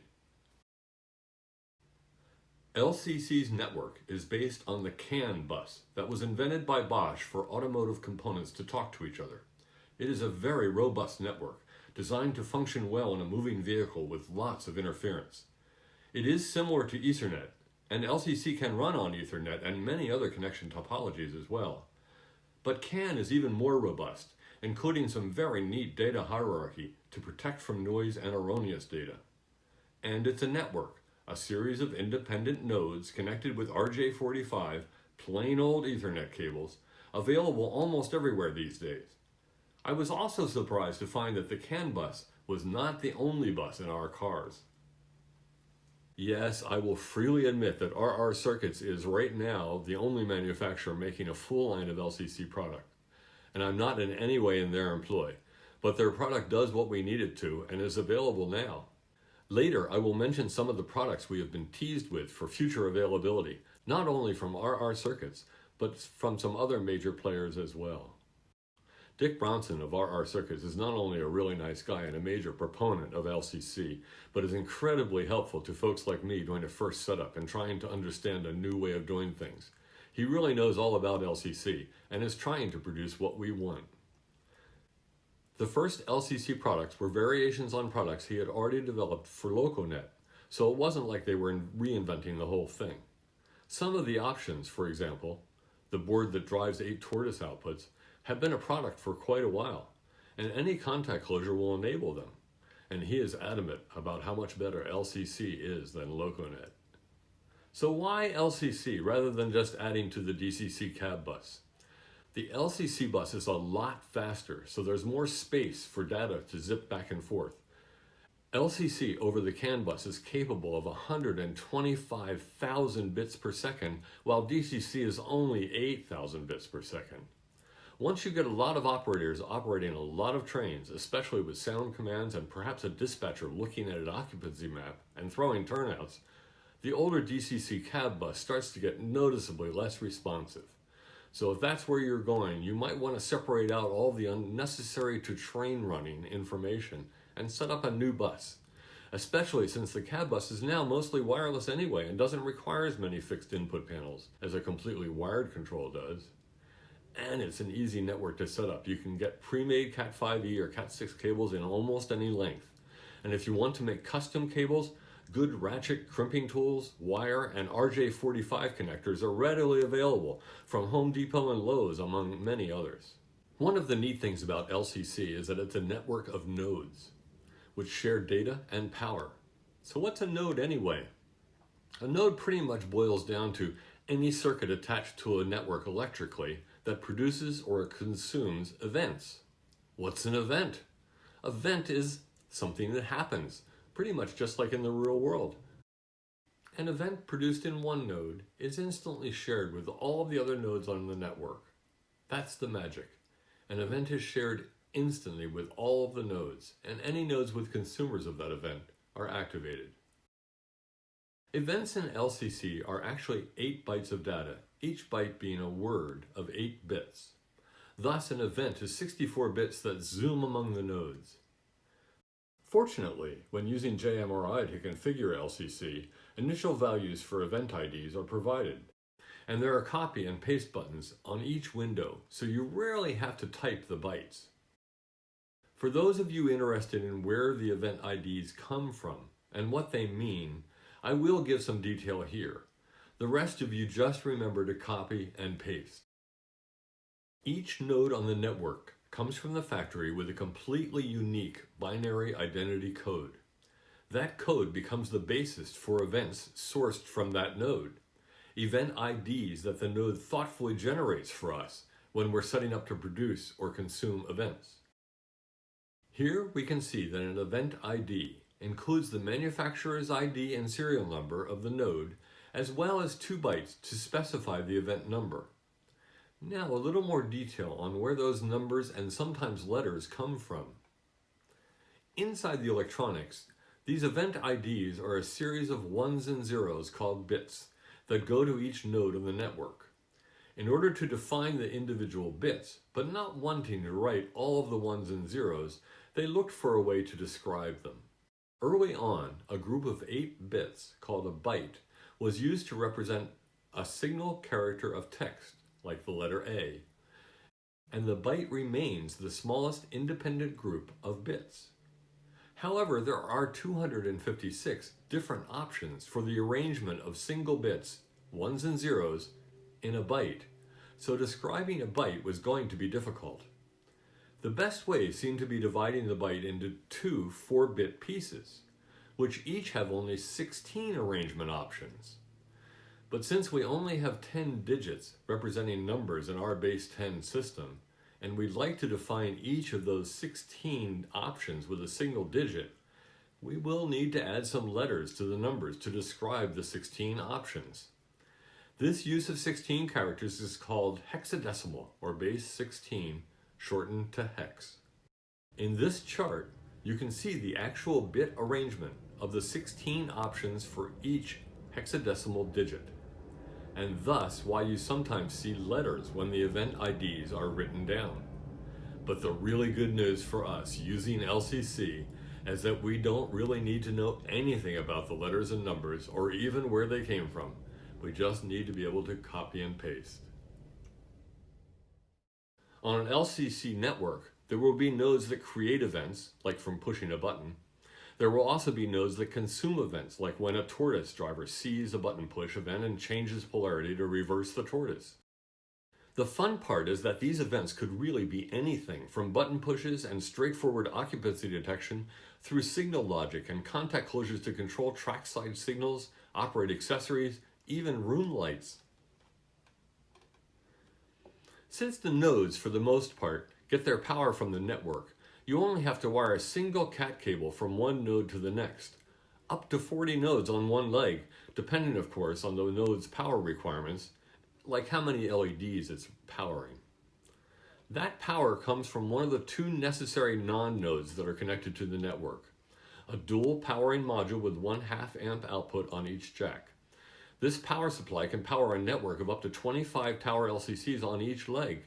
LCC's network is based on the CAN bus that was invented by Bosch for automotive components to talk to each other. It is a very robust network, designed to function well in a moving vehicle with lots of interference. It is similar to Ethernet, and LCC can run on Ethernet and many other connection topologies as well. But CAN is even more robust, including some very neat data hierarchy to protect from noise and erroneous data. And it's a network, a series of independent nodes connected with RJ45, plain old Ethernet cables, available almost everywhere these days. I was also surprised to find that the CAN bus was not the only bus in our cars. Yes, I will freely admit that RR Circuits is right now the only manufacturer making a full line of LCC product. And I'm not in any way in their employ, but their product does what we need it to and is available now. Later, I will mention some of the products we have been teased with for future availability, not only from RR Circuits, but from some other major players as well. Dick Bronson of RR Circuits is not only a really nice guy and a major proponent of LCC, but is incredibly helpful to folks like me doing a first setup and trying to understand a new way of doing things. He really knows all about LCC and is trying to produce what we want. The first LCC products were variations on products he had already developed for LocoNet, so it wasn't like they were reinventing the whole thing. Some of the options, for example, the board that drives 8 Tortoise outputs, have been a product for quite a while, and any contact closure will enable them. And he is adamant about how much better LCC is than LocoNet. So why LCC rather than just adding to the DCC cab bus? The LCC bus is a lot faster, so there's more space for data to zip back and forth. LCC over the CAN bus is capable of 125,000 bits per second, while DCC is only 8,000 bits per second. Once you get a lot of operators operating a lot of trains, especially with sound commands and perhaps a dispatcher looking at an occupancy map and throwing turnouts, the older DCC cab bus starts to get noticeably less responsive. So if that's where you're going, you might want to separate out all the unnecessary to train running information and set up a new bus, especially since the cab bus is now mostly wireless anyway and doesn't require as many fixed input panels as a completely wired control does. And it's an easy network to set up. You can get pre-made Cat5e or Cat6 cables in almost any length. And if you want to make custom cables, good ratchet crimping tools, wire, and RJ45 connectors are readily available from Home Depot and Lowe's, among many others. One of the neat things about LCC is that it's a network of nodes, which share data and power. So what's a node anyway? A node pretty much boils down to any circuit attached to a network electrically that produces or consumes events. What's an event? Event is something that happens, pretty much just like in the real world. An event produced in one node is instantly shared with all of the other nodes on the network. That's the magic. An event is shared instantly with all of the nodes, and any nodes with consumers of that event are activated. Events in LCC are actually 8 bytes of data, each byte being a word of 8 bits. Thus, an event is 64 bits that zoom among the nodes. Fortunately, when using JMRI to configure LCC, initial values for event IDs are provided, and there are copy and paste buttons on each window, so you rarely have to type the bytes. For those of you interested in where the event IDs come from and what they mean, I will give some detail here. The rest of you just remember to copy and paste. Each node on the network comes from the factory with a completely unique binary identity code. That code becomes the basis for events sourced from that node, event IDs that the node thoughtfully generates for us when we're setting up to produce or consume events. Here we can see that an event ID includes the manufacturer's ID and serial number of the node, as well as 2 bytes to specify the event number. Now a little more detail on where those numbers and sometimes letters come from. Inside the electronics, these event IDs are a series of 1s and 0s called bits that go to each node of the network. In order to define the individual bits, but not wanting to write all of the 1s and 0s, they looked for a way to describe them. Early on, a group of 8 bits, called a byte, was used to represent a single character of text, like the letter A, and the byte remains the smallest independent group of bits. However, there are 256 different options for the arrangement of single bits, 1s and 0s, in a byte, so describing a byte was going to be difficult. The best way seemed to be dividing the byte into 2 4-bit pieces, which each have only 16 arrangement options. But since we only have 10 digits representing numbers in our base 10 system, and we'd like to define each of those 16 options with a single digit, we will need to add some letters to the numbers to describe the 16 options. This use of 16 characters is called hexadecimal, or base 16, shortened to hex. In this chart, you can see the actual bit arrangement of the 16 options for each hexadecimal digit, and thus why you sometimes see letters when the event IDs are written down. But the really good news for us using LCC is that we don't really need to know anything about the letters and numbers or even where they came from. We just need to be able to copy and paste. On an LCC network, there will be nodes that create events, like from pushing a button. There will also be nodes that consume events, like when a tortoise driver sees a button push event and changes polarity to reverse the tortoise. The fun part is that these events could really be anything from button pushes and straightforward occupancy detection through signal logic and contact closures to control trackside signals, operate accessories, even room lights. Since the nodes, for the most part, get their power from the network, you only have to wire a single cat cable from one node to the next. Up to 40 nodes on one leg, depending of course on the node's power requirements, like how many LEDs it's powering. That power comes from one of the two necessary non-nodes that are connected to the network. A dual powering module with 1/2 amp output on each jack. This power supply can power a network of up to 25 tower LCCs on each leg.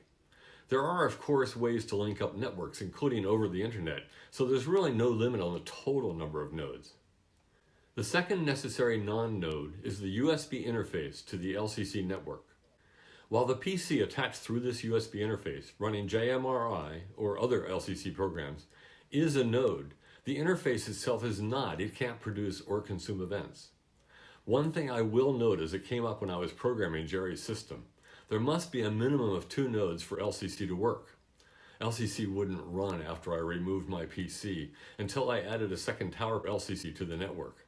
There are, of course, ways to link up networks, including over the internet, so there's really no limit on the total number of nodes. The second necessary non-node is the USB interface to the LCC network. While the PC attached through this USB interface, running JMRI or other LCC programs, is a node, the interface itself is not. It can't produce or consume events. One thing I will note as it came up when I was programming Jerry's system, there must be a minimum of 2 nodes for LCC to work. LCC wouldn't run after I removed my PC until I added a second tower LCC to the network.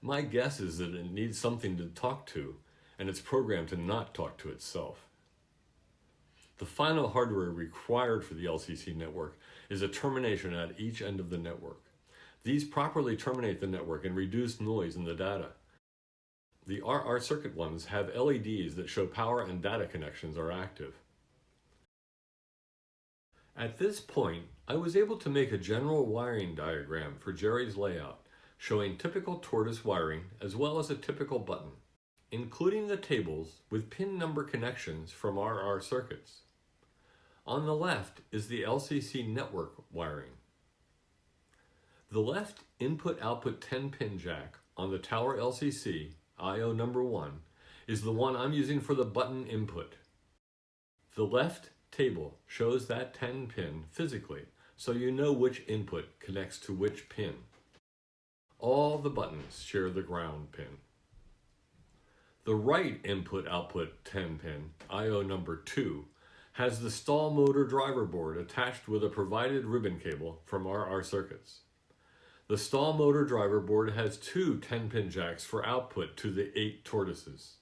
My guess is that it needs something to talk to, and it's programmed to not talk to itself. The final hardware required for the LCC network is a termination at each end of the network. These properly terminate the network and reduce noise in the data. The RR circuit ones have LEDs that show power and data connections are active. At this point, I was able to make a general wiring diagram for Jerry's layout, showing typical tortoise wiring as well as a typical button, including the tables with pin number connections from RR circuits. On the left is the LCC network wiring. The left input-output 10-pin jack on the tower LCC, IO number 1, is the one I'm using for the button input. The left table shows that 10-pin physically, so you know which input connects to which pin. All the buttons share the ground pin. The right input-output 10-pin, IO number 2, has the stall motor driver board attached with a provided ribbon cable from RR circuits. The stall motor driver board has 2 10-pin jacks for output to the 8 tortoises.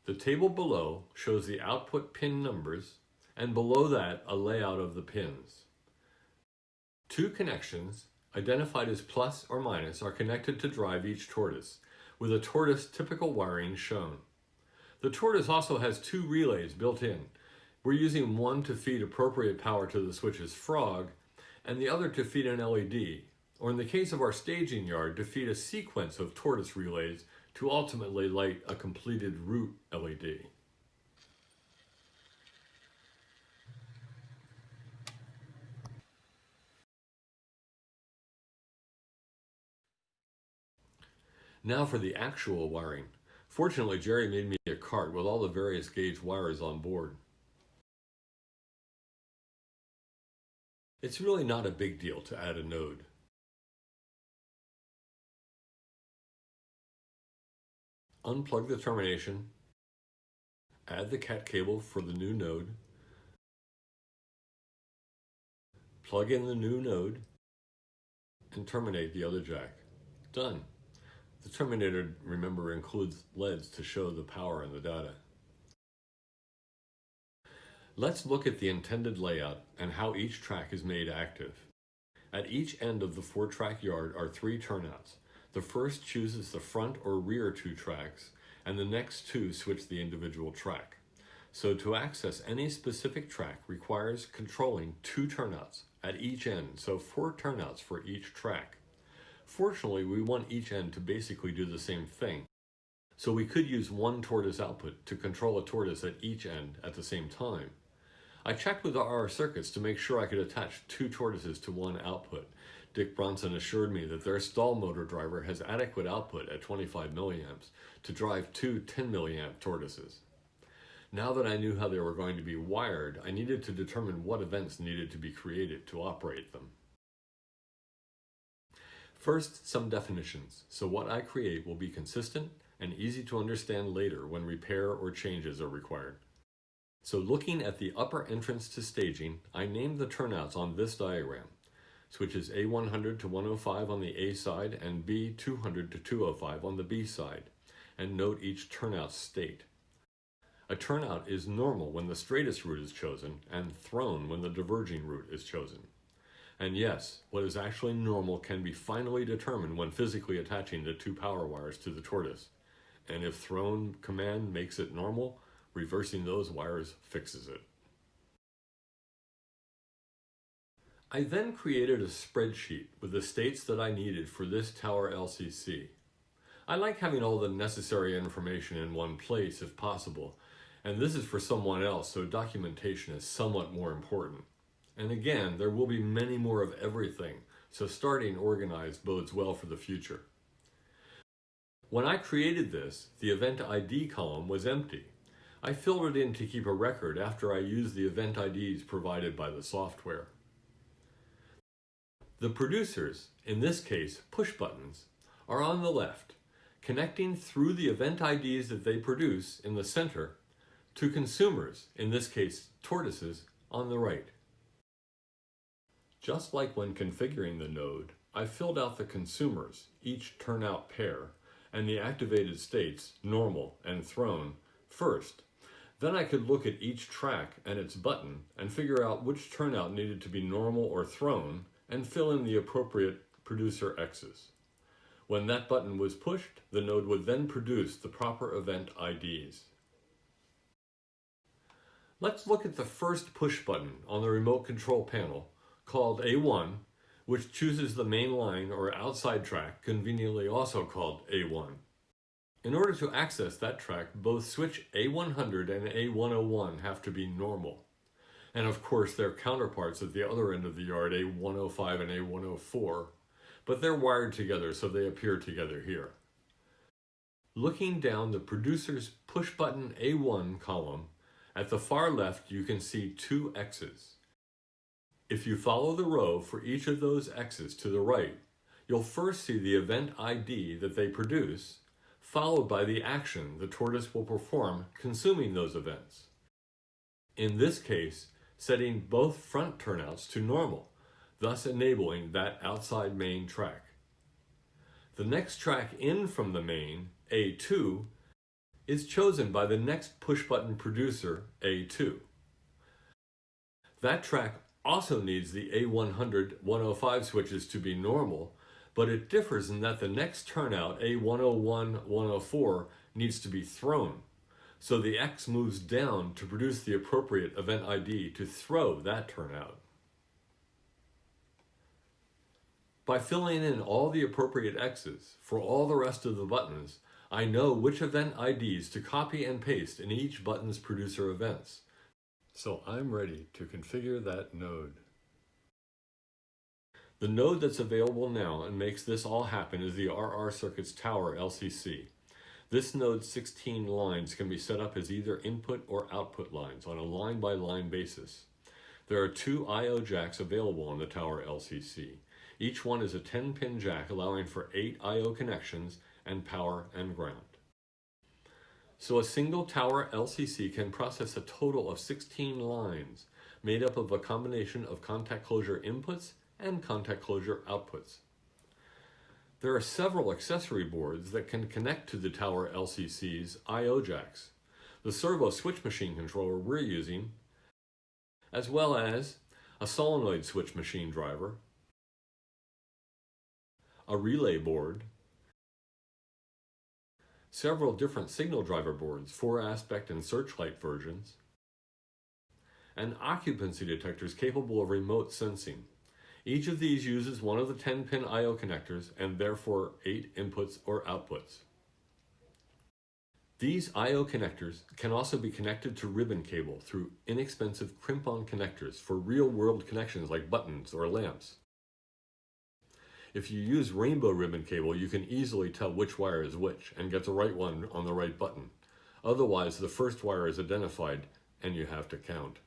The table below shows the output pin numbers, and below that a layout of the pins. 2 connections, identified as plus or minus, are connected to drive each tortoise, with a tortoise typical wiring shown. The tortoise also has 2 relays built in. We're using one to feed appropriate power to the switch's frog, and the other to feed an LED, or in the case of our staging yard, to feed a sequence of tortoise relays to ultimately light a completed route LED. Now for the actual wiring. Fortunately, Jerry made me a cart with all the various gauge wires on board. It's really not a big deal to add a node. Unplug the termination, add the cat cable for the new node, plug in the new node, and terminate the other jack. Done. The terminator, remember, includes LEDs to show the power and the data. Let's look at the intended layout and how each track is made active. At each end of the 4-track yard are 3 turnouts. The first chooses the front or rear 2 tracks, and the next 2 switch the individual track. So to access any specific track requires controlling 2 turnouts at each end, so 4 turnouts for each track. Fortunately, we want each end to basically do the same thing, so we could use one tortoise output to control a tortoise at each end at the same time. I checked with the RR circuits to make sure I could attach 2 tortoises to one output. Dick Bronson assured me that their stall motor driver has adequate output at 25 milliamps to drive 2 10 milliamp tortoises. Now that I knew how they were going to be wired, I needed to determine what events needed to be created to operate them. First, some definitions, so what I create will be consistent and easy to understand later when repair or changes are required. So looking at the upper entrance to staging, I named the turnouts on this diagram. Switches A100 to 105 on the A side and B200 to 205 on the B side, and note each turnout state. A turnout is normal when the straightest route is chosen and thrown when the diverging route is chosen. And yes, what is actually normal can be finally determined when physically attaching the 2 power wires to the tortoise. And if thrown command makes it normal, reversing those wires fixes it. I then created a spreadsheet with the states that I needed for this tower LCC. I like having all the necessary information in one place if possible, and this is for someone else, so documentation is somewhat more important. And again, there will be many more of everything, so starting organized bodes well for the future. When I created this, the event ID column was empty. I filled it in to keep a record after I used the event IDs provided by the software. The producers, in this case push buttons, are on the left, connecting through the event IDs that they produce in the center to consumers, in this case tortoises, on the right. Just like when configuring the node, I filled out the consumers, each turnout pair, and the activated states, normal and thrown, first. Then I could look at each track and its button and figure out which turnout needed to be normal or thrown and fill in the appropriate producer X's. When that button was pushed, the node would then produce the proper event IDs. Let's look at the first push button on the remote control panel, called A1, which chooses the main line or outside track, conveniently also called A1. In order to access that track, both switch A100 and A101 have to be normal. And of course their counterparts at the other end of the yard, A105 and A104, but they're wired together so they appear together here. Looking down the producer's push button A1 column, at the far left you can see 2 X's. If you follow the row for each of those X's to the right, you'll first see the event ID that they produce, followed by the action the tortoise will perform consuming those events. In this case, setting both front turnouts to normal, thus enabling that outside main track. The next track in from the main, A2, is chosen by the next push button producer, A2. That track also needs the A100-105 switches to be normal, but it differs in that the next turnout, A101-104, needs to be thrown. So the X moves down to produce the appropriate event ID to throw that turnout. By filling in all the appropriate X's for all the rest of the buttons, I know which event IDs to copy and paste in each button's producer events. So I'm ready to configure that node. The node that's available now and makes this all happen is the RR Circuits Tower LCC. This node's 16 lines can be set up as either input or output lines on a line-by-line basis. There are 2 I/O jacks available on the Tower LCC. Each one is a 10-pin jack allowing for 8 I/O connections and power and ground. So a single Tower LCC can process a total of 16 lines made up of a combination of contact closure inputs and contact closure outputs. There are several accessory boards that can connect to the Tower LCC's I/O jacks, the servo switch machine controller we're using, as well as a solenoid switch machine driver, a relay board, several different signal driver boards, 4-aspect and searchlight versions, and occupancy detectors capable of remote sensing. Each of these uses one of the 10-pin I/O connectors and therefore 8 inputs or outputs. These I/O connectors can also be connected to ribbon cable through inexpensive crimp-on connectors for real-world connections like buttons or lamps. If you use rainbow ribbon cable, you can easily tell which wire is which and get the right one on the right button. Otherwise, the first wire is identified and you have to count.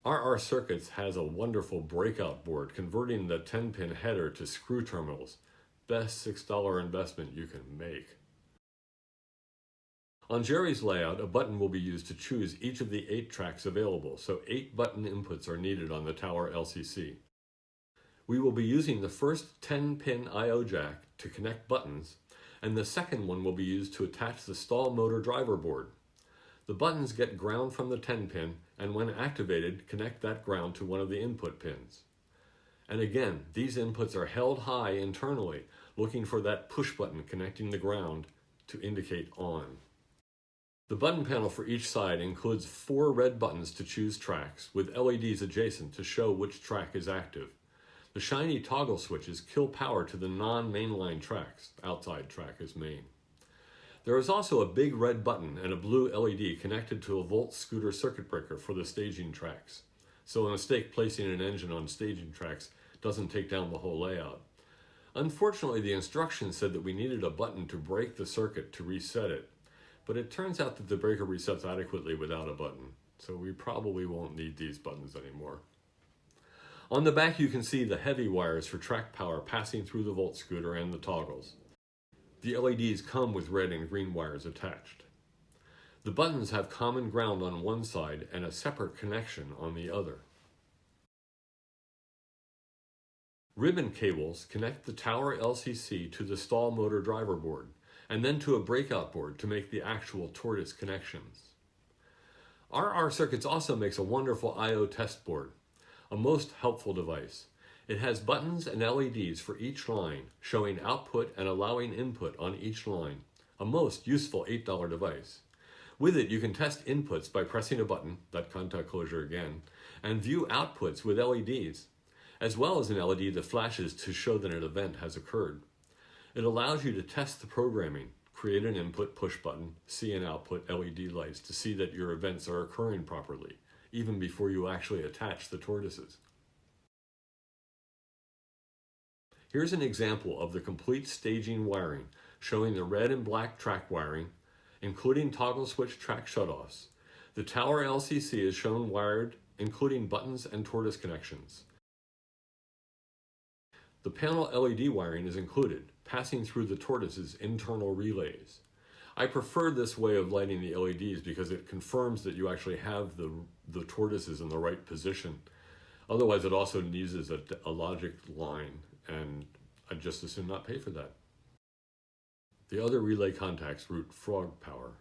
RR Circuits has a wonderful breakout board converting the 10-pin header to screw terminals. Best $6 investment you can make. On Jerry's layout, a button will be used to choose each of the 8 tracks available, so 8 button inputs are needed on the tower LCC. We will be using the first 10-pin I/O jack to connect buttons, and the second one will be used to attach the stall motor driver board. The buttons get ground from the 10-pin, and when activated, connect that ground to one of the input pins. And again, these inputs are held high internally, looking for that push button connecting the ground to indicate on. The button panel for each side includes 4 red buttons to choose tracks, with LEDs adjacent to show which track is active. The shiny toggle switches kill power to the non-mainline tracks. Outside track is main. There is also a big red button and a blue LED connected to a Volt scooter circuit breaker for the staging tracks, so a mistake placing an engine on staging tracks doesn't take down the whole layout. Unfortunately, the instructions said that we needed a button to break the circuit to reset it, but it turns out that the breaker resets adequately without a button, so we probably won't need these buttons anymore. On the back you can see the heavy wires for track power passing through the Volt scooter and the toggles. The LEDs come with red and green wires attached. The buttons have common ground on one side and a separate connection on the other. Ribbon cables connect the tower LCC to the stall motor driver board, and then to a breakout board to make the actual tortoise connections. RR Circuits also makes a wonderful I/O test board, a most helpful device. It has buttons and LEDs for each line, showing output and allowing input on each line, a most useful $8 device. With it, you can test inputs by pressing a button, that contact closure again, and view outputs with LEDs, as well as an LED that flashes to show that an event has occurred. It allows you to test the programming, create an input push button, see an output LED lights to see that your events are occurring properly, even before you actually attach the tortoises. Here's an example of the complete staging wiring, showing the red and black track wiring, including toggle switch track shutoffs. The tower LCC is shown wired, including buttons and tortoise connections. The panel LED wiring is included, passing through the tortoise's internal relays. I prefer this way of lighting the LEDs because it confirms that you actually have the tortoises in the right position. Otherwise, it also uses a logic line, and I'd just as soon not pay for that. The other relay contacts route frog power.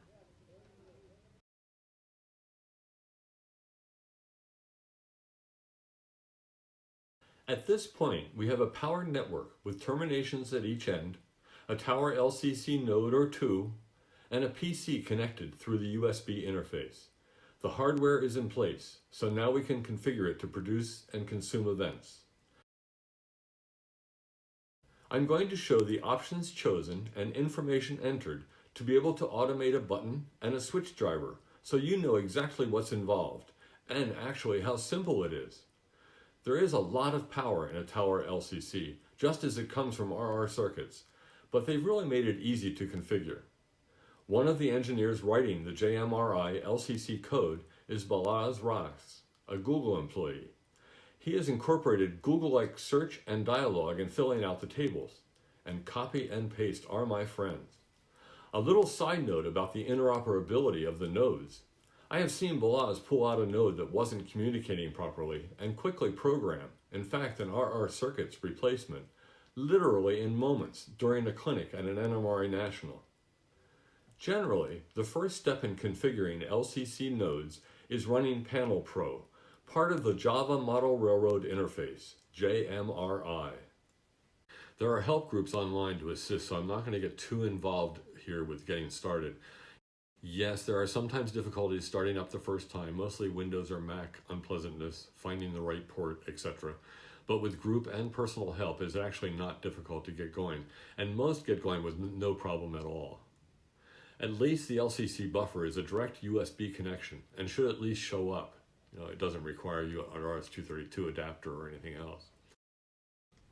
At this point, we have a power network with terminations at each end, a tower LCC node or 2, and a PC connected through the USB interface. The hardware is in place, so now we can configure it to produce and consume events. I'm going to show the options chosen and information entered to be able to automate a button and a switch driver, so you know exactly what's involved, and actually how simple it is. There is a lot of power in a tower LCC, just as it comes from RR Circuits, but they've really made it easy to configure. One of the engineers writing the JMRI LCC code is Balazs Rax, a Google employee. He has incorporated Google-like search and dialogue in filling out the tables, and copy and paste are my friends. A little side note about the interoperability of the nodes. I have seen Balazs pull out a node that wasn't communicating properly and quickly program, in fact an RR Circuits replacement, literally in moments during a clinic at an NMRA National. Generally, the first step in configuring LCC nodes is running Panel Pro, part of the Java Model Railroad Interface, JMRI. There are help groups online to assist, so I'm not going to get too involved here with getting started. Yes, there are sometimes difficulties starting up the first time, mostly Windows or Mac unpleasantness, finding the right port, etc. But with group and personal help, it's actually not difficult to get going, and most get going with no problem at all. At least the LCC buffer is a direct USB connection and should at least show up. It doesn't require an RS-232 adapter or anything else.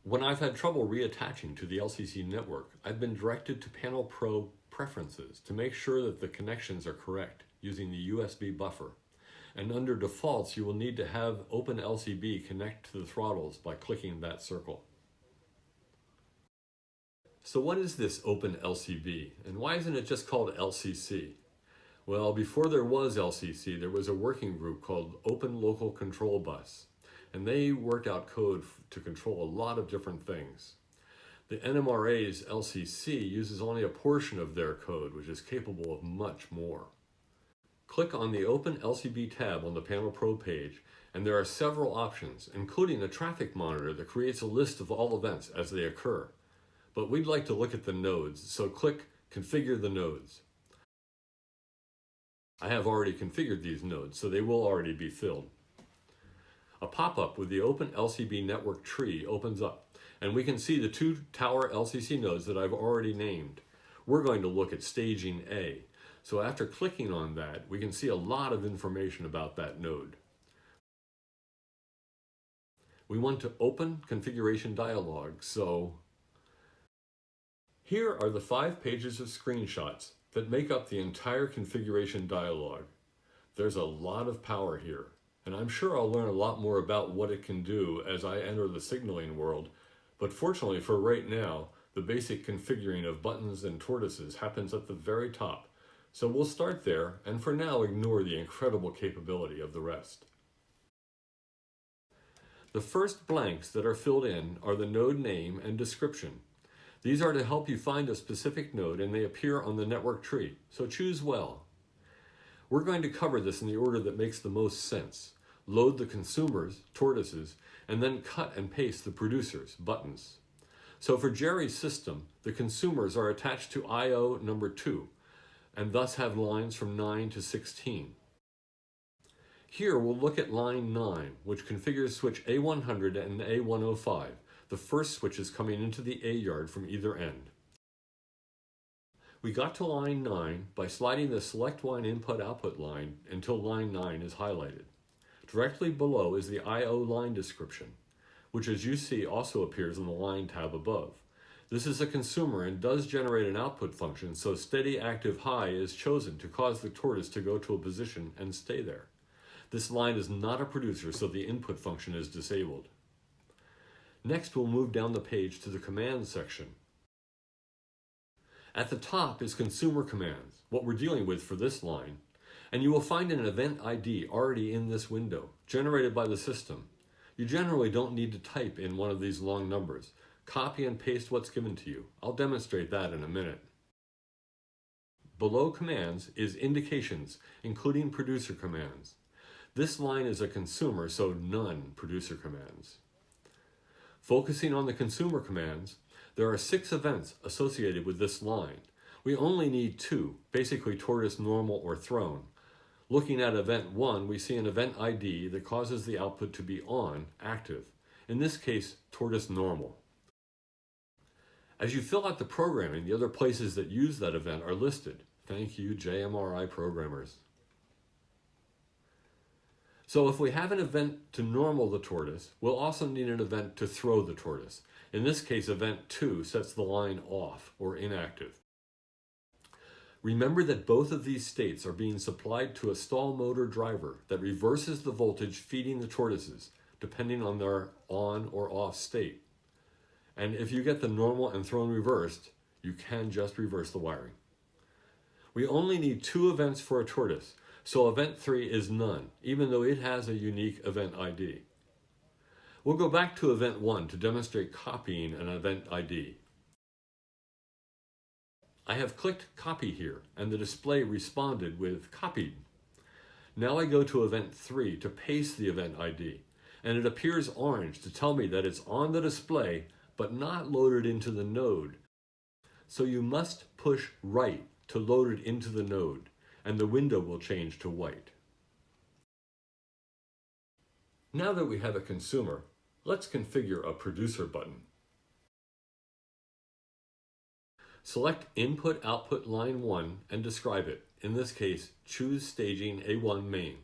When I've had trouble reattaching to the LCC network, I've been directed to Panel Pro Preferences to make sure that the connections are correct using the USB buffer. And under defaults, you will need to have OpenLCB connect to the throttles by clicking that circle. So what is this OpenLCB, and why isn't it just called LCC? Well, before there was LCC, there was a working group called Open Local Control Bus, and they worked out code to control a lot of different things. The NMRA's LCC uses only a portion of their code, which is capable of much more. Click on the Open LCB tab on the Panel Pro page, and there are several options, including a traffic monitor that creates a list of all events as they occur. But we'd like to look at the nodes, so click Configure the Nodes. I have already configured these nodes, so they will already be filled. A pop-up with the Open LCB network tree opens up, and we can see the 2 tower LCC nodes that I've already named. We're going to look at staging A. So after clicking on that, we can see a lot of information about that node. We want to open configuration dialog, so here are the 5 pages of screenshots that make up the entire configuration dialog. There's a lot of power here, and I'm sure I'll learn a lot more about what it can do as I enter the signaling world, but fortunately for right now, the basic configuring of buttons and tortoises happens at the very top. So we'll start there, and for now ignore the incredible capability of the rest. The first blanks that are filled in are the node name and description. These are to help you find a specific node, and they appear on the network tree, so choose well. We're going to cover this in the order that makes the most sense. Load the consumers, tortoises, and then cut and paste the producers, buttons. So for Jerry's system, the consumers are attached to I/O number 2, and thus have lines from 9 to 16. Here we'll look at line 9, which configures switch A100 and A105, the first switches coming into the A yard from either end. We got to line 9 by sliding the select line input-output line until line 9 is highlighted. Directly below is the I/O line description, which as you see also appears in the line tab above. This is a consumer and does generate an output function, so steady active high is chosen to cause the tortoise to go to a position and stay there. This line is not a producer, so the input function is disabled. Next, we'll move down the page to the commands section. At the top is consumer commands, what we're dealing with for this line, and you will find an event ID already in this window, generated by the system. You generally don't need to type in one of these long numbers. Copy and paste what's given to you. I'll demonstrate that in a minute. Below commands is indications, including producer commands. This line is a consumer, so none producer commands. Focusing on the consumer commands, there are 6 events associated with this line. We only need 2, basically tortoise, normal, or thrown. Looking at event 1, we see an event ID that causes the output to be on, active. In this case, tortoise normal. As you fill out the programming, the other places that use that event are listed. Thank you, JMRI programmers. So if we have an event to normal the tortoise, we'll also need an event to throw the tortoise. In this case, event 2 sets the line off, or inactive. Remember that both of these states are being supplied to a stall motor driver that reverses the voltage feeding the tortoises, depending on their on or off state. And if you get the normal and thrown reversed, you can just reverse the wiring. We only need 2 events for a tortoise, so event 3 is none, even though it has a unique event ID. We'll go back to event 1 to demonstrate copying an event ID. I have clicked copy here, and the display responded with copied. Now I go to event 3 to paste the event ID, and it appears orange to tell me that it's on the display but not loaded into the node. So you must push right to load it into the node, and the window will change to white. Now that we have a consumer, let's configure a producer button. Select Input-Output Line 1 and describe it. In this case, choose Staging A1 Main.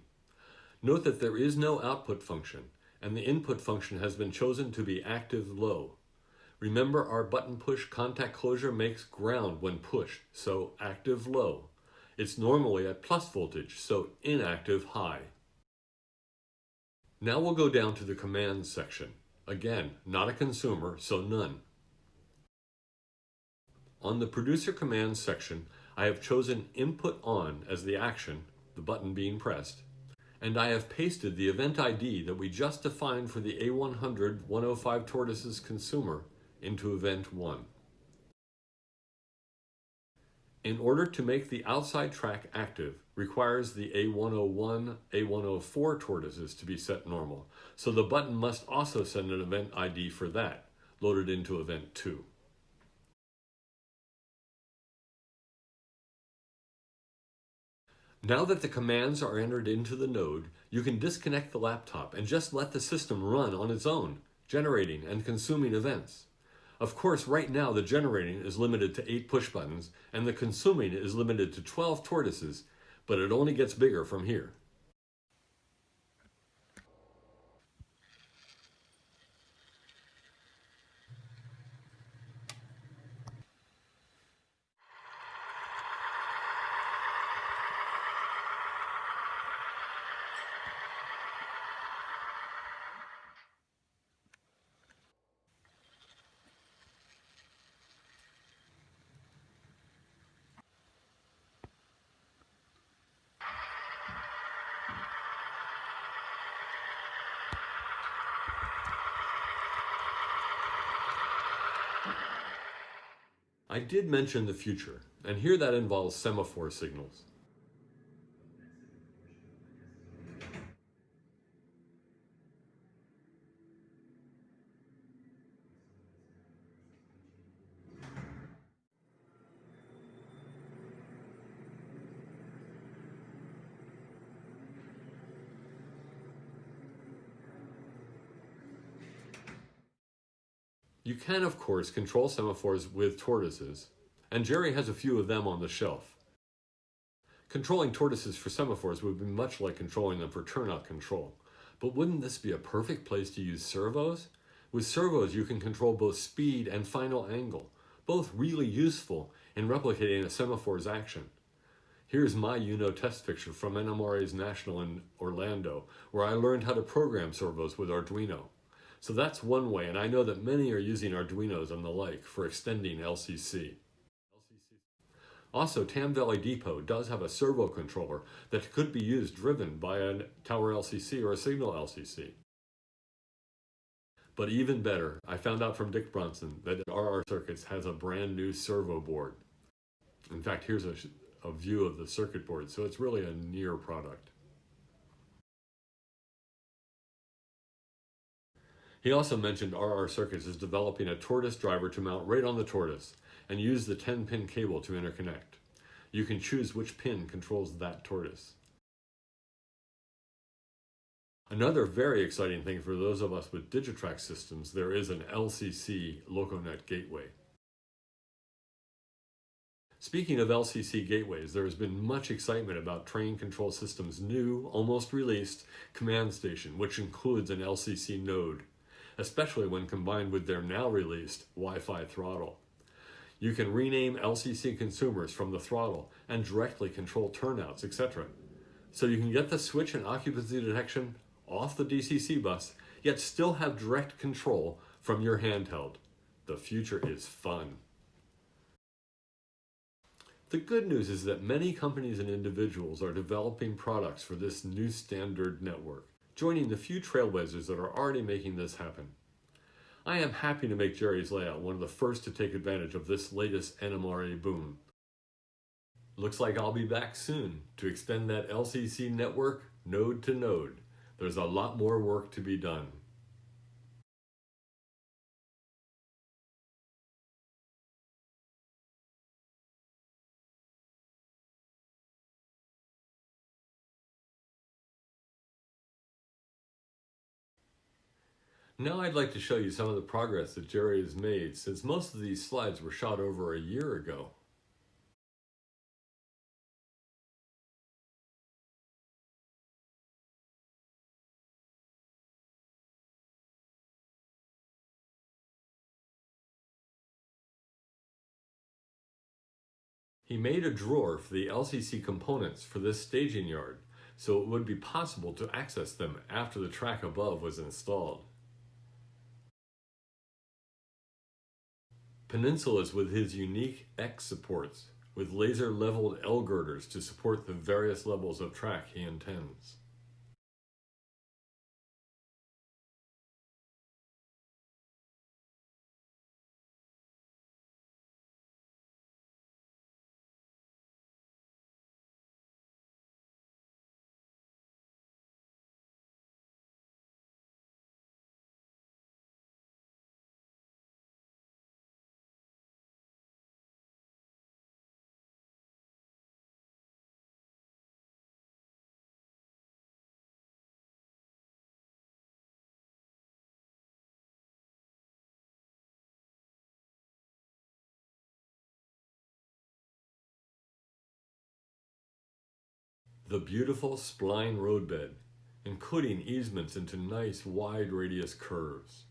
Note that there is no output function, and the input function has been chosen to be active low. Remember, our button push contact closure makes ground when pushed, so active low. It's normally at plus voltage, so inactive high. Now we'll go down to the commands section. Again, not a consumer, so none. On the producer commands section, I have chosen Input On as the action, the button being pressed, and I have pasted the event ID that we just defined for the A100-105 tortoises consumer into event 1. In order to make the outside track active, requires the A101, A104 tortoises to be set normal, so the button must also send an event ID for that, loaded into event 2. Now that the commands are entered into the node, you can disconnect the laptop and just let the system run on its own, generating and consuming events. Of course, right now the generating is limited to 8 push buttons and the consuming is limited to 12 tortoises, but it only gets bigger from here. I did mention the future, and here that involves semaphore signals. You can, of course, control semaphores with tortoises, and Jerry has a few of them on the shelf. Controlling tortoises for semaphores would be much like controlling them for turnout control, but wouldn't this be a perfect place to use servos? With servos, you can control both speed and final angle, both really useful in replicating a semaphore's action. Here's my test picture from NMRA's National in Orlando, where I learned how to program servos with Arduino. So that's one way, and I know that many are using Arduinos and the like for extending LCC. Also, Tam Valley Depot does have a servo controller that could be used driven by a Tower LCC or a Signal LCC. But even better, I found out from Dick Brunson that RR Circuits has a brand new servo board. In fact, here's a view of the circuit board, so it's really a near product. He also mentioned RR Circuits is developing a tortoise driver to mount right on the tortoise and use the 10-pin cable to interconnect. You can choose which pin controls that tortoise. Another very exciting thing for those of us with Digitrax systems, there is an LCC LocoNet gateway. Speaking of LCC gateways, there has been much excitement about Train Control Systems' new, almost released, command station, which includes an LCC node, especially when combined with their now released Wi-Fi throttle. You can rename LCC consumers from the throttle and directly control turnouts, etc. So you can get the switch and occupancy detection off the DCC bus, yet still have direct control from your handheld. The future is fun. The good news is that many companies and individuals are developing products for this new standard network, joining the few trailblazers that are already making this happen. I am happy to make Jerry's layout one of the first to take advantage of this latest NMRA boom. Looks like I'll be back soon to extend that LCC network node to node. There's a lot more work to be done. Now I'd like to show you some of the progress that Jerry has made since most of these slides were shot over a year ago. He made a drawer for the LCC components for this staging yard, so it would be possible to access them after the track above was installed. Peninsulas with his unique X supports, with laser-leveled L girders to support the various levels of track he intends. The beautiful spline roadbed, including easements into nice wide radius curves.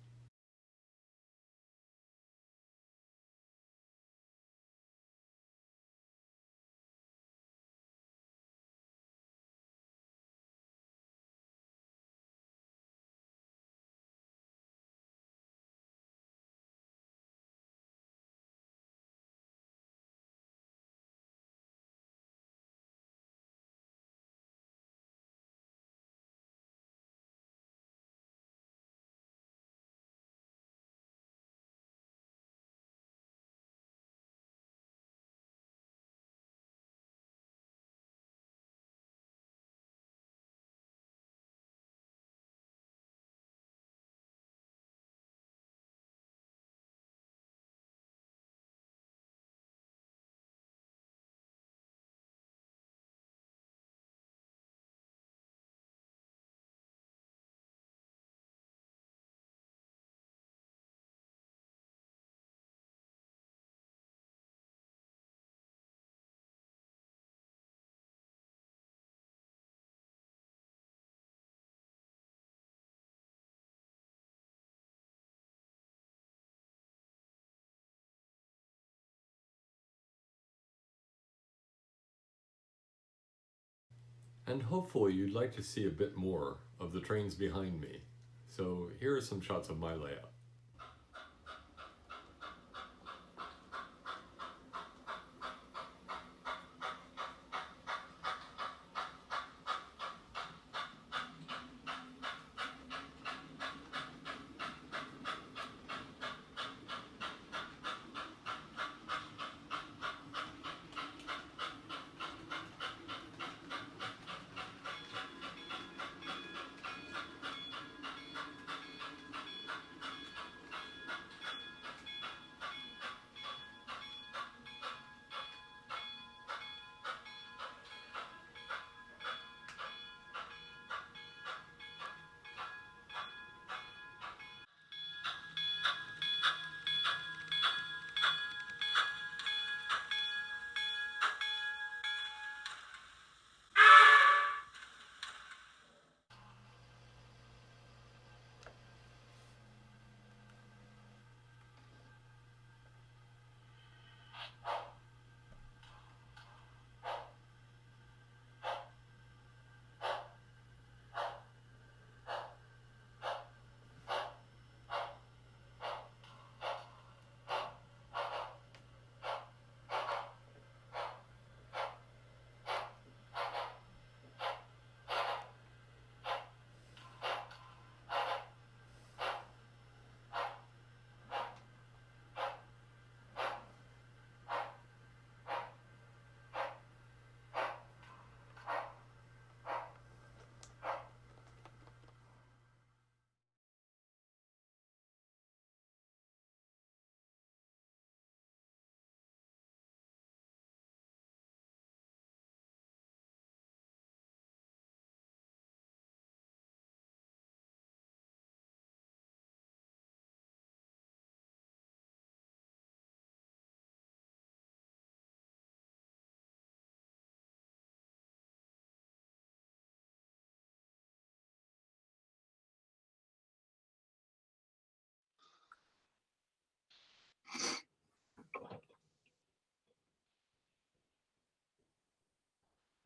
And hopefully you'd like to see a bit more of the trains behind me. So here are some shots of my layout.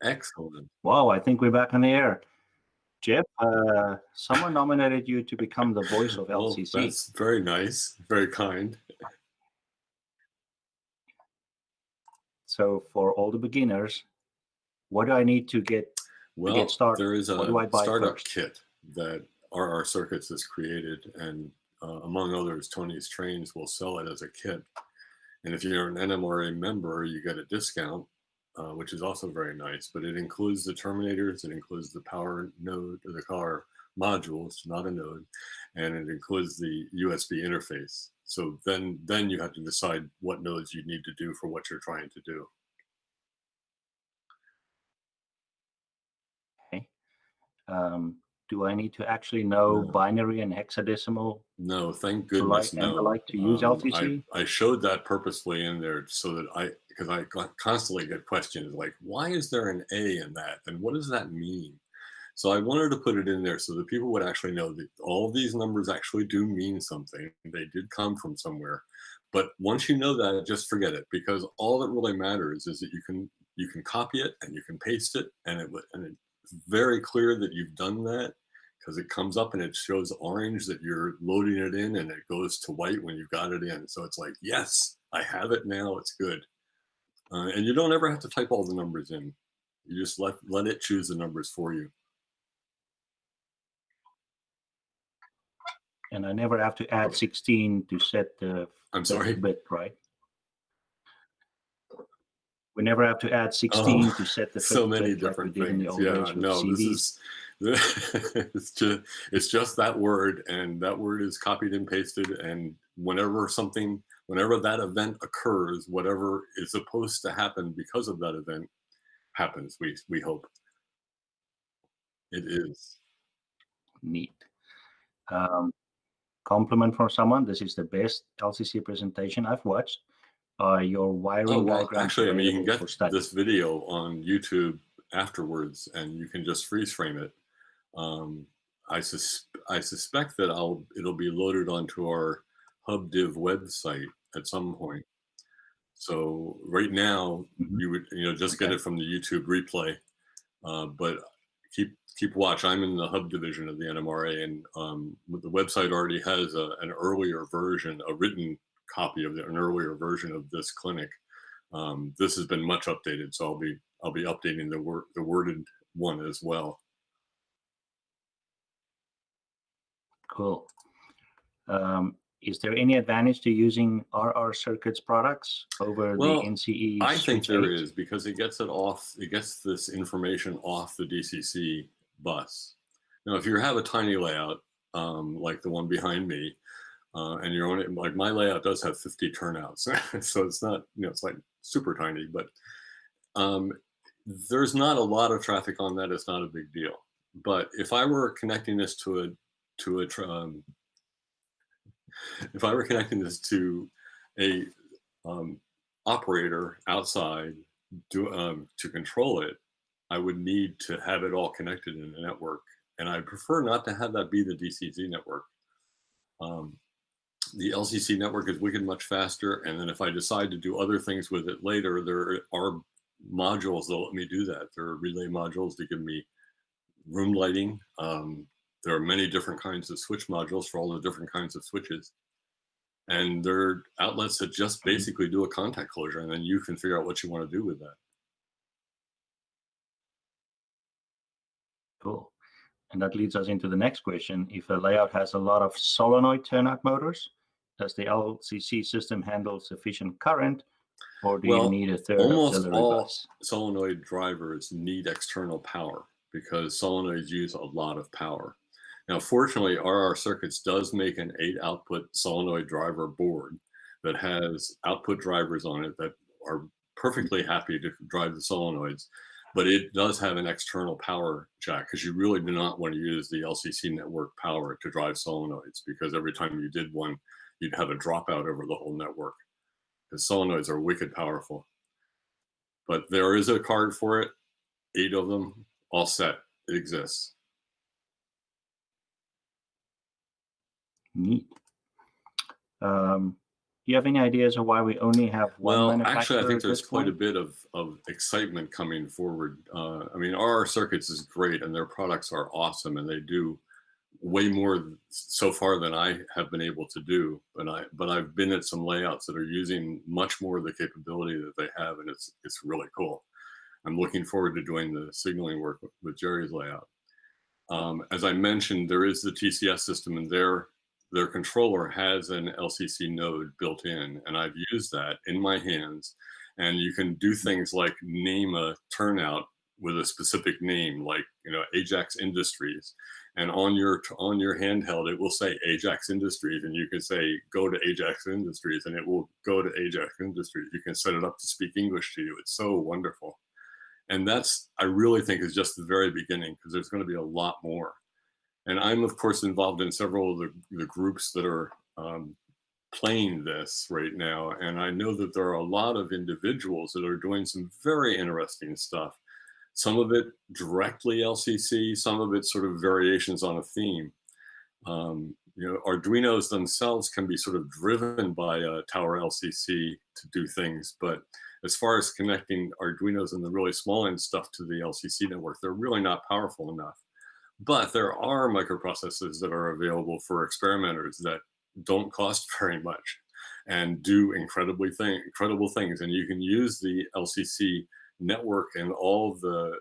Excellent. Wow, I think we're back on the air. Jeff, someone nominated you to become the voice of Well, LCC. that's very nice, very kind. So for all the beginners, what do I need to get started? There is What do I a buy startup first? kit that RR Circuits has created, and among others, Tony's Trains will sell it as a kit. And if you're an NMRA member, you get a discount, which is also very nice. But it includes the terminators, it includes the power node, or the car modules, not a node, and it includes the USB interface. So then you have to decide what nodes you need to do for what you're trying to do. Okay. Do I need to actually know No. binary and hexadecimal? No, thank goodness, no. like to use LCC? I showed that purposely in there so that because I constantly get questions like, why is there an A in that? And what does that mean? So I wanted to put it in there so that people would actually know that all of these numbers actually do mean something. They did come from somewhere. But once you know that, just forget it, because all that really matters is that you can copy it and you can paste it, and it's very clear that you've done that, because it comes up and it shows orange that you're loading it in, and it goes to white when you've got it in. So it's like, yes, I have it now, it's good. And you don't ever have to type all the numbers in. You just let it choose the numbers for you. And I never have to add 16 to set the bit, right? We never have to add 16 to set the so many different things. Yeah, no, CDs. It's just that word, and that word is copied and pasted, and whenever that event occurs, whatever is supposed to happen because of that event happens, we hope. It is. Neat. Compliment from someone. This is the best LCC presentation I've watched. Your wiring diagrams. Actually, I mean, you can get this video on YouTube afterwards, and you can just freeze frame it. I suspect that it'll be loaded onto our HubDiv website at some point. So right now, you would just get it from the YouTube replay, but keep watch. I'm in the hub division of the NMRA, and the website already has an earlier version, a written copy of an earlier version of this clinic. This has been much updated, so I'll be updating the worded one as well. Cool. Is there any advantage to using RR Circuits products over the NCE? I think there is, because it gets this information off the DCC bus. Now, if you have a tiny layout, like the one behind me, and you're only, like my layout does have 50 turnouts, so it's not, it's like super tiny, but there's not a lot of traffic on that. It's not a big deal. But if I were connecting this to a operator outside to control it, I would need to have it all connected in a network, and I prefer not to have that be the DCC network. The LCC network is wicked much faster, and then if I decide to do other things with it later, there are modules that let me do that. There are relay modules that give me room lighting. There are many different kinds of switch modules for all the different kinds of switches. And there are outlets that just basically do a contact closure, and then you can figure out what you want to do with that. Cool. And that leads us into the next question. If a layout has a lot of solenoid turnout motors, does the LCC system handle sufficient current, or do you need a third auxiliary bus? Solenoid drivers need external power, because solenoids use a lot of power. Now, fortunately, RR Circuits does make an 8-output solenoid driver board that has output drivers on it that are perfectly happy to drive the solenoids, but it does have an external power jack, because you really do not want to use the LCC network power to drive solenoids, because every time you did one, you'd have a dropout over the whole network, because solenoids are wicked powerful. But there is a card for it, 8 of them, all set, it exists. Neat. you have any ideas of why we only have one Well, manufacturer? actually, I think at there's this quite a point? bit of excitement coming forward. I mean, RR Circuits is great, and their products are awesome, and they do way more so far than I have been able to do. But I've been at some layouts that are using much more of the capability that they have, and it's really cool. I'm looking forward to doing the signaling work with Jerry's layout. As I mentioned, there is the TCS system, and their controller has an LCC node built in, and I've used that in my hands. And you can do things like name a turnout with a specific name, like Ajax Industries, and on your handheld it will say Ajax Industries, and you can say go to Ajax Industries, and it will go to Ajax Industries. You can set it up to speak English to you. It's so wonderful. And that's, I really think, is just the very beginning, because there's going to be a lot more. And I'm, of course, involved in several of the groups that are playing this right now. And I know that there are a lot of individuals that are doing some very interesting stuff. Some of it directly LCC, some of it sort of variations on a theme. Arduinos themselves can be sort of driven by a Tower LCC to do things, but as far as connecting Arduinos and the really small end stuff to the LCC network, they're really not powerful enough. But there are microprocessors that are available for experimenters that don't cost very much and do incredible things. And you can use the LCC network and all of the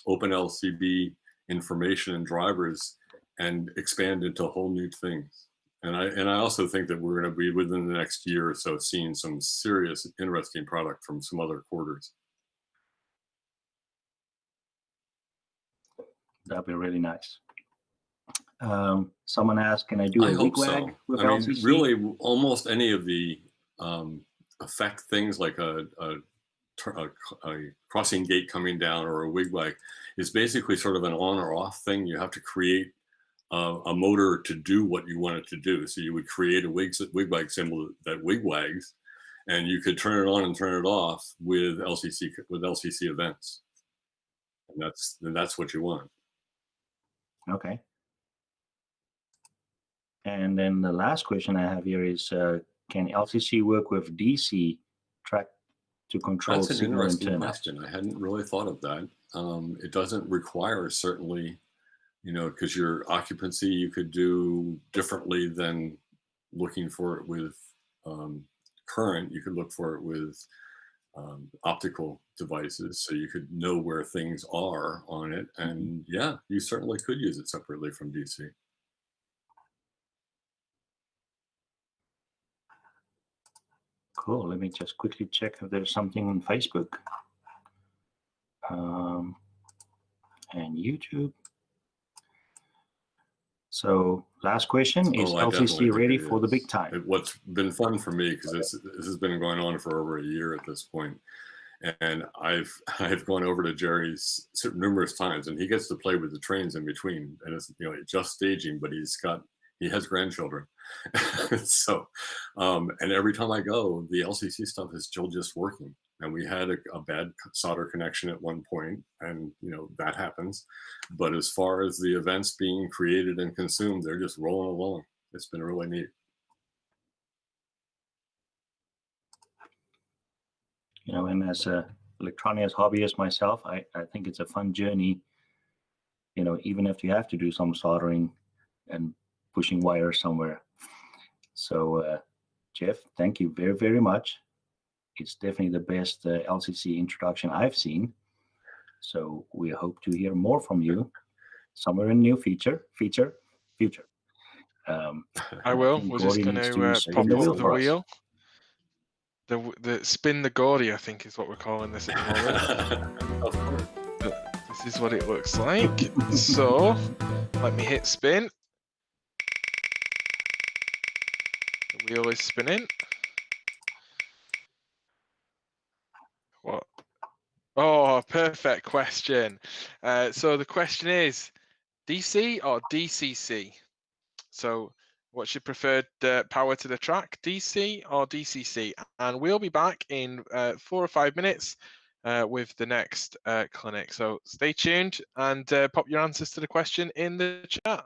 open LCB information and drivers and expand into whole new things. And I also think that we're going to be within the next year or so seeing some serious, interesting product from some other quarters. That'd be really nice. Someone asked, "Can I do a wigwag with LCC?" Really, almost any of the effect things like a crossing gate coming down or a wigwag is basically sort of an on or off thing. You have to create a motor to do what you want it to do. So you would create a wigwag symbol that wigwags, and you could turn it on and turn it off with LCC events, and that's what you want. Okay. And then the last question I have here is, can LCC work with DC track to control That's an signal and interesting turnout? question. I hadn't really thought of that. It doesn't require, certainly, because your occupancy you could do differently than looking for it with current. You could look for it with optical devices, so you could know where things are on it. And yeah, you certainly could use it separately from DC. Cool. Let me just quickly check if there's something on Facebook and YouTube. So last question, is LCC ready for the big time? What's been fun for me, because this has been going on for over a year at this point, and I've gone over to Jerry's numerous times, and he gets to play with the trains in between, and it's just staging, but he has grandchildren. So and every time I go, the LCC stuff is still just working. And we had a bad solder connection at one point, and that happens. But as far as the events being created and consumed, they're just rolling along. It's been really neat. And as a electronics hobbyist myself, I think it's a fun journey. Even if you have to do some soldering and pushing wires somewhere. So Jeff, thank you very, very much. It's definitely the best LCC introduction I've seen. So we hope to hear more from you somewhere in the near future. I will. We're just going to pop up the wheel. The spin the Gordy, I think, is what we're calling this at the moment. This is what it looks like. So let me hit spin. The wheel is spinning. What? Oh, perfect question. So the question is, DC or DCC? So what's your preferred power to the track, DC or DCC? And we'll be back in 4 or 5 minutes with the next clinic. So stay tuned and pop your answers to the question in the chat.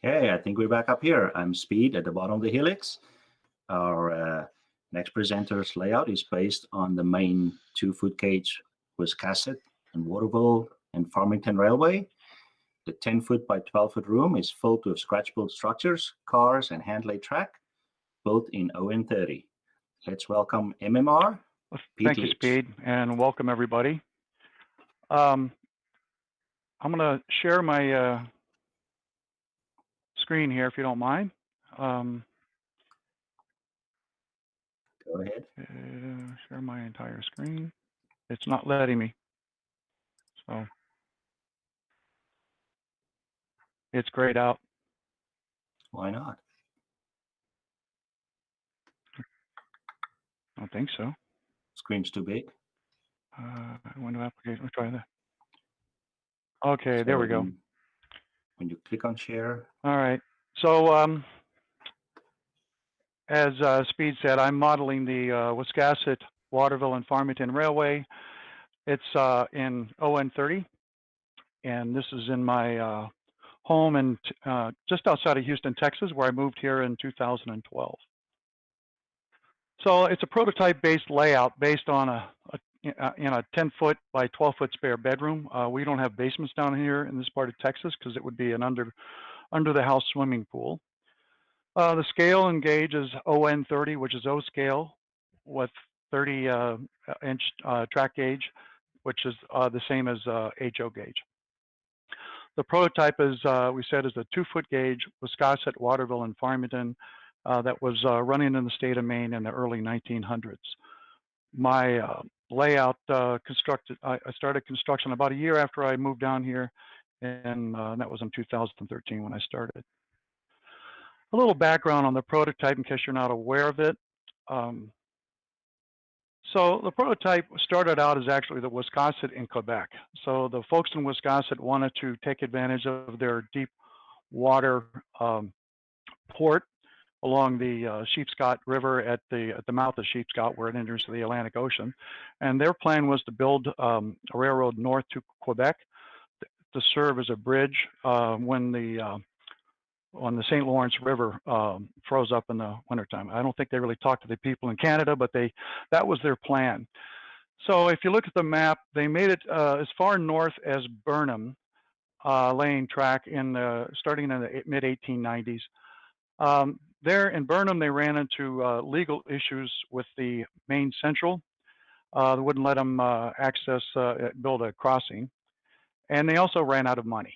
Okay, I think we're back up here. I'm Speed at the bottom of the helix. Our next presenter's layout is based on the main 2-foot gauge Wiscasset and Waterville and Farmington Railway. The 10-foot by 12-foot room is filled with scratch-built structures, cars, and hand-laid track built in ON30. Let's welcome MMR. Thank you, Speed, and welcome everybody. I'm going to share my screen here, if you don't mind. Go ahead. Share my entire screen. It's not letting me. So it's grayed out. Why not? I don't think so. Screen's too big. Window application. Let's try that. Okay, So there we go. When you click on share. All right. So as Speed said, I'm modeling the Wiscasset, Waterville, and Farmington Railway. It's in ON30, and this is in my home in just outside of Houston, Texas, where I moved here in 2012. So it's a prototype-based layout based on a 10-foot by 12-foot spare bedroom. We don't have basements down here in this part of Texas because it would be an under the house swimming pool. The scale and gauge is ON30, which is O scale with 30-inch track gauge, which is the same as HO gauge. The prototype is, we said, is a 2-foot gauge Wiscasset, Waterville, and Farmington that was running in the state of Maine in the early 1900s. My layout I started construction about a year after I moved down here, and that was in 2013 when I started. A little background on the prototype in case you're not aware of it. So the prototype started out as actually the Wiscasset in Quebec. So the folks in Wiscasset wanted to take advantage of their deep water port along the Sheepscot River at the mouth of Sheepscot, where it enters the Atlantic Ocean. And their plan was to build a railroad north to Quebec to serve as a bridge when the St. Lawrence River froze up in the wintertime. I don't think they really talked to the people in Canada, but that was their plan. So if you look at the map, they made it as far north as Burnham, laying track starting in the mid-1890s. There in Burnham, they ran into legal issues with the Maine Central. They wouldn't let them build a crossing. And they also ran out of money.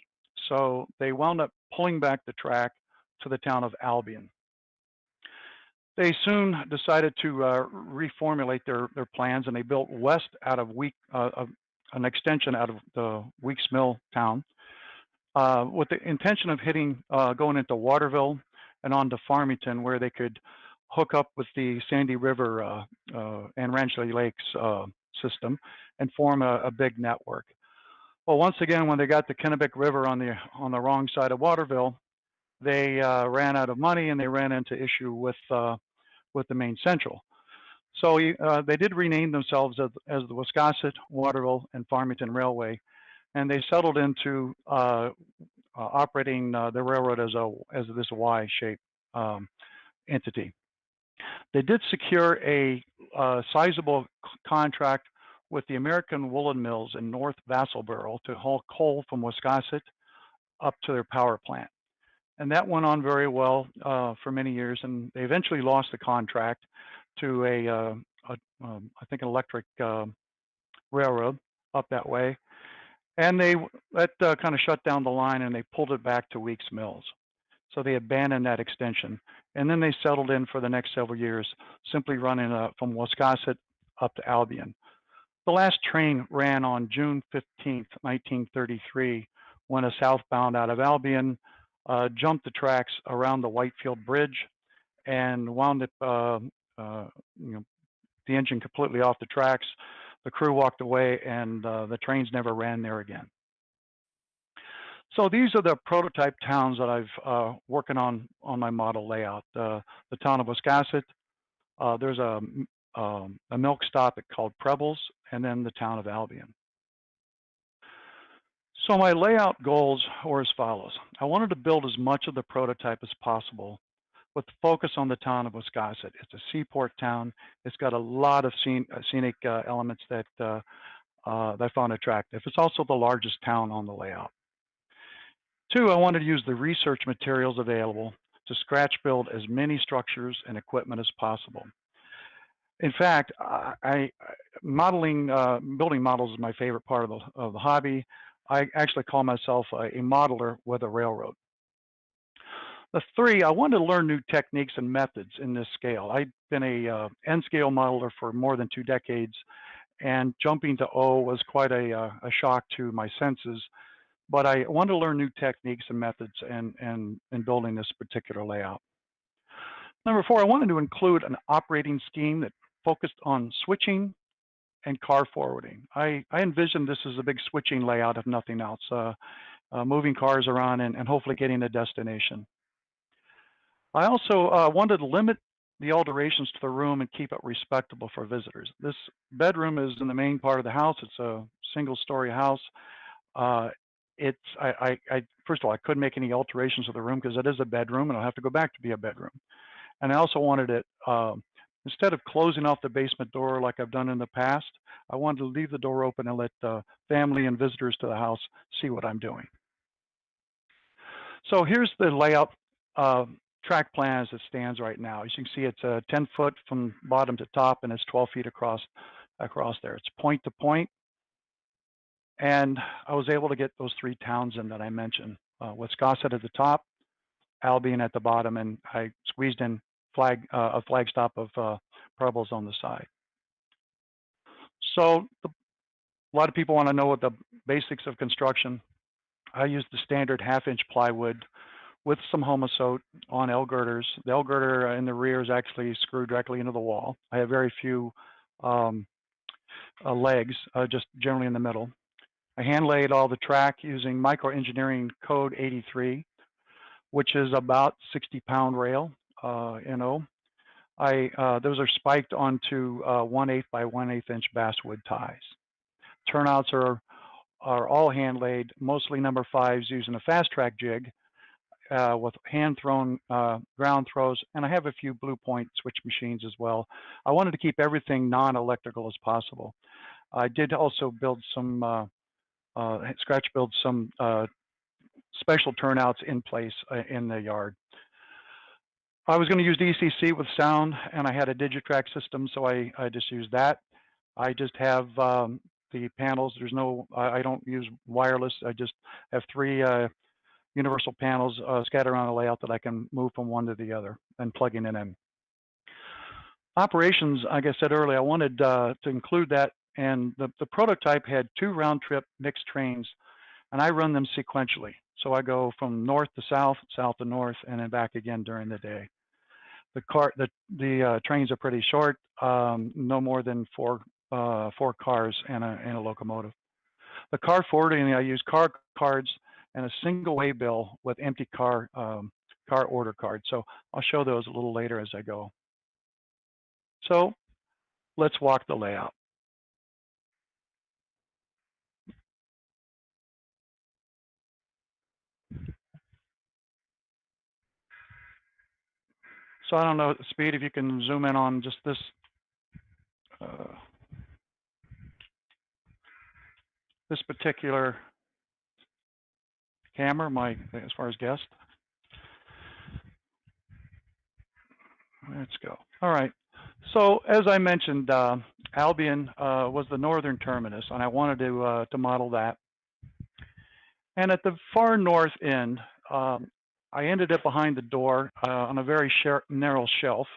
So they wound up pulling back the track to the town of Albion. They soon decided to reformulate their plans, and they built west out of an extension out of the Weeks Mill town with the intention of going into Waterville and on to Farmington, where they could hook up with the Sandy River and Rancho Lakes system and form a big network. Well, once again, when they got the Kennebec River on the wrong side of Waterville, they ran out of money and they ran into issue with the Maine Central. So they did rename themselves as the Wiscasset, Waterville, and Farmington Railway, and they settled into operating the railroad as this Y-shaped entity. They did secure a sizable contract with the American Woolen Mills in North Vassalboro to haul coal from Wiscasset up to their power plant. And that went on very well for many years, and they eventually lost the contract to I think an electric railroad up that way. And that kind of shut down the line, and they pulled it back to Weeks Mills. So they abandoned that extension. And then they settled in for the next several years, simply running from Wiscasset up to Albion. The last train ran on June 15th, 1933, when a southbound out of Albion jumped the tracks around the Whitefield Bridge and wound up, the engine completely off the tracks. The crew walked away, and the trains never ran there again. So these are the prototype towns that I've working on my model layout. The town of Wiscasset, there's a milk stop called Prebles, and then the town of Albion. So my layout goals were as follows. I wanted to build as much of the prototype as possible with focus on the town of Wiscasset. It's a seaport town. It's got a lot of scenic elements that I found attractive. It's also the largest town on the layout. 2, I wanted to use the research materials available to scratch build as many structures and equipment as possible. In fact, building models is my favorite part of the hobby. I actually call myself a modeler with a railroad. The 3, I wanted to learn new techniques and methods in this scale. I've been a N-scale modeler for more than 2 decades, and jumping to O was quite a shock to my senses. But I wanted to learn new techniques and methods in building this particular layout. Number 4, I wanted to include an operating scheme that focused on switching and car forwarding. I envisioned this as a big switching layout, if nothing else, moving cars around and hopefully getting a destination. I also wanted to limit the alterations to the room and keep it respectable for visitors. This bedroom is in the main part of the house. It's a single-story house. First of all, I couldn't make any alterations to the room because it is a bedroom and it'll have to go back to be a bedroom. And I also wanted it, instead of closing off the basement door like I've done in the past, I wanted to leave the door open and let family and visitors to the house see what I'm doing. So here's the layout track plan as it stands right now. As you can see, it's 10 foot from bottom to top, and it's 12 feet across there. It's point to point. And I was able to get those 3 towns in that I mentioned. Wiscasset at the top, Albion at the bottom, and I squeezed in a flag stop of Prebles on the side. So a lot of people want to know what the basics of construction. I used the standard 1/2-inch plywood with some homosote on L girders. The L girder in the rear is actually screwed directly into the wall. I have very few legs, just generally in the middle. I hand laid all the track using microengineering code 83, which is about 60-pound rail, NO. Those are spiked onto 1/8 by 1/8 inch basswood ties. Turnouts are all hand laid, mostly number 5s using a fast track jig with hand thrown ground throws, and I have a few blue point switch machines as well. I wanted to keep everything non-electrical as possible. I did also build some scratch build some special turnouts in place in the yard. I was going to use DCC with sound, and I had a Digitrack system, so I just used that. I just have the panels. I don't use wireless. I just have 3 universal panels scattered around the layout that I can move from one to the other and plugging it in. Operations, like I said earlier, I wanted to include that, and the prototype had 2 round-trip mixed trains, and I run them sequentially. So I go from north to south, south to north, and then back again during the day. The trains are pretty short, no more than 4 cars and a locomotive. The car forwarding, I use car cards and a single waybill with empty car order cards. So I'll show those a little later as I go. So let's walk the layout. So I don't know, Speed, if you can zoom in on just this. This particular camera, as far as guest. Let's go. All right. So as I mentioned, Albion was the northern terminus, and I wanted to model that. And at the far north end, I ended up behind the door on a very narrow shelf.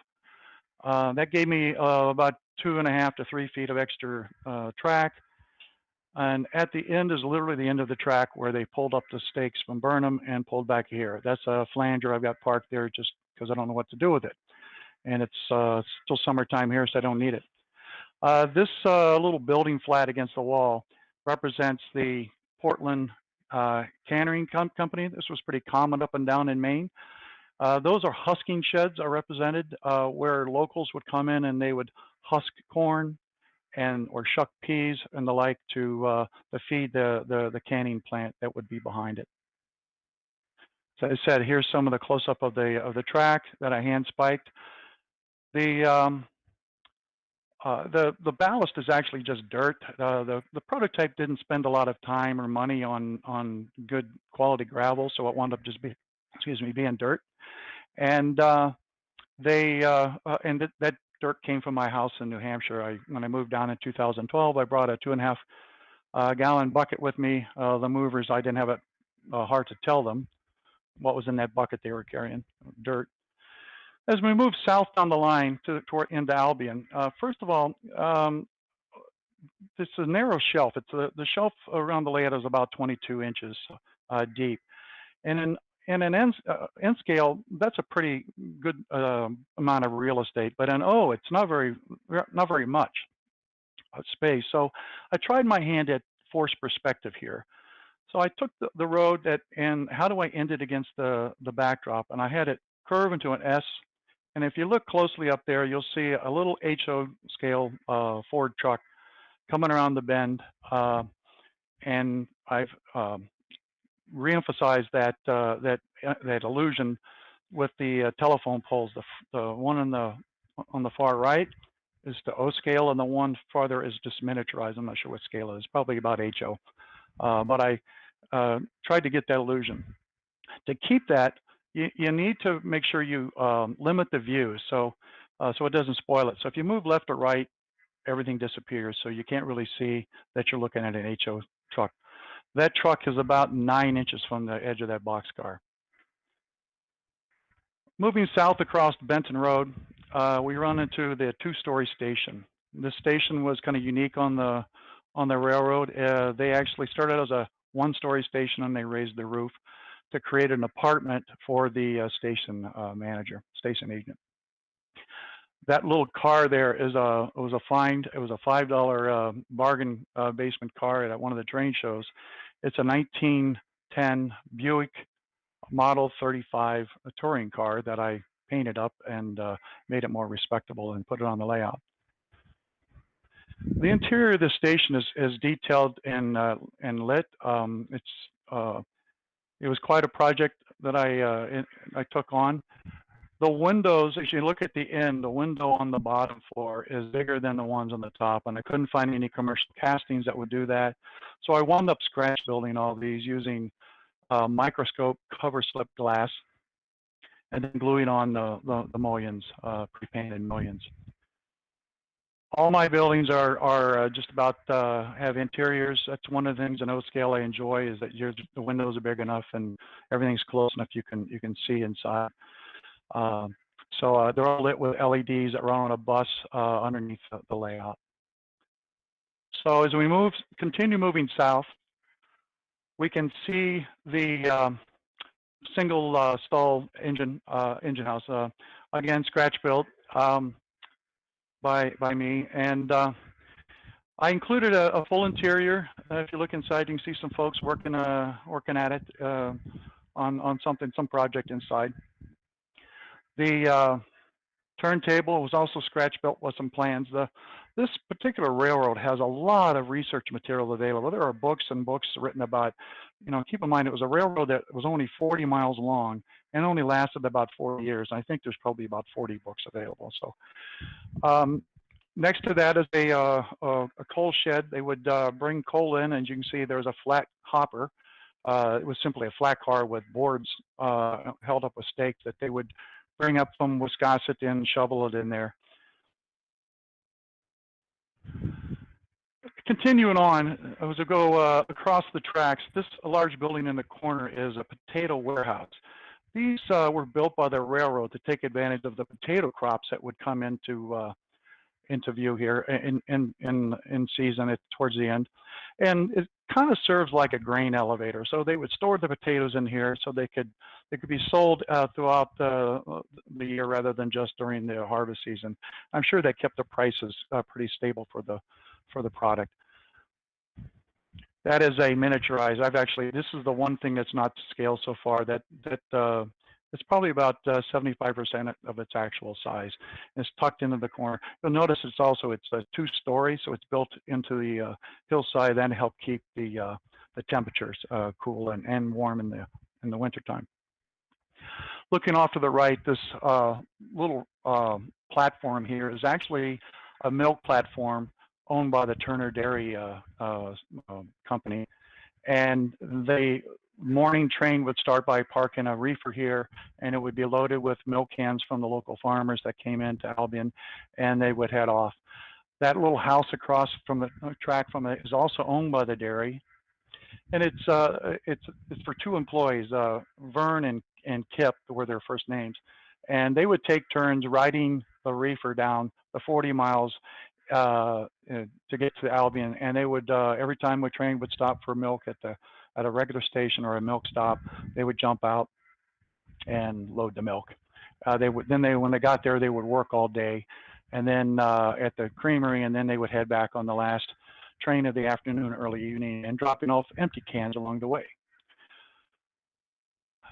That gave me about 2.5 to 3 feet of extra track. And at the end is literally the end of the track where they pulled up the stakes from Burnham and pulled back here. That's a flanger I've got parked there just because I don't know what to do with it. And it's still summertime here, so I don't need it. This little building flat against the wall represents the Portland Canning Company. This was pretty common up and down in Maine. Those are husking sheds are represented where locals would come in and they would husk corn or shuck peas and the like to feed the canning plant that would be behind it. So I said, here's some of the close-up of the track that I hand spiked. The ballast is actually just dirt. The prototype didn't spend a lot of time or money on good quality gravel, so it wound up just being dirt. And that dirt came from my house in New Hampshire. When I moved down in 2012, I brought a 2.5 gallon bucket with me. The movers, I didn't have it heart to tell them what was in that bucket they were carrying, dirt. As we move south down the line into Albion, first of all, this is a narrow shelf. It's the shelf around the layout is about 22 inches deep, and in an N scale, that's a pretty good amount of real estate. But in O, it's not very much space. So I tried my hand at forced perspective here. So I took the road and how do I end it against the backdrop? And I had it curve into an S. And if you look closely up there, you'll see a little HO scale Ford truck coming around the bend. And I've reemphasized that illusion with the telephone poles. The one on the far right is the O scale, and the one farther is just miniaturized. I'm not sure what scale it is, probably about HO. But I tried to get that illusion. To keep that, you need to make sure you limit the view so it doesn't spoil it. So if you move left or right, everything disappears. So you can't really see that you're looking at an HO truck. That truck is about 9 inches from the edge of that boxcar. Moving south across Benton Road, we run into the 2-story station. This station was kind of unique on the railroad. They actually started as a 1-story station, and they raised the roof to create an apartment for the station manager, station agent. That little car there was a find. It was a $5 bargain basement car at one of the train shows. It's a 1910 Buick Model 35 touring car that I painted up and made it more respectable and put it on the layout. The interior of the station is detailed and lit. It was quite a project that I took on. The windows, as you look at the end, the window on the bottom floor is bigger than the ones on the top, and I couldn't find any commercial castings that would do that. So I wound up scratch building all these using microscope cover slip glass and then gluing on the mullions, pre-painted mullions. All my buildings are just about have interiors. That's one of the things in O scale I enjoy, is that the windows are big enough and everything's close enough you can see inside. So they're all lit with LEDs that run on a bus underneath the layout. So as we continue moving south, we can see the single stall engine house. Again, scratch built by me, and I included a full interior. If you look inside, you can see some folks working at it on some project inside. The turntable was also scratch built with some plans. This particular railroad has a lot of research material available. There are books and books written about, keep in mind it was a railroad that was only 40 miles long and only lasted about 40 years. I think there's probably about 40 books available. So next to that is a coal shed. They would bring coal in, and you can see there's a flat hopper. It was simply a flat car with boards held up with stakes that they would bring up from Wiscasset and shovel it in there. Continuing on, as we go across the tracks, this large building in the corner is a potato warehouse. These were built by the railroad to take advantage of the potato crops that would come into view here in season towards the end, and it kind of serves like a grain elevator. So they would store the potatoes in here so they could be sold throughout the year rather than just during the harvest season. I'm sure that kept the prices pretty stable for the product. That is a miniaturized. This is the one thing that's not to scale so far. That It's probably about 75% of its actual size. It's tucked into the corner. You'll notice it's a 2-story, so it's built into the hillside and help keep the temperatures cool and warm in the wintertime. Looking off to the right, this little platform here is actually a milk platform owned by the Turner Dairy company, and the morning train would start by parking a reefer here, and it would be loaded with milk cans from the local farmers that came into Albion, and they would head off. That little house across from the track from it is also owned by the dairy, and it's for 2 employees, Vern and Kip were their first names, and they would take turns riding the reefer down the 40 miles to get to Albion, and they would every time the train would stop for milk at a regular station or a milk stop, they would jump out and load the milk. When they got there, they would work all day, and then at the creamery, and then they would head back on the last train of the afternoon, early evening, and dropping off empty cans along the way.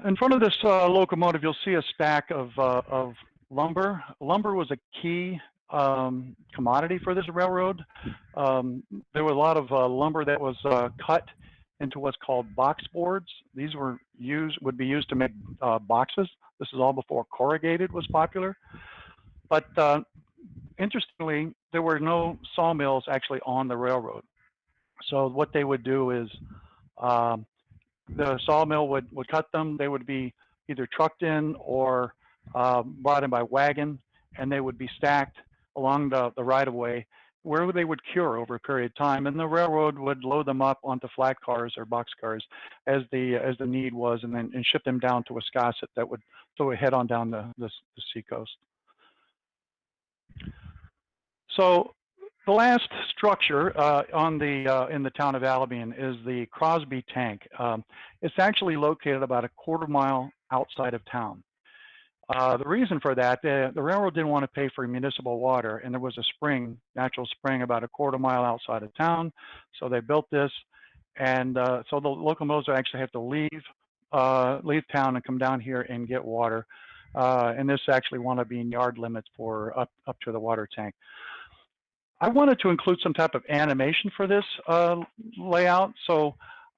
In front of this locomotive, you'll see a stack of lumber. Lumber was a key commodity for this railroad. There was a lot of lumber that was cut into what's called box boards. These would be used to make boxes. This is all before corrugated was popular. But interestingly, there were no sawmills actually on the railroad. So what they would do is the sawmill would cut them. They would be either trucked in or brought in by wagon, and they would be stacked along the right-of-way where they would cure over a period of time, and the railroad would load them up onto flat cars or box cars as the need was, and ship them down to Wiscasset. So we head on down the seacoast. So the last structure in the town of Albion is the Crosby Tank. It's actually located about a quarter mile outside of town. The reason for that, the railroad didn't want to pay for municipal water, and there was a spring, natural spring, about a quarter mile outside of town. So they built this, and so the locomotives actually have to leave town and come down here and get water. And this actually wound up being yard limits for up to the water tank. I wanted to include some type of animation for this layout. So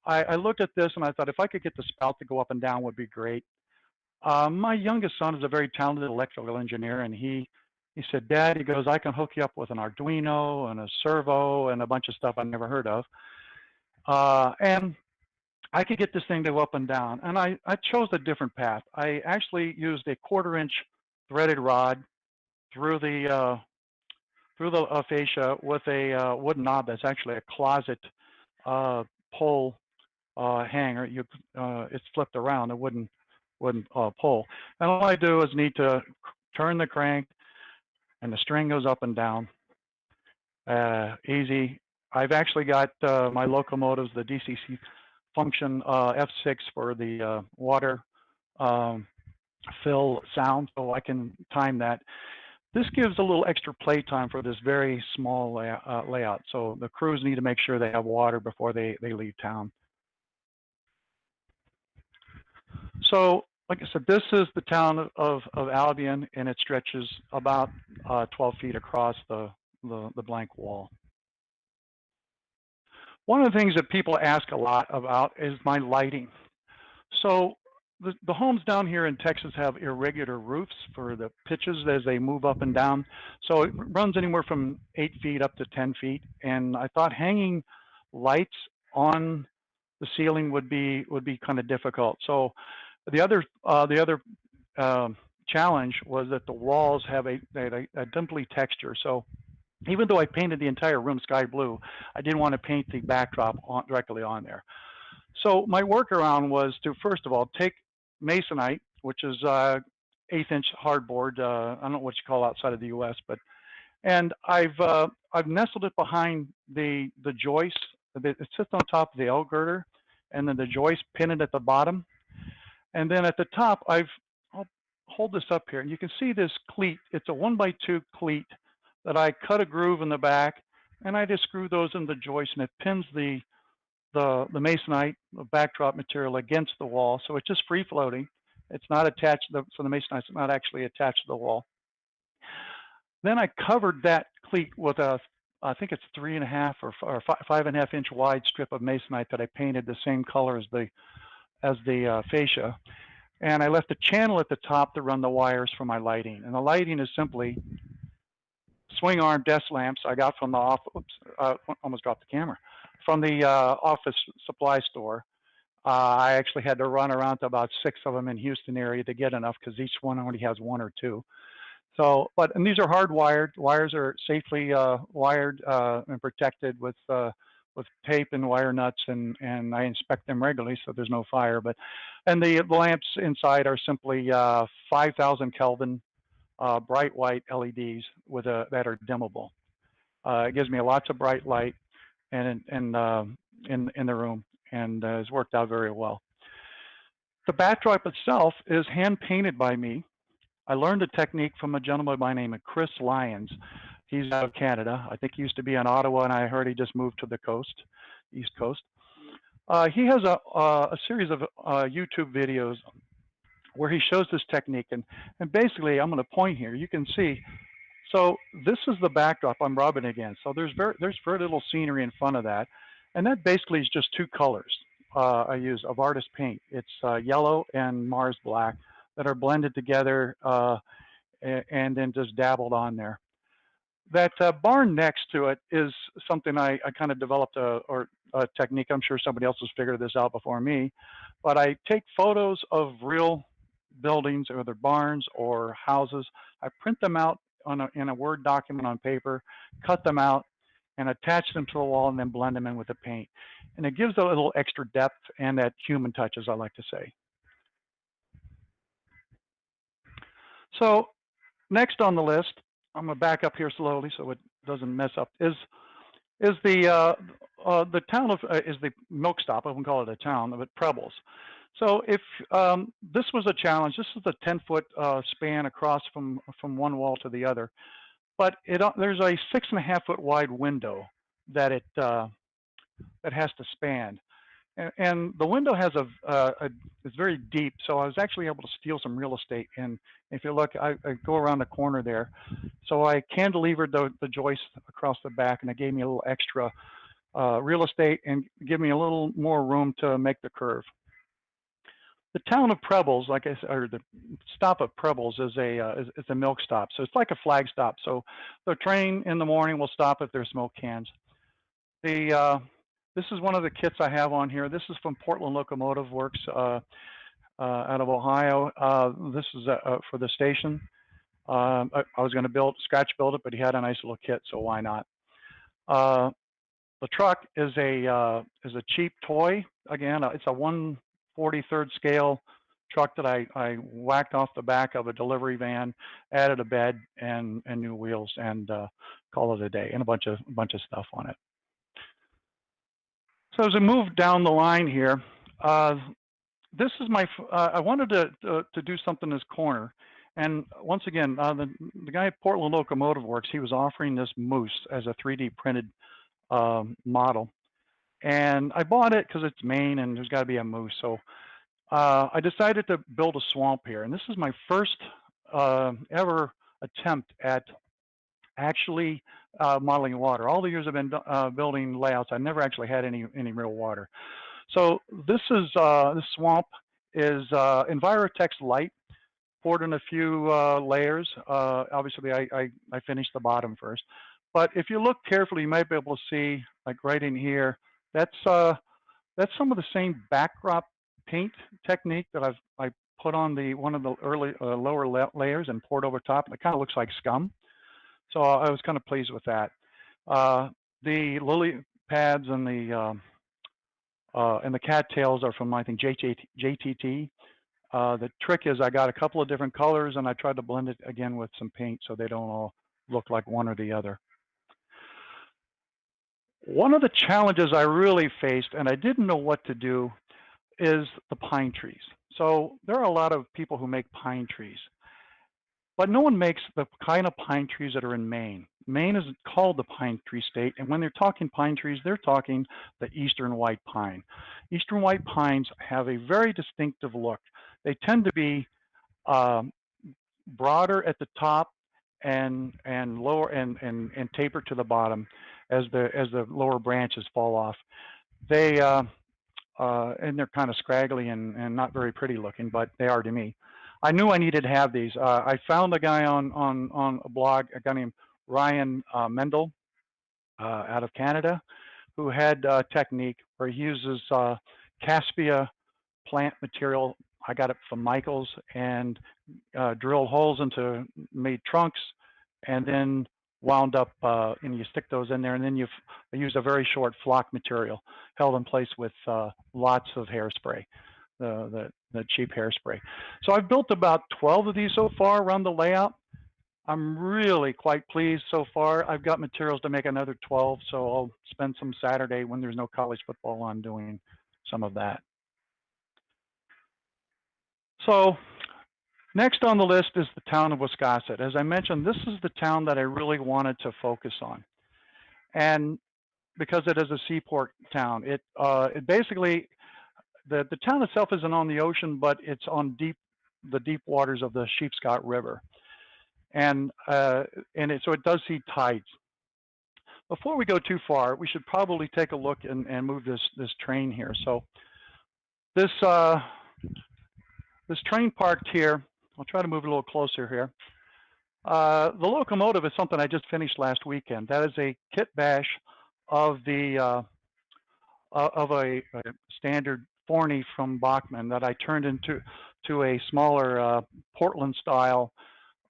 I looked at this and I thought if I could get the spout to go up and down would be great. My youngest son is a very talented electrical engineer, and he said, Dad, he goes, I can hook you up with an Arduino and a servo and a bunch of stuff I never heard of. And I could get this thing to go up and down. And I chose a different path. I actually used a 1/4-inch threaded rod through the fascia with a wooden knob that's actually a closet pole hanger. It's flipped around, a wooden pole. And all I do is need to turn the crank, and the string goes up and down. Easy. I've actually got my locomotives, the DCC function F6 for the water fill sound, so I can time that. This gives a little extra play time for this very small layout. So the crews need to make sure they have water before they leave town. So, like I said, this is the town of Albion, and it stretches about 12 feet across the blank wall. One of the things that people ask a lot about is my lighting. So the homes down here in Texas have irregular roofs for the pitches as they move up and down. So it runs anywhere from 8 feet up to 10 feet. And I thought hanging lights on the ceiling would be kind of difficult. So the other challenge was that the walls have a dimply texture. So even though I painted the entire room sky blue, I didn't want to paint the backdrop directly on there. So my workaround was to, first of all, take masonite, which is 1/8-inch hardboard. I don't know what you call outside of the U.S., and I've nestled it behind the joist. It sits on top of the L girder, and then the joist pinned at the bottom. And then at the top, I'll hold this up here, and you can see this cleat. It's a 1x2 cleat that I cut a groove in the back, and I just screw those in the joist, and it pins the masonite, the backdrop material against the wall, so it's just free floating, It's not attached, for the masonite, it's not actually attached to the wall. Then I covered that cleat with a, I think it's 3.5 or 5.5 inch wide strip of masonite that I painted the same color as the fascia. And I left a channel at the top to run the wires for my lighting. And the lighting is simply swing arm desk lamps I got from the almost dropped the camera, from the office supply store. I actually had to run around to about 6 of them in Houston area to get enough, because each one only has 1 or 2. So, and these are hardwired. Wires are safely wired and protected with tape and wire nuts, and I inspect them regularly so there's no fire. And the lamps inside are simply 5,000 Kelvin bright white LEDs that are dimmable. It gives me lots of bright light in the room, and has worked out very well. The backdrop itself is hand painted by me. I learned the technique from a gentleman by the name of Chris Lyons. He's out of Canada. I think he used to be in Ottawa, and I heard he just moved to the East Coast. He has a series of YouTube videos where he shows this technique, and basically, I'm going to point here. You can see. So this is the backdrop I'm rubbing against. So there's very little scenery in front of that, and that basically is just 2 colors I use of artist paint. It's yellow and Mars black that are blended together and then just dabbled on there. That barn next to it is something I kind of developed a technique. I'm sure somebody else has figured this out before me, but I take photos of real buildings, or their barns or houses. I print them out in a Word document on paper, cut them out, and attach them to the wall, and then blend them in with the paint. And it gives a little extra depth and that human touch, as I like to say. So next on the list, I'm going to back up here slowly so it doesn't mess up, is the town of, is the milk stop. I wouldn't call it a town, but Prebbles. So if this was a challenge, this is a 10-foot span across from one wall to the other, but there's a 6.5-foot wide window that it has to span, and the window has it's very deep. So I was actually able to steal some real estate. And if you look, I go around the corner there, so I cantilevered the joist across the back, and it gave me a little extra real estate and give me a little more room to make the curve. The town of Prebbles, like I said, or the stop of Prebbles is a milk stop. So it's like a flag stop. So the train in the morning will stop if there's smoke cans. This is one of the kits I have on here. This is from Portland Locomotive Works out of Ohio. This is for the station. I was going to scratch build it, but he had a nice little kit, so why not? The truck is a cheap toy. Again, it's a 1/43 scale truck that I whacked off the back of a delivery van, added a bed and new wheels, and call it a day, and a bunch of stuff on it. So as I move down the line here, this is my. I wanted to do something in this corner, and once again, the guy at Portland Locomotive Works, he was offering this moose as a 3D printed model, and I bought it because it's Maine and there's got to be a moose. So I decided to build a swamp here, and this is my first ever attempt at actually modeling water. All the years I've been building layouts, I never actually had any real water. So this swamp is Envirotex Light, poured in a few layers. Obviously, I finished the bottom first. But if you look carefully, you might be able to see, like right in here, that's some of the same backdrop paint technique that I put on one of the early lower layers and poured over top. It kind of looks like scum. So I was kind of pleased with that. The lily pads and the cattails are from, I think, JTT. The trick is I got a couple of different colors, and I tried to blend it again with some paint so they don't all look like one or the other. One of the challenges I really faced, and I didn't know what to do, is the pine trees. So there are a lot of people who make pine trees, but no one makes the kind of pine trees that are in Maine. Maine is called the pine tree state, and when they're talking pine trees, they're talking the eastern white pine. Eastern white pines have a very distinctive look. They tend to be broader at the top and lower and taper to the bottom as the lower branches fall off. They and they're kind of scraggly and not very pretty looking, but they are to me. I knew I needed to have these. I found a guy on a blog, a guy named Ryan Mendel out of Canada, who had a technique where he uses Caspia plant material. I got it from Michael's, and drilled holes into, made trunks, and then wound up, and you stick those in there, and then you use a very short flock material held in place with lots of hairspray, the cheap hairspray. So I've built about 12 of these so far around the layout. I'm really quite pleased so far. I've got materials to make another 12, so I'll spend some Saturday when there's no college football on doing some of that. So next on the list is the town of Wiscasset. As I mentioned, this is the town that I really wanted to focus on. And because it is a seaport town, it basically, the town itself isn't on the ocean, but it's on the deep waters of the Sheepscot River. And so it does see tides. Before we go too far, we should probably take a look and move this train here. So this train parked here. I'll try to move it a little closer here. The locomotive is something I just finished last weekend. That is a kit bash of a standard Forney from Bachmann that I turned into a smaller Portland style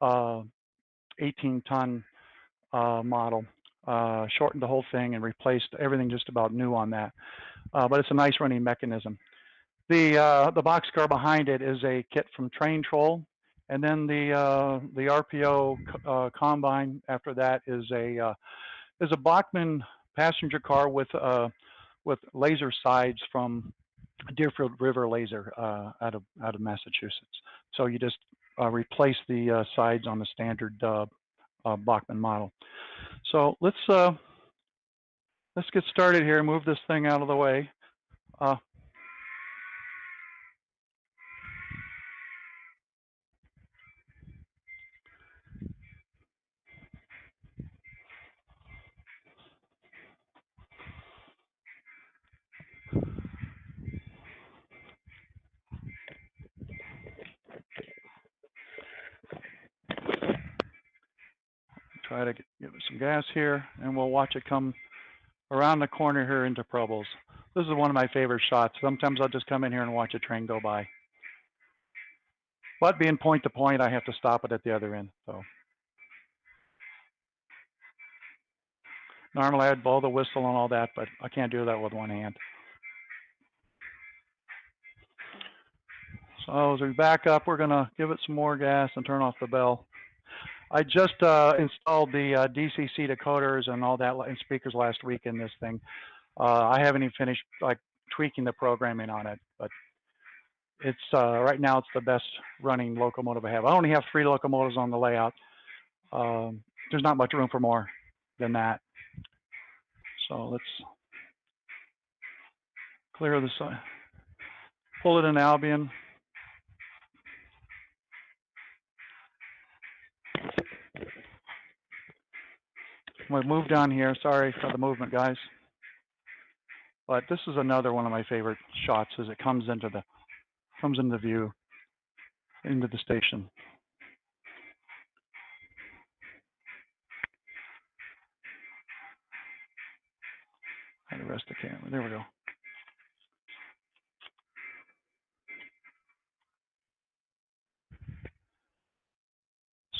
18-ton model. Shortened the whole thing and replaced everything just about new on that. But it's a nice running mechanism. The boxcar behind it is a kit from Train Troll, and then the RPO combine after that is a Bachmann passenger car with laser sides from Deerfield River Laser out of Massachusetts. So you just replace the sides on the standard Bachmann model. So let's get started here and move this thing out of the way. Try to give it some gas here, and we'll watch it come around the corner here into Probles. This is one of my favorite shots. Sometimes I'll just come in here and watch a train go by. But being point to point, I have to stop it at the other end. So normally I'd blow the whistle and all that, but I can't do that with one hand. So as we back up, we're going to give it some more gas and turn off the bell. I just installed the DCC decoders and all that and speakers last week in this thing. I haven't even finished like tweaking the programming on it, but it's right now it's the best running locomotive I have. I only have 3 locomotives on the layout. There's not much room for more than that. So let's clear this, pull it in Albion. We'll move down here. Sorry for the movement, guys. But this is another one of my favorite shots as it comes into view, into the station. How to rest the camera. There we go.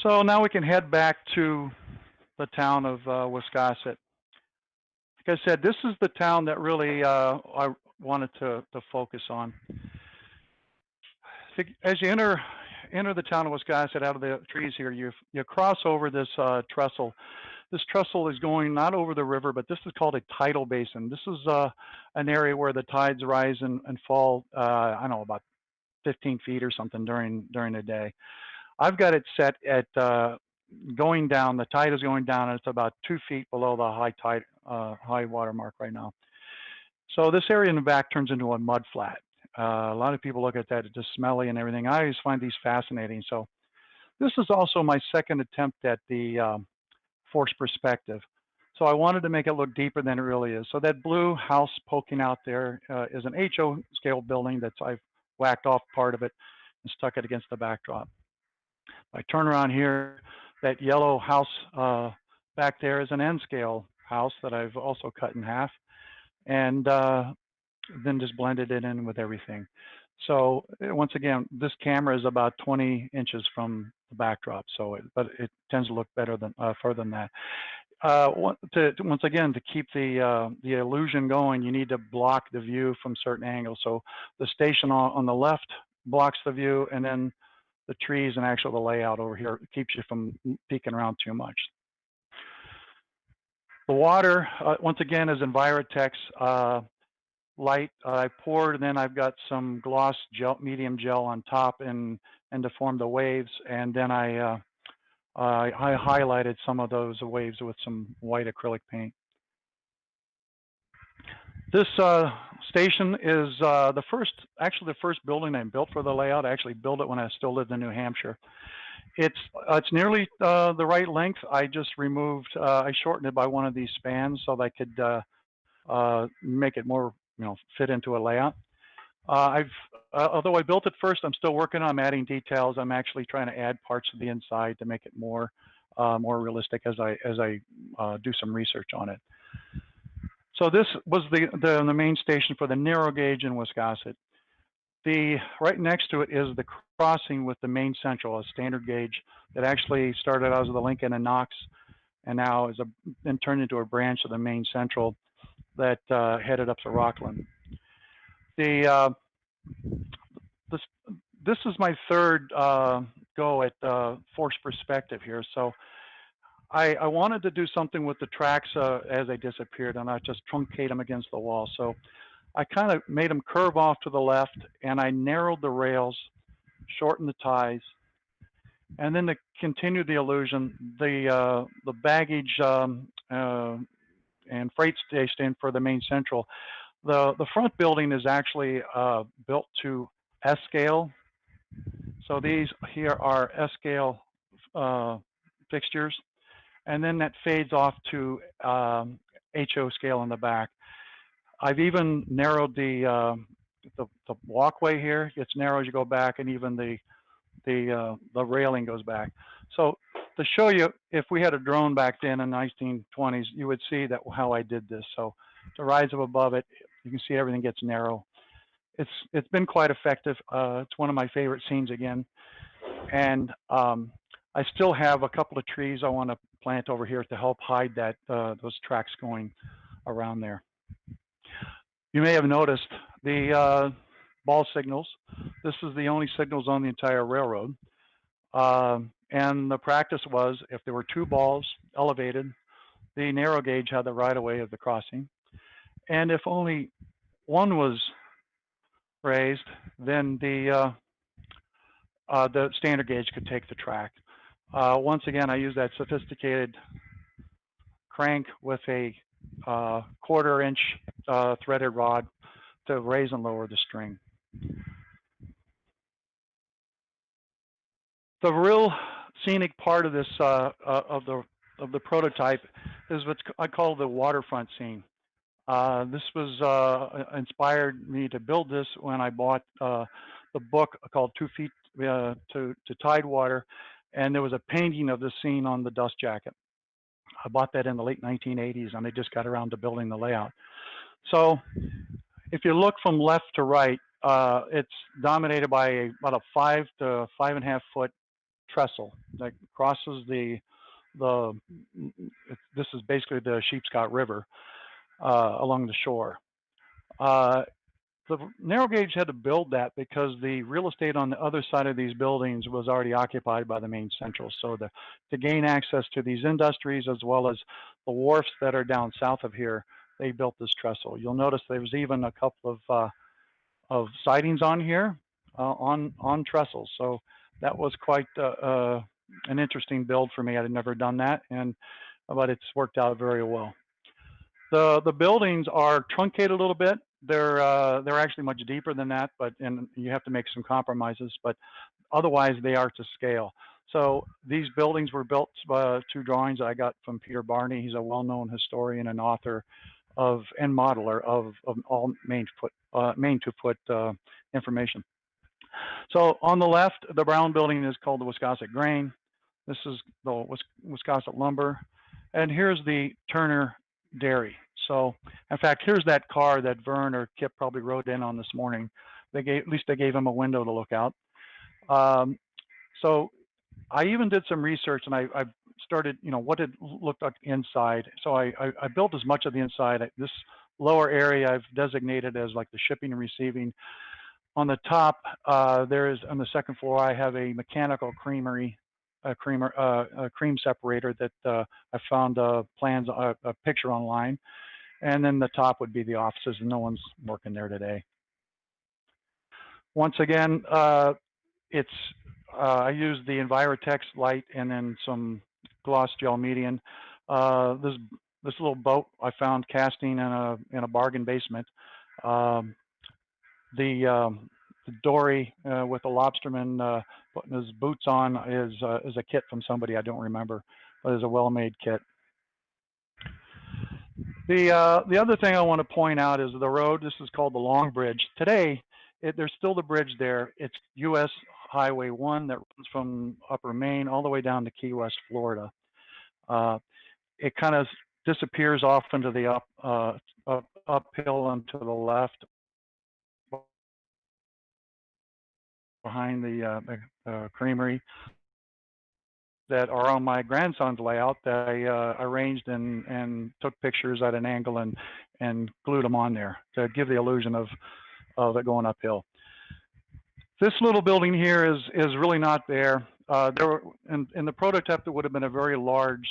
So now we can head back to the town of Wiscasset. Like I said, this is the town that really I wanted to focus on. As you enter the town of Wiscasset out of the trees here, you cross over this trestle. This trestle is going not over the river, but this is called a tidal basin. This is an area where the tides rise and fall, I don't know, about 15 feet or something during the day. I've got it set at going down. The tide is going down, and it's about 2 feet below the high water mark right now. So this area in the back turns into a mud flat. A lot of people look at that, it's just smelly and everything. I always find these fascinating. So this is also my second attempt at the forced perspective. So I wanted to make it look deeper than it really is. So that blue house poking out there is an HO scale building that I've whacked off part of it and stuck it against the backdrop. I turn around here, that yellow house back there is an N scale house that I've also cut in half, and then just blended it in with everything. So once again, this camera is about 20 inches from the backdrop, so but it tends to look better than further than that. Once again, to keep the illusion going, you need to block the view from certain angles. So the station on the left blocks the view, and then the trees and actually the layout over here keeps you from peeking around too much. The water, once again, is Envirotex light. I poured, and then I've got some gloss gel, medium gel on top, and to form the waves, and then I highlighted some of those waves with some white acrylic paint. This station is the first building I built for the layout. I actually built it when I still lived in New Hampshire. It's nearly the right length. I just removed, I shortened it by one of these spans so that I could make it more, fit into a layout. Although I built it first, I'm still working on adding details. I'm actually trying to add parts of the inside to make it more realistic as I do some research on it. So this was the main station for the narrow gauge in Wiscasset. Right next to it is the crossing with the main central, a standard gauge that actually started out as the Lincoln and Knox, and now is been turned into a branch of the main central that headed up to Rockland. This is my third go at forced perspective here. So I wanted to do something with the tracks as they disappeared, and not just truncate them against the wall. So I kind of made them curve off to the left, and I narrowed the rails, shortened the ties, and then to continue the illusion, the baggage and freight station for the main central. The front building is actually built to S scale. So these here are S scale fixtures, and then that fades off to HO scale in the back. I've even narrowed the walkway here. It's narrow as you go back, and even the railing goes back. So to show you, if we had a drone back then in the 1920s, you would see that how I did this. So to rise up above it, you can see everything gets narrow. It's been quite effective. It's one of my favorite scenes again, and I still have a couple of trees I want to plant over here to help hide that those tracks going around there. You may have noticed the ball signals. This is the only signals on the entire railroad. And the practice was, if there were two balls elevated, the narrow gauge had the right of way of the crossing. And if only one was raised, then the standard gauge could take the track. Once again, I use that sophisticated crank with a 1/4 inch threaded rod to raise and lower the string. The real scenic part of this of the prototype is what I call the waterfront scene. This was inspired me to build this when I bought the book called 2 Feet to Tidewater, and there was a painting of the scene on the dust jacket. I bought that in the late 1980s, and I just got around to building the layout. So if you look from left to right, it's dominated by about a 5 to 5.5 foot trestle that crosses this is basically the Sheepscot River along the shore. The narrow gauge had to build that because the real estate on the other side of these buildings was already occupied by the main central. So to gain access to these industries, as well as the wharfs that are down south of here, they built this trestle. You'll notice there's even a couple of sidings on here on trestles. So that was quite an interesting build for me. I had never done that, but it's worked out very well. The buildings are truncated a little bit. They're actually much deeper than that, and you have to make some compromises, but otherwise they are to scale. So these buildings were built to drawings I got from Peter Barney. He's a well-known historian and author and modeler of all main to foot information. So on the left, the brown building is called the Wiscasset Grain. This is the Wiscasset Lumber. And here's the Turner Dairy. So in fact, here's that car that Vern or Kip probably rode in on this morning. At least they gave him a window to look out. So I even did some research, and I started, what it looked like inside. So I built as much of the inside. This lower area I've designated as like the shipping and receiving. On the top, on the second floor, I have a mechanical creamery, a cream separator that I found a picture online. And then the top would be the offices, and no one's working there today. Once again, I used the Envirotex light and then some gloss gel median. This little boat I found casting in a bargain basement. The dory with the lobsterman putting his boots on is a kit from somebody I don't remember, but it's a well-made kit. The other thing I want to point out is the road. This is called the Long Bridge. Today, there's still the bridge there. It's U.S. Highway 1 that runs from Upper Maine all the way down to Key West, Florida. It kind of disappears off into the uphill and to the left behind the creamery that are on my grandson's layout that I arranged and took pictures at an angle and glued them on there to give the illusion of it going uphill. This little building here is really not there. In the prototype, it would have been a very large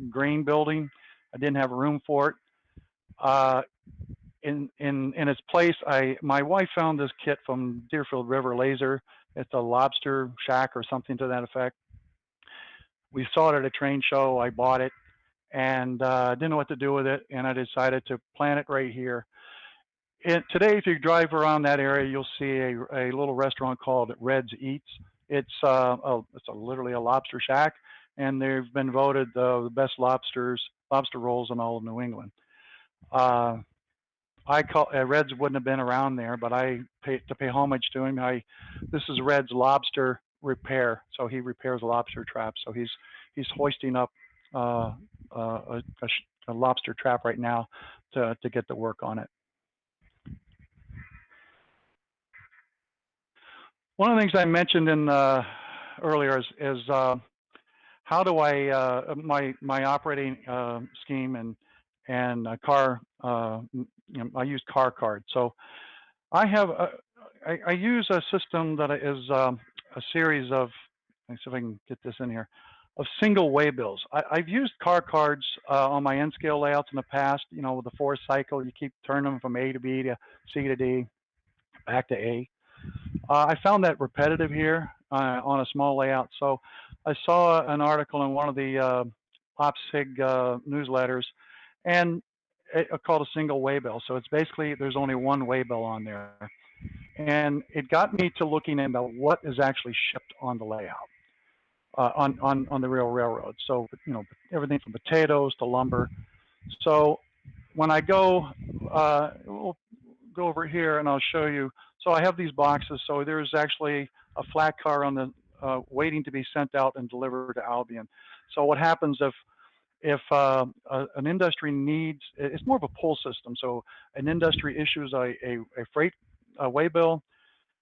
grain building. I didn't have room for it. In its place, my wife found this kit from Deerfield River Laser. It's a lobster shack or something to that effect. We saw it at a train show. I bought it and didn't know what to do with it, and I decided to plant it right here. Today, if you drive around that area, you'll see a little restaurant called Red's Eats. It's literally a lobster shack, and they've been voted the best lobster rolls in all of New England. Red's wouldn't have been around there, but to pay homage to him. This is Red's Lobster Repair, so he repairs lobster traps. So he's hoisting up a lobster trap right now to get to work on it. One of the things I mentioned earlier is how do I my operating scheme and a car. I use car cards. So I have I use a system that is a series of, let's see if I can get this in here, of single waybills. I've used car cards on my N-scale layouts in the past, with the 4 cycle, you keep turning them from A to B to C to D, back to A. I found that repetitive here on a small layout. So I saw an article in one of the OpSig newsletters, and called a single waybill. So it's basically, there's only one waybill on there. And it got me to looking into what is actually shipped on the layout, on the real railroad. So, everything from potatoes to lumber. So when I go, we'll go over here and I'll show you. So I have these boxes. So there's actually a flat car on the waiting to be sent out and delivered to Albion. So what happens if an industry needs, it's more of a pull system. So an industry issues a freight waybill,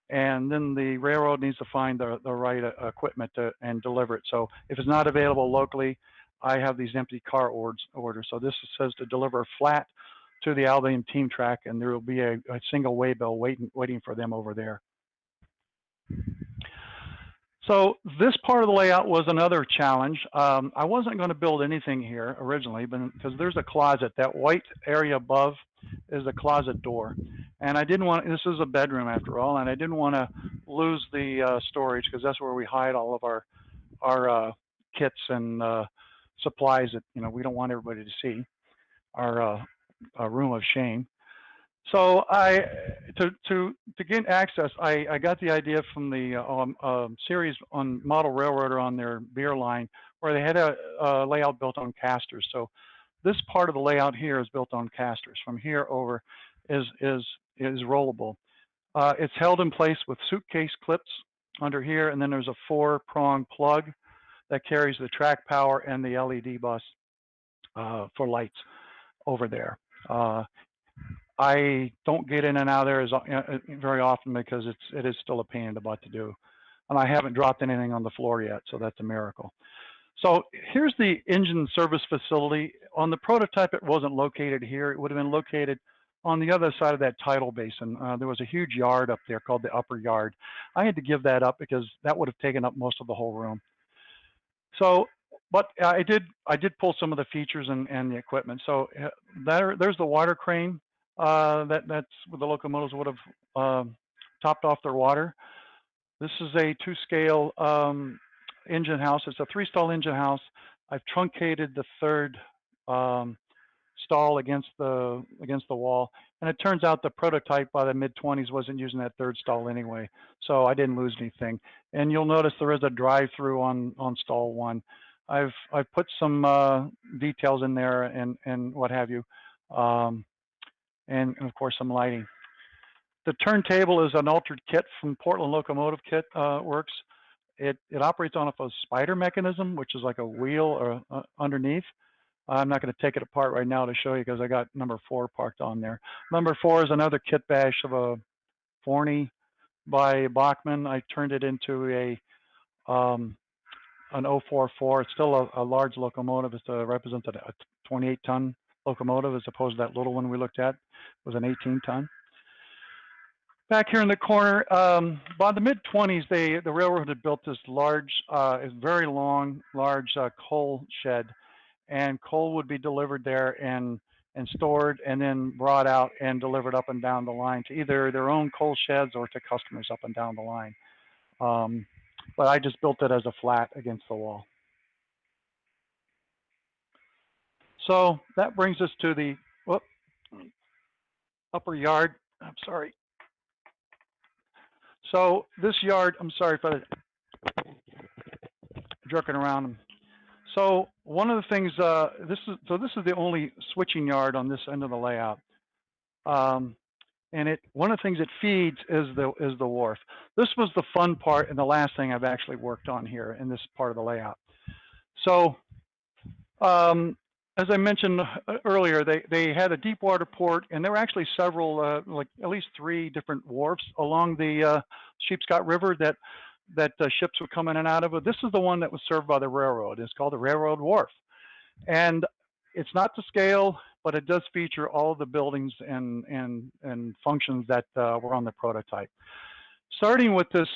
and then the railroad needs to find the right equipment and deliver it. So if it's not available locally, I have these empty car orders. So this says to deliver flat to the Albion team track, and there will be a single waybill waiting for them over there. So this part of the layout was another challenge. I wasn't going to build anything here originally, because there's a closet. That white area above is a closet door. And I didn't want, this is a bedroom after all, and I didn't want to lose the storage, because that's where we hide all of our kits and supplies that we don't want everybody to see, our room of shame. So to gain access, I got the idea from the series on Model Railroader on their beer line, where they had a layout built on casters. So this part of the layout here is built on casters. From here over is rollable. It's held in place with suitcase clips under here, and then there's a 4-prong plug that carries the track power and the LED bus for lights over there. I don't get in and out of there very often because it is still a pain in the butt to do. And I haven't dropped anything on the floor yet, so that's a miracle. So here's the engine service facility. On the prototype, it wasn't located here. It would have been located on the other side of that tidal basin. There was a huge yard up there called the upper yard. I had to give that up because that would have taken up most of the whole room. So, but I did pull some of the features and the equipment. So there's the water crane that's where the locomotives would have topped off their water. This is a 2-scale engine house. It's a 3-stall engine house. I've truncated the 3rd stall against the wall, and it turns out the prototype by the mid-20s wasn't using that 3rd stall anyway, so I didn't lose anything. And you'll notice there is a drive-through on stall 1. I've put some details in there and what have you, and of course some lighting. The turntable is an altered kit from Portland Locomotive Kit Works. It operates on a spider mechanism, which is like a wheel or underneath. I'm not going to take it apart right now to show you because I got number 4 parked on there. Number 4 is another kit bash of a Forney by Bachmann. I turned it into an 044. It's still a large locomotive. It represents a 28-ton locomotive as opposed to that little one we looked at. It was an 18-ton. Back here in the corner, by the mid-20s, the railroad had built this large, very long, large coal shed, and coal would be delivered there and stored and then brought out and delivered up and down the line to either their own coal sheds or to customers up and down the line. But I just built it as a flat against the wall. So that brings us to the upper yard. I'm sorry. So this yard, I'm sorry for jerking around. So one of the things, this is the only switching yard on this end of the layout, and one of the things it feeds is the wharf. This was the fun part and the last thing I've actually worked on here in this part of the layout. So as I mentioned earlier, they had a deep water port, and there were actually several, like at least 3 different wharfs along the Sheepscot River that ships would come in and out of. This is the one that was served by the railroad. It's called the Railroad Wharf. And it's not to scale, but it does feature all of the buildings and functions that were on the prototype. Starting with this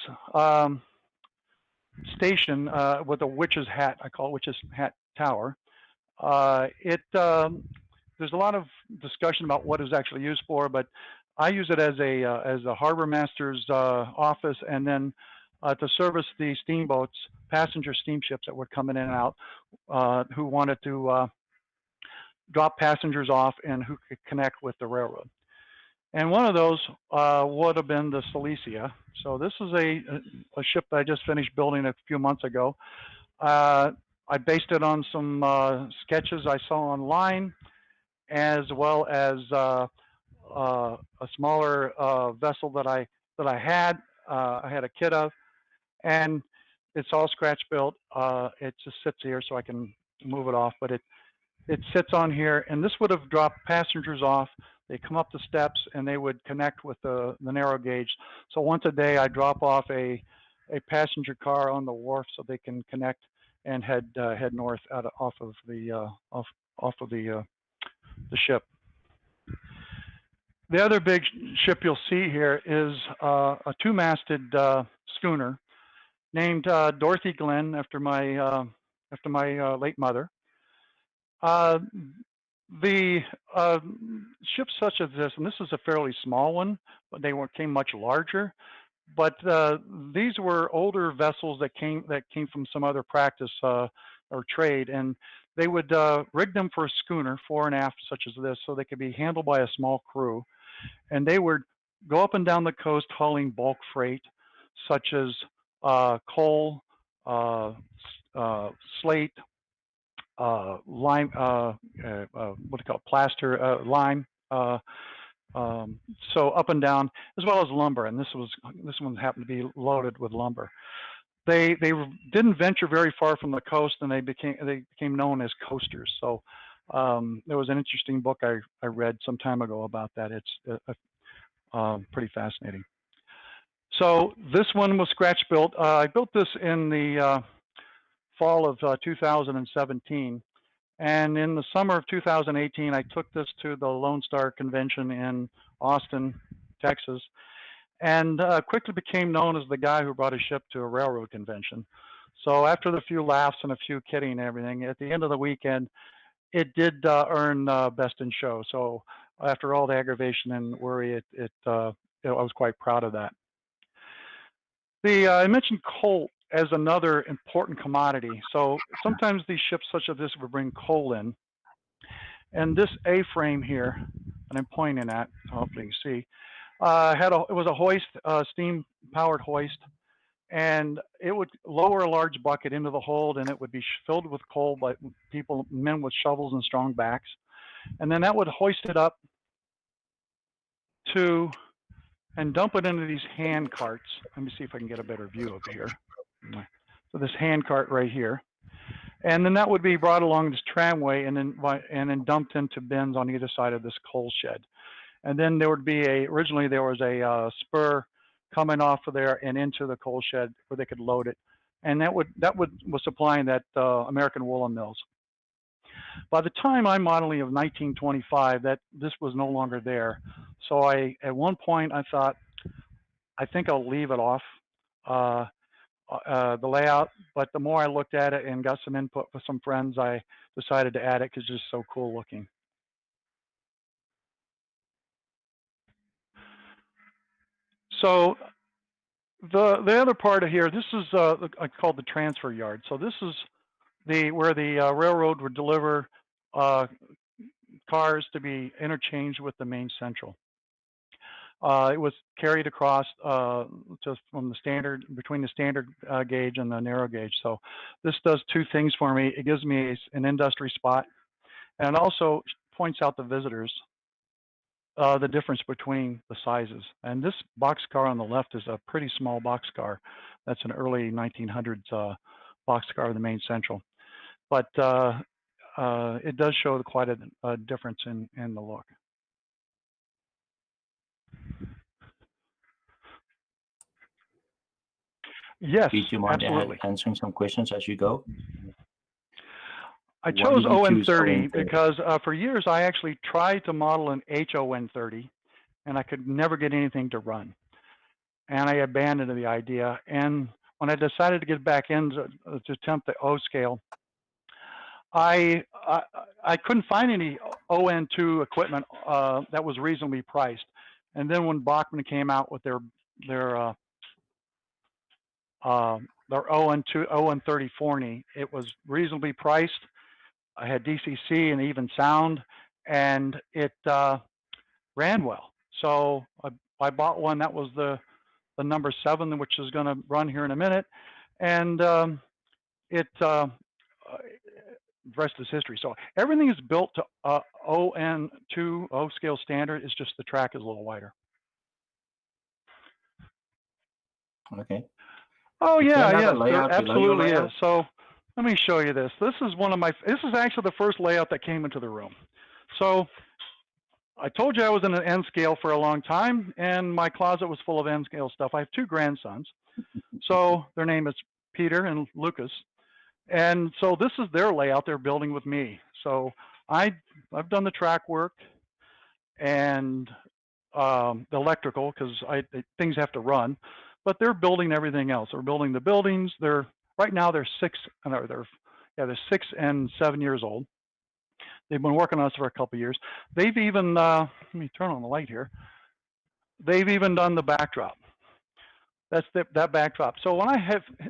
station with a witch's hat, I call it Witch's Hat Tower. There's a lot of discussion about what it's actually used for, but I use it as a harbor master's office, and then to service the steamboats, passenger steamships that were coming in and out, who wanted to drop passengers off and who could connect with the railroad. And one of those would have been the Silesia. So this is a ship that I just finished building a few months ago. I based it on some sketches I saw online, as well as a smaller vessel that I had a kit of, and it's all scratch built. It just sits here so I can move it off, but it sits on here, and this would have dropped passengers off. They come up the steps and they would connect with the narrow gauge. So once a day I drop off a passenger car on the wharf so they can connect and head north off of the ship. The other big ship you'll see here is a 2-masted schooner named Dorothy Glenn after my late mother. The ships such as this, and this is a fairly small one, but they came much larger. But these were older vessels that came from some other practice or trade, and they would rig them for a schooner, fore and aft, such as this, so they could be handled by a small crew. And they would go up and down the coast hauling bulk freight, such as coal, slate, lime, what do you call it, plaster, lime. So up and down, as well as lumber, and this one happened to be loaded with lumber. They didn't venture very far from the coast, and they became known as coasters. So there was an interesting book I read some time ago about that. It's pretty fascinating. So this one was scratch built. I built this in the fall of 2017. And in the summer of 2018, I took this to the Lone Star Convention in Austin, Texas, and quickly became known as the guy who brought a ship to a railroad convention. So after the few laughs and a few kidding and everything, at the end of the weekend, it did earn Best in Show. So after all the aggravation and worry, I was quite proud of that. I mentioned coal as another important commodity. So sometimes these ships such as this would bring coal in. And this A-frame here, and I'm pointing at, hopefully you can see, it was a hoist, steam-powered hoist, and it would lower a large bucket into the hold, and it would be filled with coal by men with shovels and strong backs. And then that would hoist it up and dump it into these hand carts. Let me see if I can get a better view of here. So this hand cart right here. And then that would be brought along this tramway and then dumped into bins on either side of this coal shed. And then there would be originally there was a spur coming off of there and into the coal shed where they could load it. And that was supplying that American woolen mills. By the time I'm modeling of 1925, this was no longer there. So at one point I thought, I think I'll leave it off the layout, but the more I looked at it and got some input with some friends, I decided to add it because it's just so cool looking. So the other part of here, this is called the transfer yard. So this is where the railroad would deliver cars to be interchanged with the main central. It was carried across just from the standard, between the standard gauge and the narrow gauge. So this does two things for me. It gives me an industry spot, and it also points out to visitors the difference between the sizes. And this boxcar on the left is a pretty small boxcar. That's an early 1900s boxcar of the main central. But it does show quite a difference in the look. Yes, Do you mind absolutely. answering some questions as you go? I chose ON30 because for years I actually tried to model an HON30 and I could never get anything to run. And I abandoned the idea. And when I decided to get back in to attempt the O scale, I couldn't find any ON2 equipment that was reasonably priced. And then when Bachmann came out with their ON30 Forney, it was reasonably priced. I had DCC and even sound, and it ran well. So I bought one that was the number 7, which is going to run here in a minute, and the rest is history. So everything is built to ON2 O scale standard. It's just the track is a little wider. Okay. Oh yeah, yeah, there absolutely is. So let me show you this. This is this is actually the first layout that came into the room. So I told you I was in an N scale for a long time, and my closet was full of N scale stuff. I have 2 grandsons. So their name is Peter and Lucas. And so this is their layout they're building with me. So I've done the track work and the electrical, because things have to run, but they're building everything else. They're building the buildings. Right now they're 6 and 7 years old. They've been working on this for a couple of years. They've even let me turn on the light here. They've even done the backdrop. That's that backdrop. So when I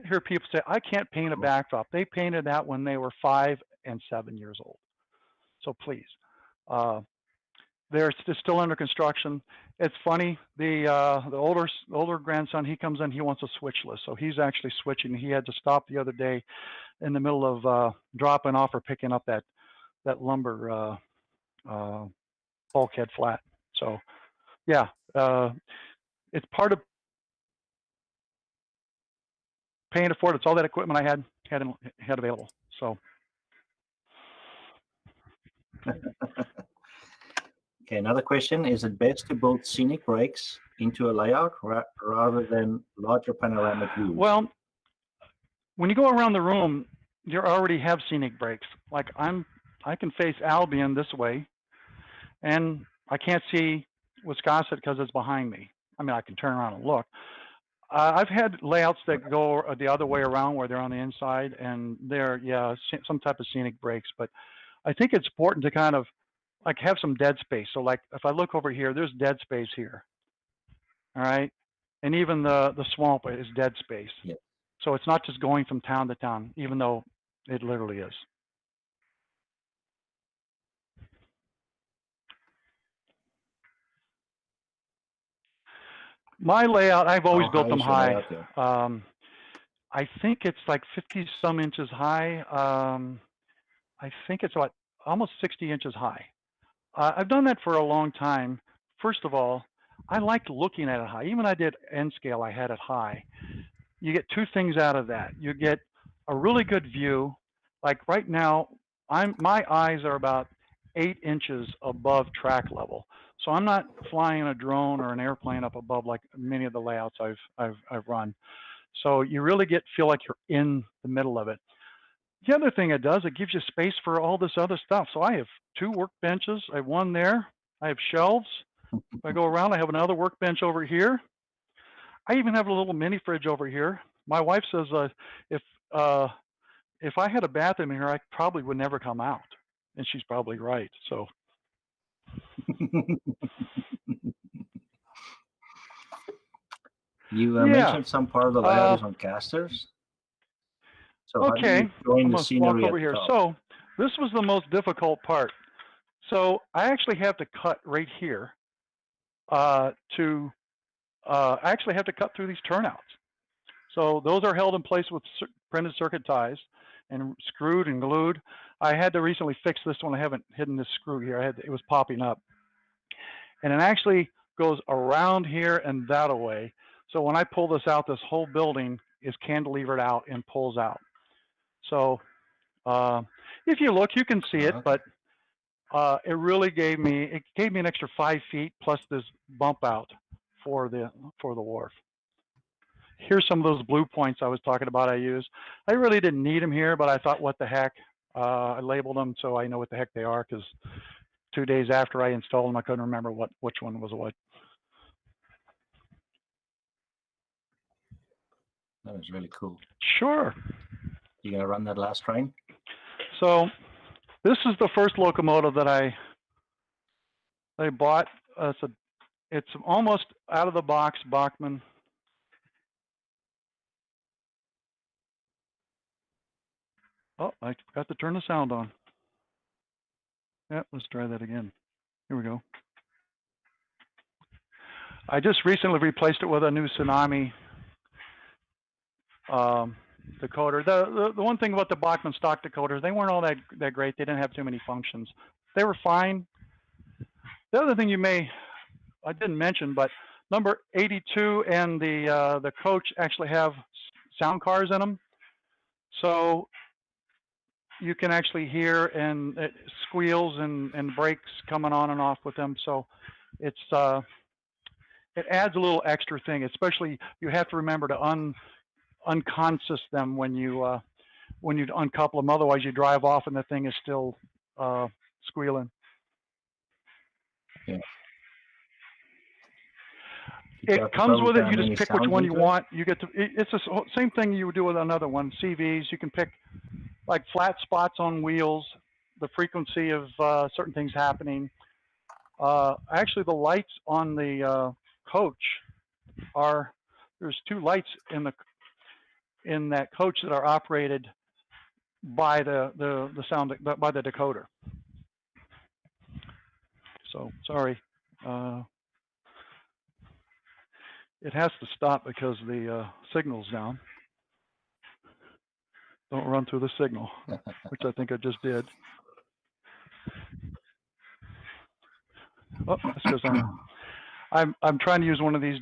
hear people say, I can't paint a backdrop, they painted that when they were 5 and 7 years old. So please, they're still under construction. It's funny, the older grandson, he comes in, he wants a switch list. So he's actually switching. He had to stop the other day in the middle of dropping off or picking up that lumber bulkhead flat. So yeah, it's part of paying it forward. It's all that equipment I had available. So. Okay, another question. Is it best to build scenic breaks into a layout rather than larger panoramic views? Well, when you go around the room, you already have scenic breaks. Like I can face Albion this way, and I can't see Wiscasset because it's behind me. I mean, I can turn around and look. I've had layouts that go the other way around where they're on the inside, and they're, yeah, some type of scenic breaks. But I think it's important to kind of like have some dead space. So like if I look over here, there's dead space here. All right. And even the swamp is dead space. Yep. So it's not just going from town to town, even though it literally is. My layout, I've always built them high. I think it's like 50 some inches high. I think it's about almost 60 inches high. I've done that for a long time. First of all, I liked looking at it high. Even I did N scale, I had it high. You get two things out of that. You get a really good view. Like right now, my eyes are about 8 inches above track level. So I'm not flying a drone or an airplane up above like many of the layouts I've run. So you really feel like you're in the middle of it. The other thing it does, it gives you space for all this other stuff. So I have 2 workbenches. I have one there. I have shelves. If I go around, I have another workbench over here. I even have a little mini fridge over here. My wife says if I had a bathroom in here, I probably would never come out, and she's probably right. So. You mentioned some part of the layout is on casters. So okay, I'm going to walk over here. So this was the most difficult part. So I actually have to cut right here I actually have to cut through these turnouts. So those are held in place with printed circuit ties and screwed and glued. I had to recently fix this one. I haven't hidden this screw here. It was popping up. And it actually goes around here and that away. So when I pull this out, this whole building is cantilevered out and pulls out. So if you look, you can see it, but it really gave me an extra 5 feet plus this bump out for the wharf. Here's some of those blue points I was talking about I used. I really didn't need them here, but I thought, what the heck? I labeled them so I know what the heck they are, because 2 days after I installed them, I couldn't remember which one was what. That was really cool. Sure. You gonna run that last train? So this is the first locomotive that I bought. It's almost out of the box Bachmann. Oh, I forgot to turn the sound on. Yep, let's try that again. Here we go. I just recently replaced it with a new Tsunami decoder. The one thing about the Bachmann stock decoders, they weren't all that great. They didn't have too many functions. They were fine. The other thing I didn't mention, but number 82 and the coach actually have sound cars in them. So you can actually hear and it squeals and brakes coming on and off with them. So it adds a little extra thing, especially you have to remember to unconscious them when you uncouple them. Otherwise you drive off and the thing is still squealing. Yeah. It comes with it. You just pick which one you want. You get to. It's the same thing you would do with another one. CVs. You can pick like flat spots on wheels, the frequency of certain things happening. Actually, the lights on the coach there's 2 lights in that coach that are operated by the decoder. So sorry, it has to stop because the signal's down. Don't run through the signal, which I think I just did. Oh, that's because I'm trying to use one of these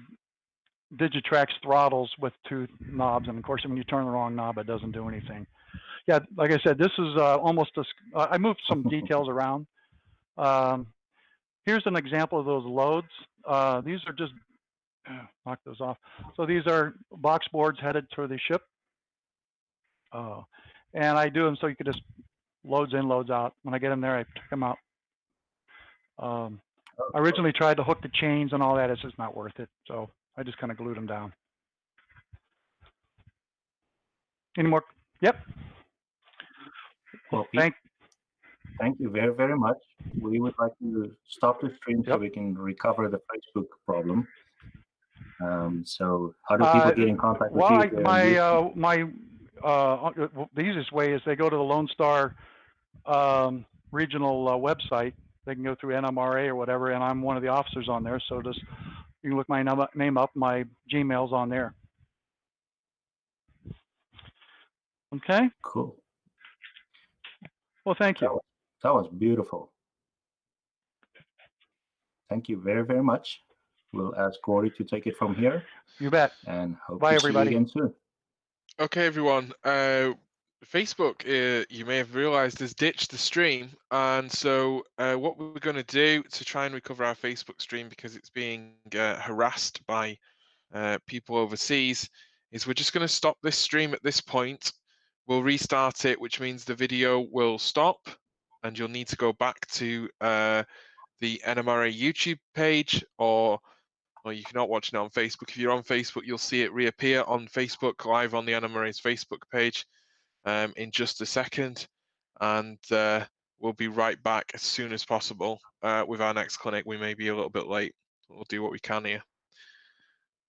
Digitrax throttles with 2 knobs, and of course, when you turn the wrong knob, it doesn't do anything. Yeah, like I said, this is almost I moved some details around. Here's an example of those loads. These are just knock those off. So these are box boards headed to the ship, and I do them so you could just loads in, loads out. When I get them there, I pick them out. I originally tried to hook the chains and all that. It's just not worth it. So I just kind of glued them down. Any more? Yep. Well, Pete, thank you very, very much. We would like to stop the stream so we can recover the Facebook problem. So how do people get in contact with you? The easiest way is they go to the Lone Star regional website. They can go through NMRA or whatever, and I'm one of the officers on there. So just you can look my name up. My Gmail's on there. Okay. Cool. Well, thank you. That was beautiful. Thank you very, very much. We'll ask Gordy to take it from here. You bet. And hope Bye, to everybody. see you again soon. Okay, everyone. Facebook, you may have realized, has ditched the stream. And so what we're going to do to try and recover our Facebook stream, because it's being harassed by people overseas, is we're just going to stop this stream at this point. We'll restart it, which means the video will stop, and you'll need to go back to the NMRA YouTube page, or you cannot watch it on Facebook. If you're on Facebook, you'll see it reappear on Facebook, live on the NMRA's Facebook page in just a second. And we'll be right back as soon as possible with our next clinic. We may be a little bit late. We'll do what we can here.